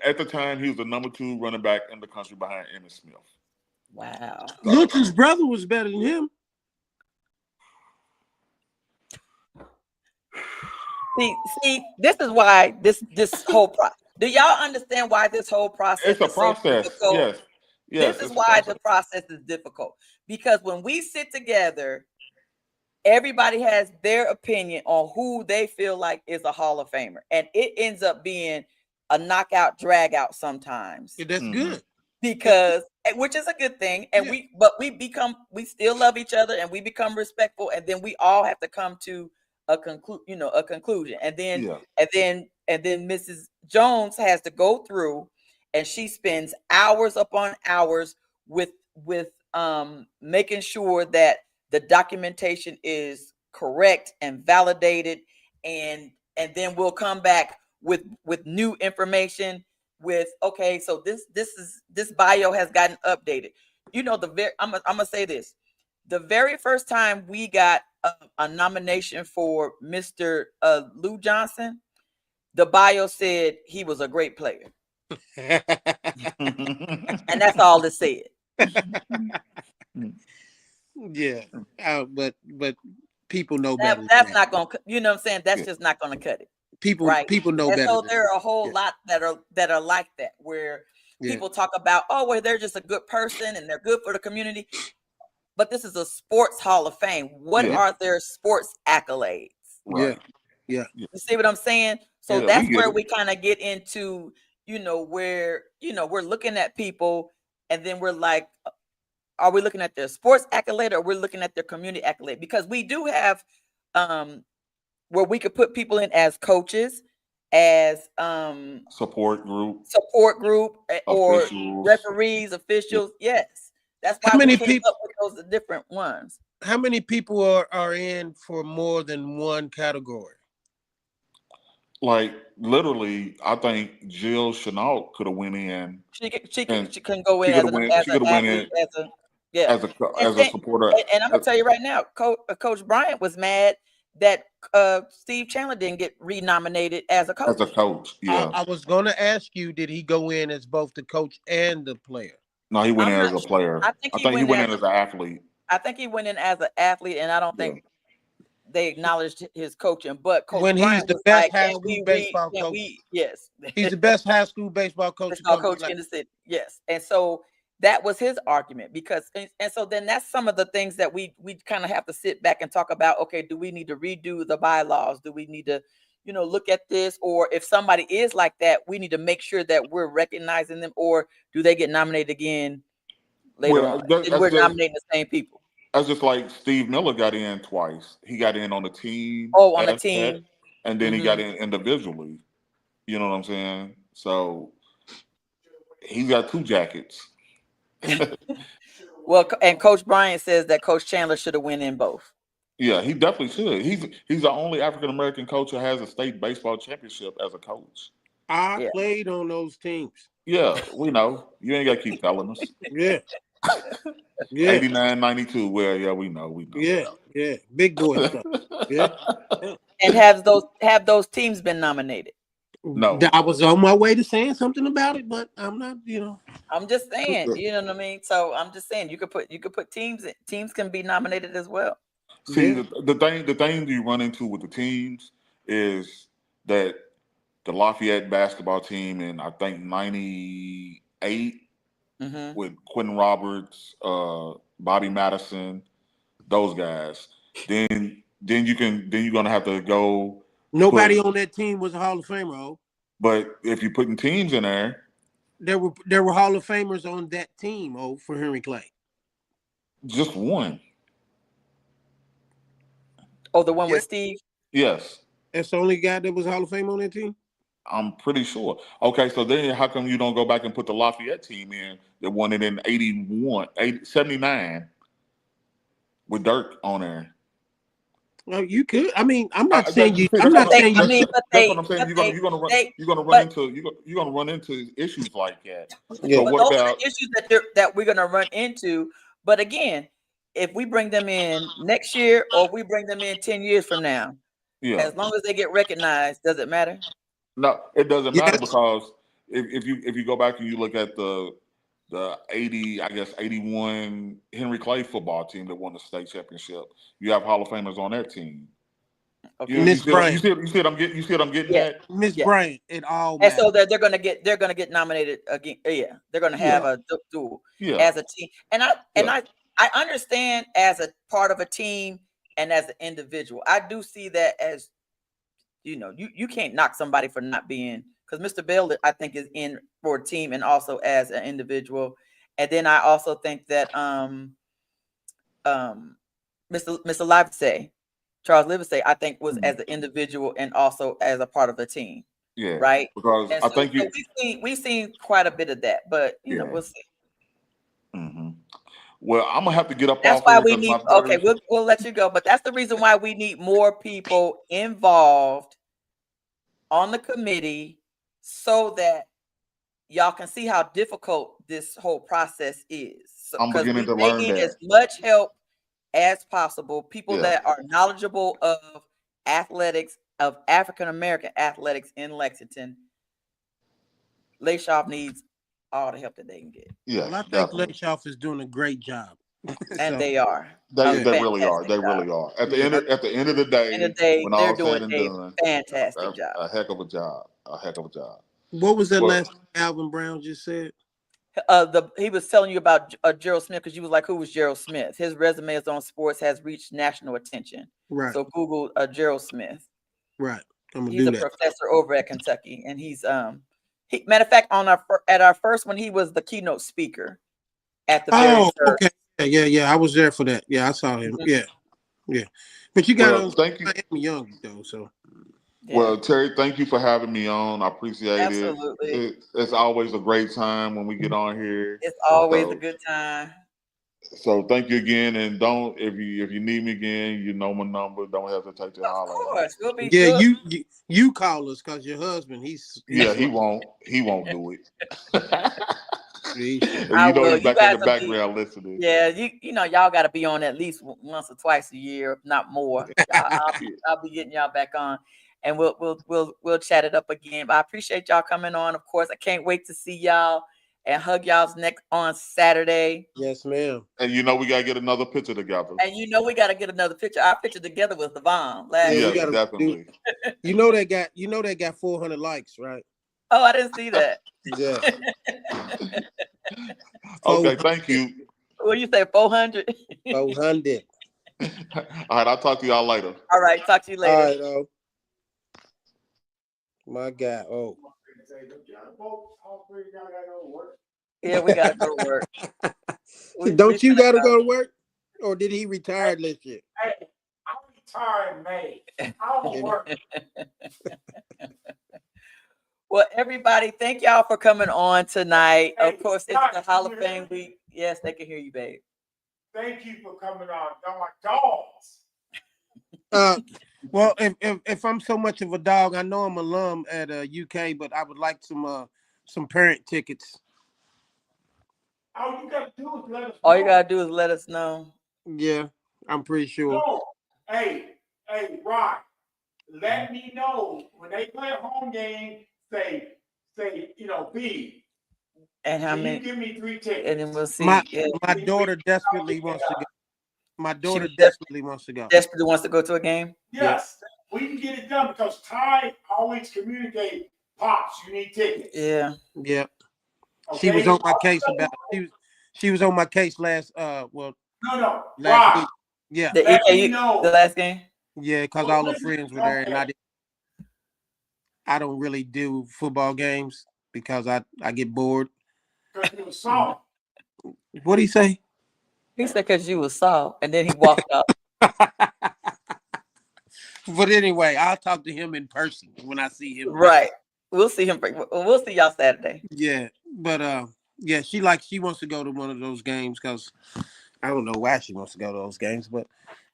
at the time he was the number 2 running back in the country behind Emmitt Smith. Wow. Littleton's brother was better than him. See, this is why this whole process. Do y'all understand why this whole process? It's a process. So yes. This is why the process is difficult, because when we sit together, everybody has their opinion on who they feel like is a Hall of Famer, and it ends up being a knockout drag out sometimes. Yeah, that's good, because which is a good thing, and we still love each other, and we become respectful, and then we all have to come to a conclusion, and then Mrs. Jones has to go through, and she spends hours upon hours with making sure that the documentation is correct and validated, and then we'll come back with new information with, okay, so this bio has gotten updated. I'm gonna say this. The very first time we got a nomination for Mr. Lou Johnson, the bio said he was a great player. And that's all it said. Yeah. But people know better. That's not going to, you know what I'm saying? That's just not going to cut it. People know better. So there are a whole lot that are like that, where people talk about, oh, well, they're just a good person and they're good for the community. But this is a sports Hall of Fame. What are their sports accolades? Right. Yeah. You see what I'm saying? So that's where we kind of get into, where, we're looking at people, and then we're like, are we looking at their sports accolade, or we're looking at their community accolade? Because we do have where we could put people in as coaches, as support group, or officials. Referees, officials. Yes. That's why we came up with those different ones. How many people are in for more than one category? Like literally, I think Jill Chenault could have went in. She can go in as a supporter. And I'm gonna tell you right now, Coach Bryant was mad that Steve Chandler didn't get renominated as a coach. Yeah. I was gonna ask you, did he go in as both the coach and the player? No, he went in as a player. I think he went in as an athlete. I think he went in as an athlete, and I don't think they acknowledged his coaching. But Coach when Bryant he's the best high school baseball coach, yes, he's the best high school baseball coach in the city. Yes, and so that was his argument, because and so then that's some of the things that we kind of have to sit back and talk about. Okay, do we need to redo the bylaws? Do we need to look at this? Or if somebody is like that, we need to make sure that we're recognizing them, or do they get nominated again later on? We're nominating the same people. That's just like Steve Miller got in twice. He got in on the team. On the team. And then he got in individually. You know what I'm saying? So he's got 2 jackets. Well, and Coach Bryant says that Coach Chandler should have went in both. Yeah, he definitely should. He's the only African American coach who has a state baseball championship as a coach. I Yeah. played on those teams. Yeah, we know. You ain't got to keep telling us. Yeah. Yeah. 89, 92. Well, yeah, we know. Yeah. Yeah. Big boy stuff. Yeah. And have those teams been nominated? No. I was on my way to saying something about it, but I'm not, I'm just saying, you know what I mean? So I'm just saying you could put teams can be nominated as well. See, the thing you run into with the teams is that the Lafayette basketball team in I think 98 with Quentin Roberts, Bobby Madison, those guys. Then you're gonna have to go. Nobody on that team was a Hall of Famer. Oh. But if you're putting teams in there, there were Hall of Famers on that team. Oh, for Henry Clay, just one. Oh, the one with Steve? Yes. That's the only guy that was Hall of Fame on that team? I'm pretty sure. Okay, so then how come you don't go back and put the Lafayette team in that won it in 79 with Dirk on there? Well, you could. I mean, I'm not saying you. I'm not saying you. I mean, that's what I'm saying. You're gonna run into issues like that. Yeah. So what those are the issues that we're gonna run into. But again, if we bring them in next year or we bring them in 10 years from now, as long as they get recognized, does it matter? No, it doesn't matter because if you go back and you look at the 81 Henry Clay football team that won the state championship, you have Hall of Famers on their team. Okay. Miss Bryant. You see what I'm getting at? Miss Bryant, it all matters. And so they're gonna get nominated again. Yeah, they're gonna have a duel as a team. And I understand as a part of a team and as an individual. I do see that as you can't knock somebody for not being, because Mr. Bell, I think, is in for a team and also as an individual. And then I also think that Mr. Livesay, Charles Livesay, I think was as an individual and also as a part of the team. Yeah. Right. Because I think we've seen quite a bit of that, but we'll see. Mm-hmm. Well, I'm gonna have to get up. That's why we need. Okay, we'll let you go, but that's the reason why we need more people involved on the committee so that y'all can see how difficult this whole process is. I'm beginning to learn need that. As much help as possible. People that are knowledgeable of athletics, of African American athletics in Lexington. LAASHOF needs all the help that they can get. Yeah, well, I think LAASHOF is doing a great job, and they are. They really are. They really are. At the end of the day, when all said and done, fantastic job. A heck of a job. What was that last Alvin Brown just said? He was telling you about Gerald Smith because you was like, who was Gerald Smith? His resume is on sports, has reached national attention. Right. So Google Gerald Smith. Right. He's a professor over at Kentucky, and he's matter of fact, at our first one, he was the keynote speaker at the very first. Okay. Yeah. I was there for that. Yeah, I saw him. Mm-hmm. Yeah. But you got thank you. I'm young though, so. Yeah. Well, Terry, thank you for having me on. I appreciate it. It's always a great time when we get on here. It's always a good time. So thank you again, and if you need me again, you know my number. Don't hesitate to holler. Of course, we'll be. Yeah, you call us because your husband, he won't do it. He's back in the background listening. Yeah, y'all got to be on at least once or twice a year, if not more. I'll be getting y'all back on, and we'll chat it up again. But I appreciate y'all coming on. Of course, I can't wait to see y'all and hug y'all's neck on Saturday. Yes, ma'am. And we gotta get another picture together. And we gotta get another picture. Our picture together was the bomb. Yeah, definitely. That got 400 likes, right? Oh, I didn't see that. Yeah. Okay, thank you. What you say, 400? 400. All right, I'll talk to y'all later. All right, talk to you later. All right, my God. Oh. Yeah, we gotta go to work. Don't you gotta go to work? Or did he retire this year? Hey, I'm retired in May. I don't work. Well, everybody, thank y'all for coming on tonight. Hey, Of course, it's Scott, the can Hall you of hear Fame me? week. Yes, they can hear you, babe. Thank you for coming on. Dogs. Well, if I'm so much of a dog, I know I'm alum at UK, but I would like some parent tickets. All you gotta do is let us know. All you gotta do is let us know. Yeah, I'm pretty sure. No. Hey, Rod, let me know when they play a home game. Say, B. And how Can you many? give me 3 tickets? And then we'll see. My Yeah, my daughter desperately wants to go. My daughter She desperately wants to go. desperately wants to go to a game. Yes, we can get it done because Ty always communicate. Pops, you need tickets. Yeah. Yeah. Okay? She was on my case about it. She was on my case last No, last Rod, week. Yeah. The let me EKU, know. the last game. Yeah, because all her friends were there, and I don't really do football games because I get bored. Because it was soft. What do you say? He said because you was soft, and then he walked out. But anyway, I'll talk to him in person when I see him. Right. We'll see him. We'll see y'all Saturday. Yeah, but yeah, she wants to go to one of those games because I don't know why she wants to go to those games, but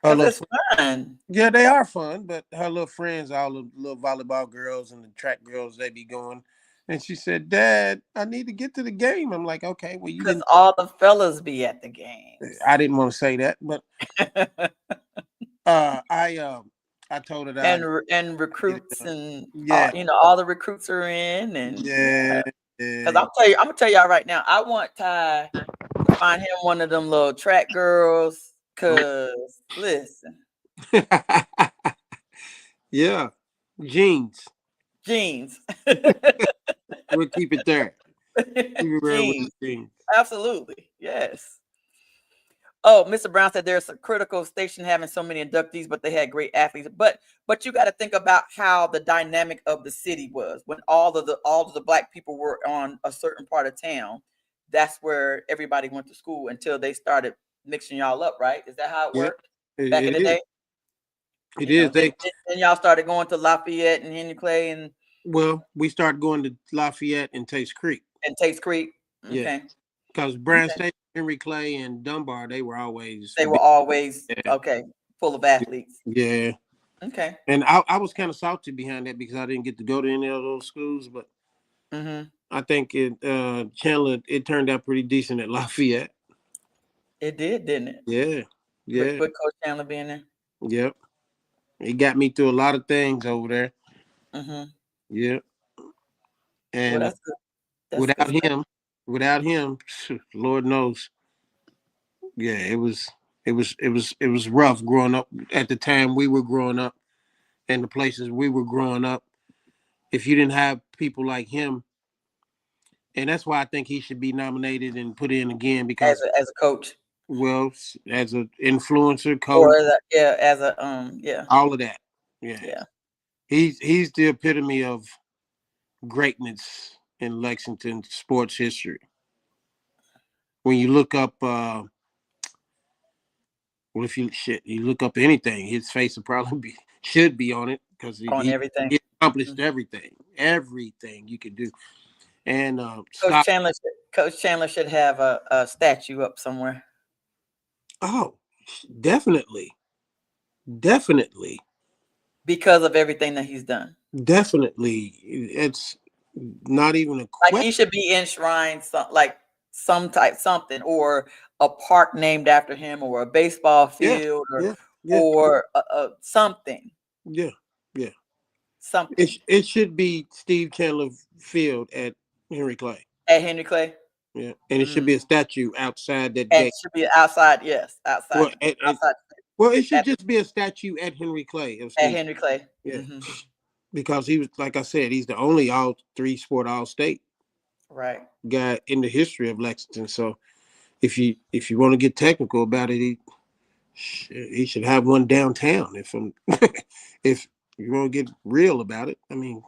her Because little it's fun. yeah, they are fun. But her little friends, all the little volleyball girls and the track girls, they be going. And she said, "Dad, I need to get to the game." I'm like, "Okay, well, you Because didn't." all the fellas be at the games. I didn't want to say that, but I told her that. and recruits and Yeah, all the recruits are in and yeah. Because I'm gonna tell y'all right now, I want Ty to find him one of them little track girls. Cause listen, Yeah, jeans. jeans, We'll keep it there. Keep it real with the jeans, jeans. absolutely, yes. Oh, Mr. Brown said there's a critical station having so many inductees, but they had great athletes. But you got to think about how the dynamic of the city was when all of the black people were on a certain part of town. That's where everybody went to school until they started mixing y'all up, right? Is that how it Yeah, worked back in the is. day? It is. Then y'all started going to Lafayette and Henry Clay and We started going to Lafayette and Taste Creek. Tates Creek. Yeah, Okay, because Brand Station, Henry Clay, and Dunbar, they were always okay, full of athletes. Yeah. Okay. And I was kind of salty behind that because I didn't get to go to any of those schools, but I think Chandler, it turned out pretty decent at Lafayette. It did, didn't it? Yeah. Yeah. With Coach Chandler being there. Yep. It got me through a lot of things over there. Yeah. And Well, that's good. without him, Lord knows. Yeah, it was rough growing up at the time we were growing up and the places we were growing up. If you didn't have people like him, and that's why I think he should be nominated and put in again because as a coach. Well, as an influencer, coach, Or as a all of that. Yeah. He's the epitome of greatness in Lexington sports history. When you look up, if you look up anything, his face will probably should be on it because everything. He accomplished everything you could do. And Coach Chandler should have a statue up somewhere. Oh, definitely. Because of everything that he's done. Definitely. It's not even a question. Like he should be enshrined something or a park named after him or a baseball field or something. Yeah. Something. It should be Steve Chandler Field at Henry Clay. At Henry Clay? Yeah. And it should be a statue outside that and gate. It should be outside, yes. Outside. Well, it should just be a statue at Henry Clay. At Henry Clay. Yeah. Because he was, like I said, he's the only all three sport all-state guy in the history of Lexington. So if you want to get technical about it, he should have one downtown. If you want to get real about it, I mean,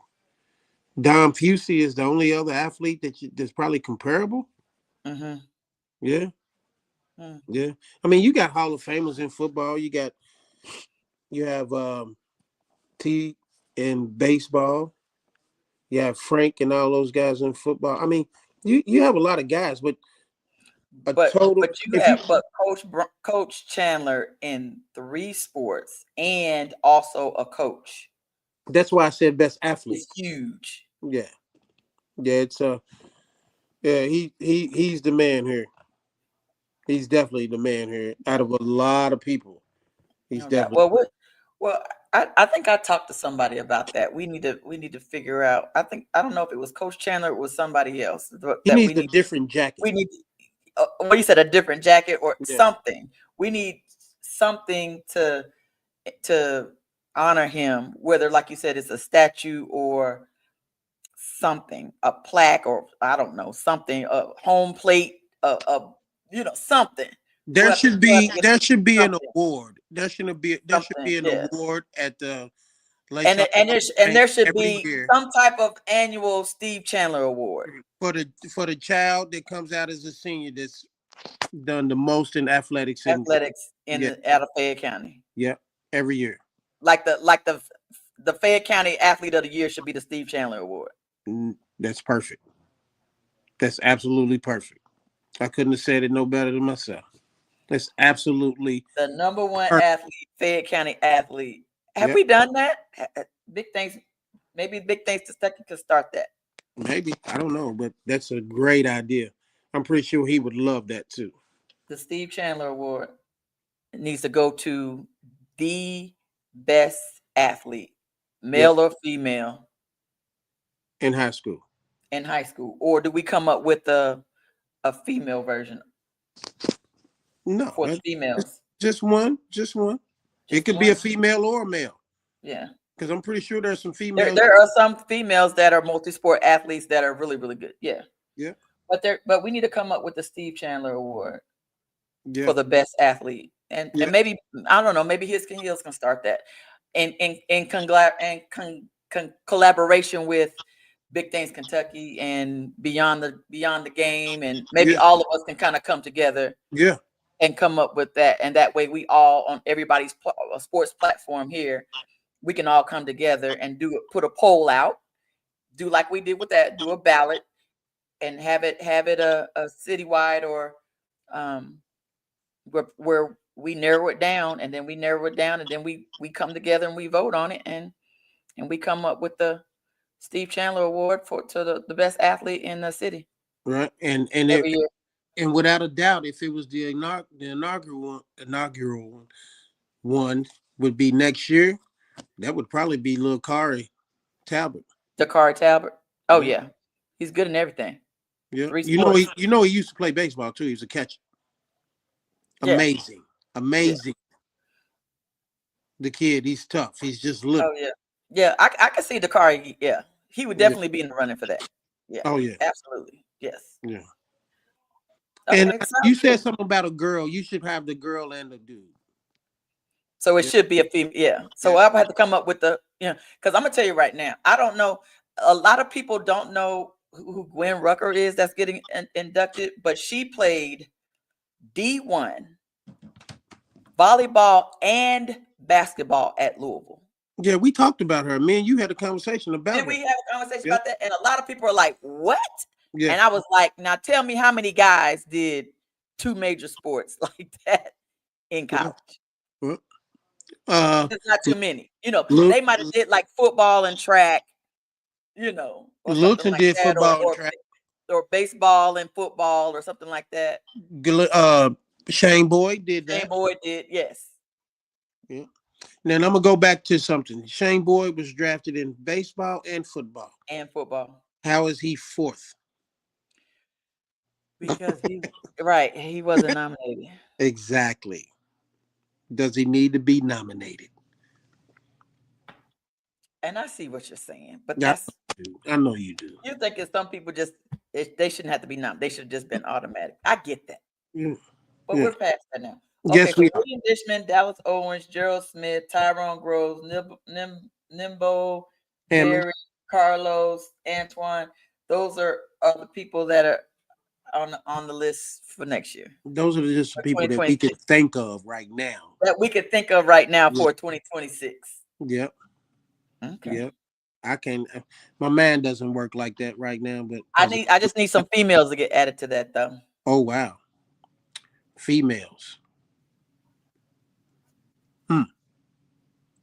Dom Pusey is the only other athlete that's probably comparable. Yeah. Yeah. I mean, you got Hall of Famers in football. You have T in baseball. You have Frank and all those guys in football. I mean, you have a lot of guys, but Coach Chandler in 3 sports and also a coach. That's why I said best athlete. It's huge. Yeah. It's he's the man here. He's definitely the man here out of a lot of people. He's definitely I think I talked to somebody about that. We need to figure out. I don't know if it was Coach Chandler or it was somebody else. He needs a different jacket. We need what you said, a different jacket or something. We need something to honor him, whether, like you said, it's a statue or something, a plaque, or I don't know, something, a home plate, something. There should be an award. There should be an award at the and there should be some type of annual Steve Chandler award for the child that comes out as a senior that's done the most in athletics out of Fayette County. Yeah, every year. Like the Fayette County Athlete of the Year should be the Steve Chandler Award. That's perfect. That's absolutely perfect. I couldn't have said it no better than myself. That's absolutely the number 1 athlete, Fayette County athlete. Have we done that? Big things. Maybe Big Things Kentucky could start that. Maybe. I don't know, but that's a great idea. I'm pretty sure he would love that too. The Steve Chandler Award needs to go to the best athlete, male or female, in high school. Or do we come up with a female version? No, for females. Just one. It could be a female or a male. Yeah. Because I'm pretty sure there's some females. There are some females that are multi-sport athletes that are really, really good. Yeah. Yeah. But we need to come up with the Steve Chandler Award for the best athlete. And maybe, I don't know, maybe His Heels can start that. In collaboration with Big Things Kentucky and Beyond the Game, and maybe all of us can kind of come together. Yeah. And come up with that, and that way we all on everybody's sports platform here, we can all come together and put a poll out, do like we did with that, do a ballot, and have it a citywide or where we narrow it down, and then we come together and we vote on it, and we come up with the Steve Chandler Award to the best athlete in the city. Right, and every year. And without a doubt, if it was the inaugural one would be next year, that would probably be Lil Kari Talbot. Dakari Talbot. Oh yeah, he's good in everything. Yeah, you know he used to play baseball too. He was a catcher. Amazing. Yeah. The kid, he's tough. He's just little. Oh yeah. I can see Dakari. Yeah, he would definitely be in the running for that. Yeah. Oh yeah. Absolutely. Yes. Yeah. And you said something about a girl. You should have the girl and the dude. So it should be a female. Yeah. So I'll have to come up with because I'm gonna tell you right now, I don't know. A lot of people don't know who Gwen Rucker is that's getting inducted, but she played D1 volleyball and basketball at Louisville. Yeah, we talked about her. Me and you had a conversation about Did we have a conversation about that? And a lot of people are like, what? Yeah. And I was like, now tell me how many guys did 2 major sports like that in college? It's not too many. They might have did like football and track, or Luton like did that, football and track. Or baseball and football or something like that. Shane Boyd did that. Shane Boyd did, yes. Yeah. Now I'm gonna go back to something. Shane Boyd was drafted in baseball and football. How is he 4th? Because he wasn't nominated. Exactly. Does he need to be nominated? And I see what you're saying, but I know you do. You think that some people they shouldn't have to be nominated. They should have just been automatic. I get that. Yeah. But we're past that now. Okay, so William Dishman, Dallas Owens, Gerald Smith, Tyrone Groves, Nimbo, Terri, Carlos, Antoine. Those are the people that are on the list for next year. Those are just the people that we could think of right now. That we could think of right now for 2026. Yep. Okay. Yep. I can't. My mind doesn't work like that right now. But I just need some females to get added to that though. Oh wow, females. I'm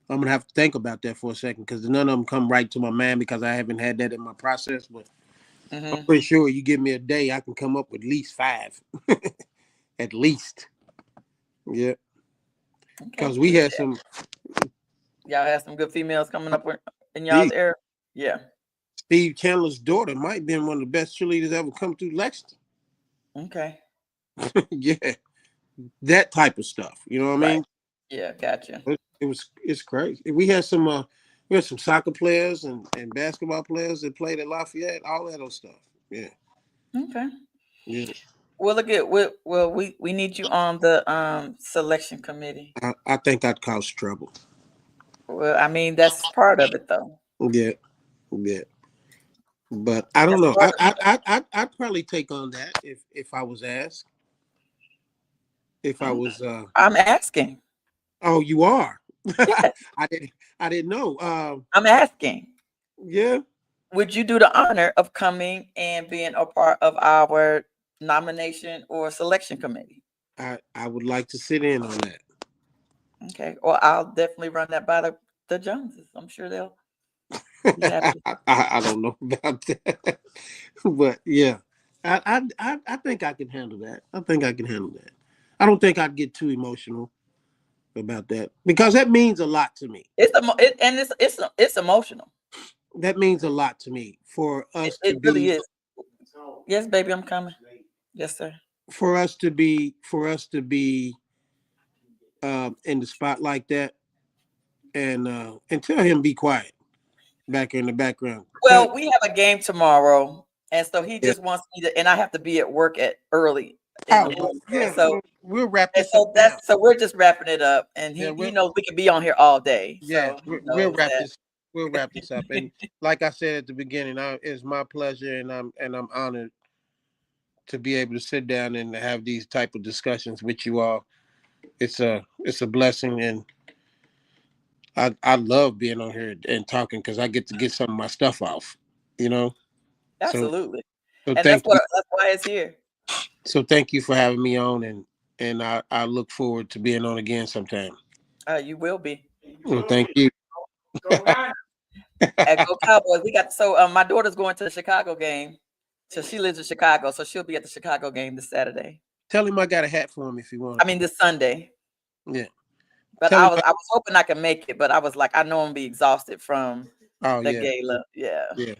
gonna have to think about that for a second because none of them come right to my mind because I haven't had that in my process. But I'm pretty sure you give me a day, I can come up with at least 5, at least. Yeah, because we had some. Y'all had some good females coming up in y'all's area. Yeah. Steve Chandler's daughter might have been one of the best cheerleaders ever come through Lexington. Okay. Yeah, that type of stuff. You know what I mean? Yeah, gotcha. It's crazy. We had some soccer players and basketball players that played at Lafayette, all that old stuff. Yeah. Okay. Yeah. Well, look at we need you on the selection committee. I think I'd cause trouble. Well, I mean that's part of it though. Yeah. Yeah. But I don't know. I'd probably take on that if I was asked. If I was I'm asking. Oh, you are. Yes. I didn't know. I'm asking. Yeah. Would you do the honor of coming and being a part of our nomination or selection committee? I would like to sit in on that. Okay. Well, I'll definitely run that by the Joneses. I'm sure they'll be happy. I don't know about that. But yeah. I think I can handle that. I don't think I'd get too emotional about that because that means a lot to me. It's emotional. That means a lot to me for us It to really be. is. Yes, baby, I'm coming. Yes, sir. For us to be in the spot like that, and tell him be quiet back in the background. Well, we have a game tomorrow, and so he just wants me to, and I have to be at work early in the morning. Yeah, so we'll wrap and this so up now. so we're just wrapping it up, and he knows we can be on here all day. Yeah, so we'll wrap this. We'll wrap this up, and like I said at the beginning, it's my pleasure, and I'm honored to be able to sit down and have these type of discussions with you all. It's a blessing, and I love being on here and talking because I get to get some of my stuff off, you know. Absolutely. So And thank you. that's why it's here. So thank you for having me on, and I look forward to being on again sometime. You will be. Well, thank you. At Go Cowboys. We got my daughter's going to the Chicago game. So she lives in Chicago, so she'll be at the Chicago game this Saturday. Tell him I got a hat for him if he wants. I mean this Sunday. Yeah. But I was hoping I could make it, but I was like, I know I'm gonna be exhausted from the gala. Yeah. Yeah.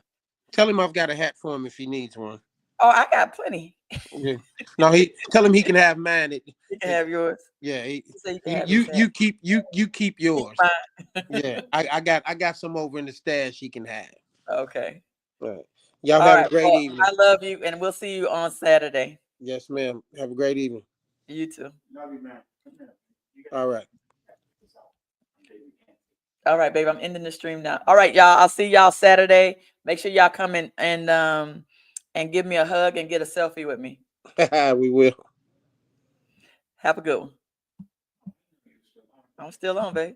Tell him I've got a hat for him if he needs one. Oh, I got plenty. Yeah. No, tell him he can have mine. He can have yours. Yeah. You keep yours. Yeah. I got some over in the stash he can have. Okay. All right. Y'all have a great evening. I love you, and we'll see you on Saturday. Yes, ma'am. Have a great evening. You too. Love you, man. All right. All right, babe. I'm ending the stream now. All right, y'all. I'll see y'all Saturday. Make sure y'all come in and give me a hug and get a selfie with me. We will. Have a good one. I'm still on, babe.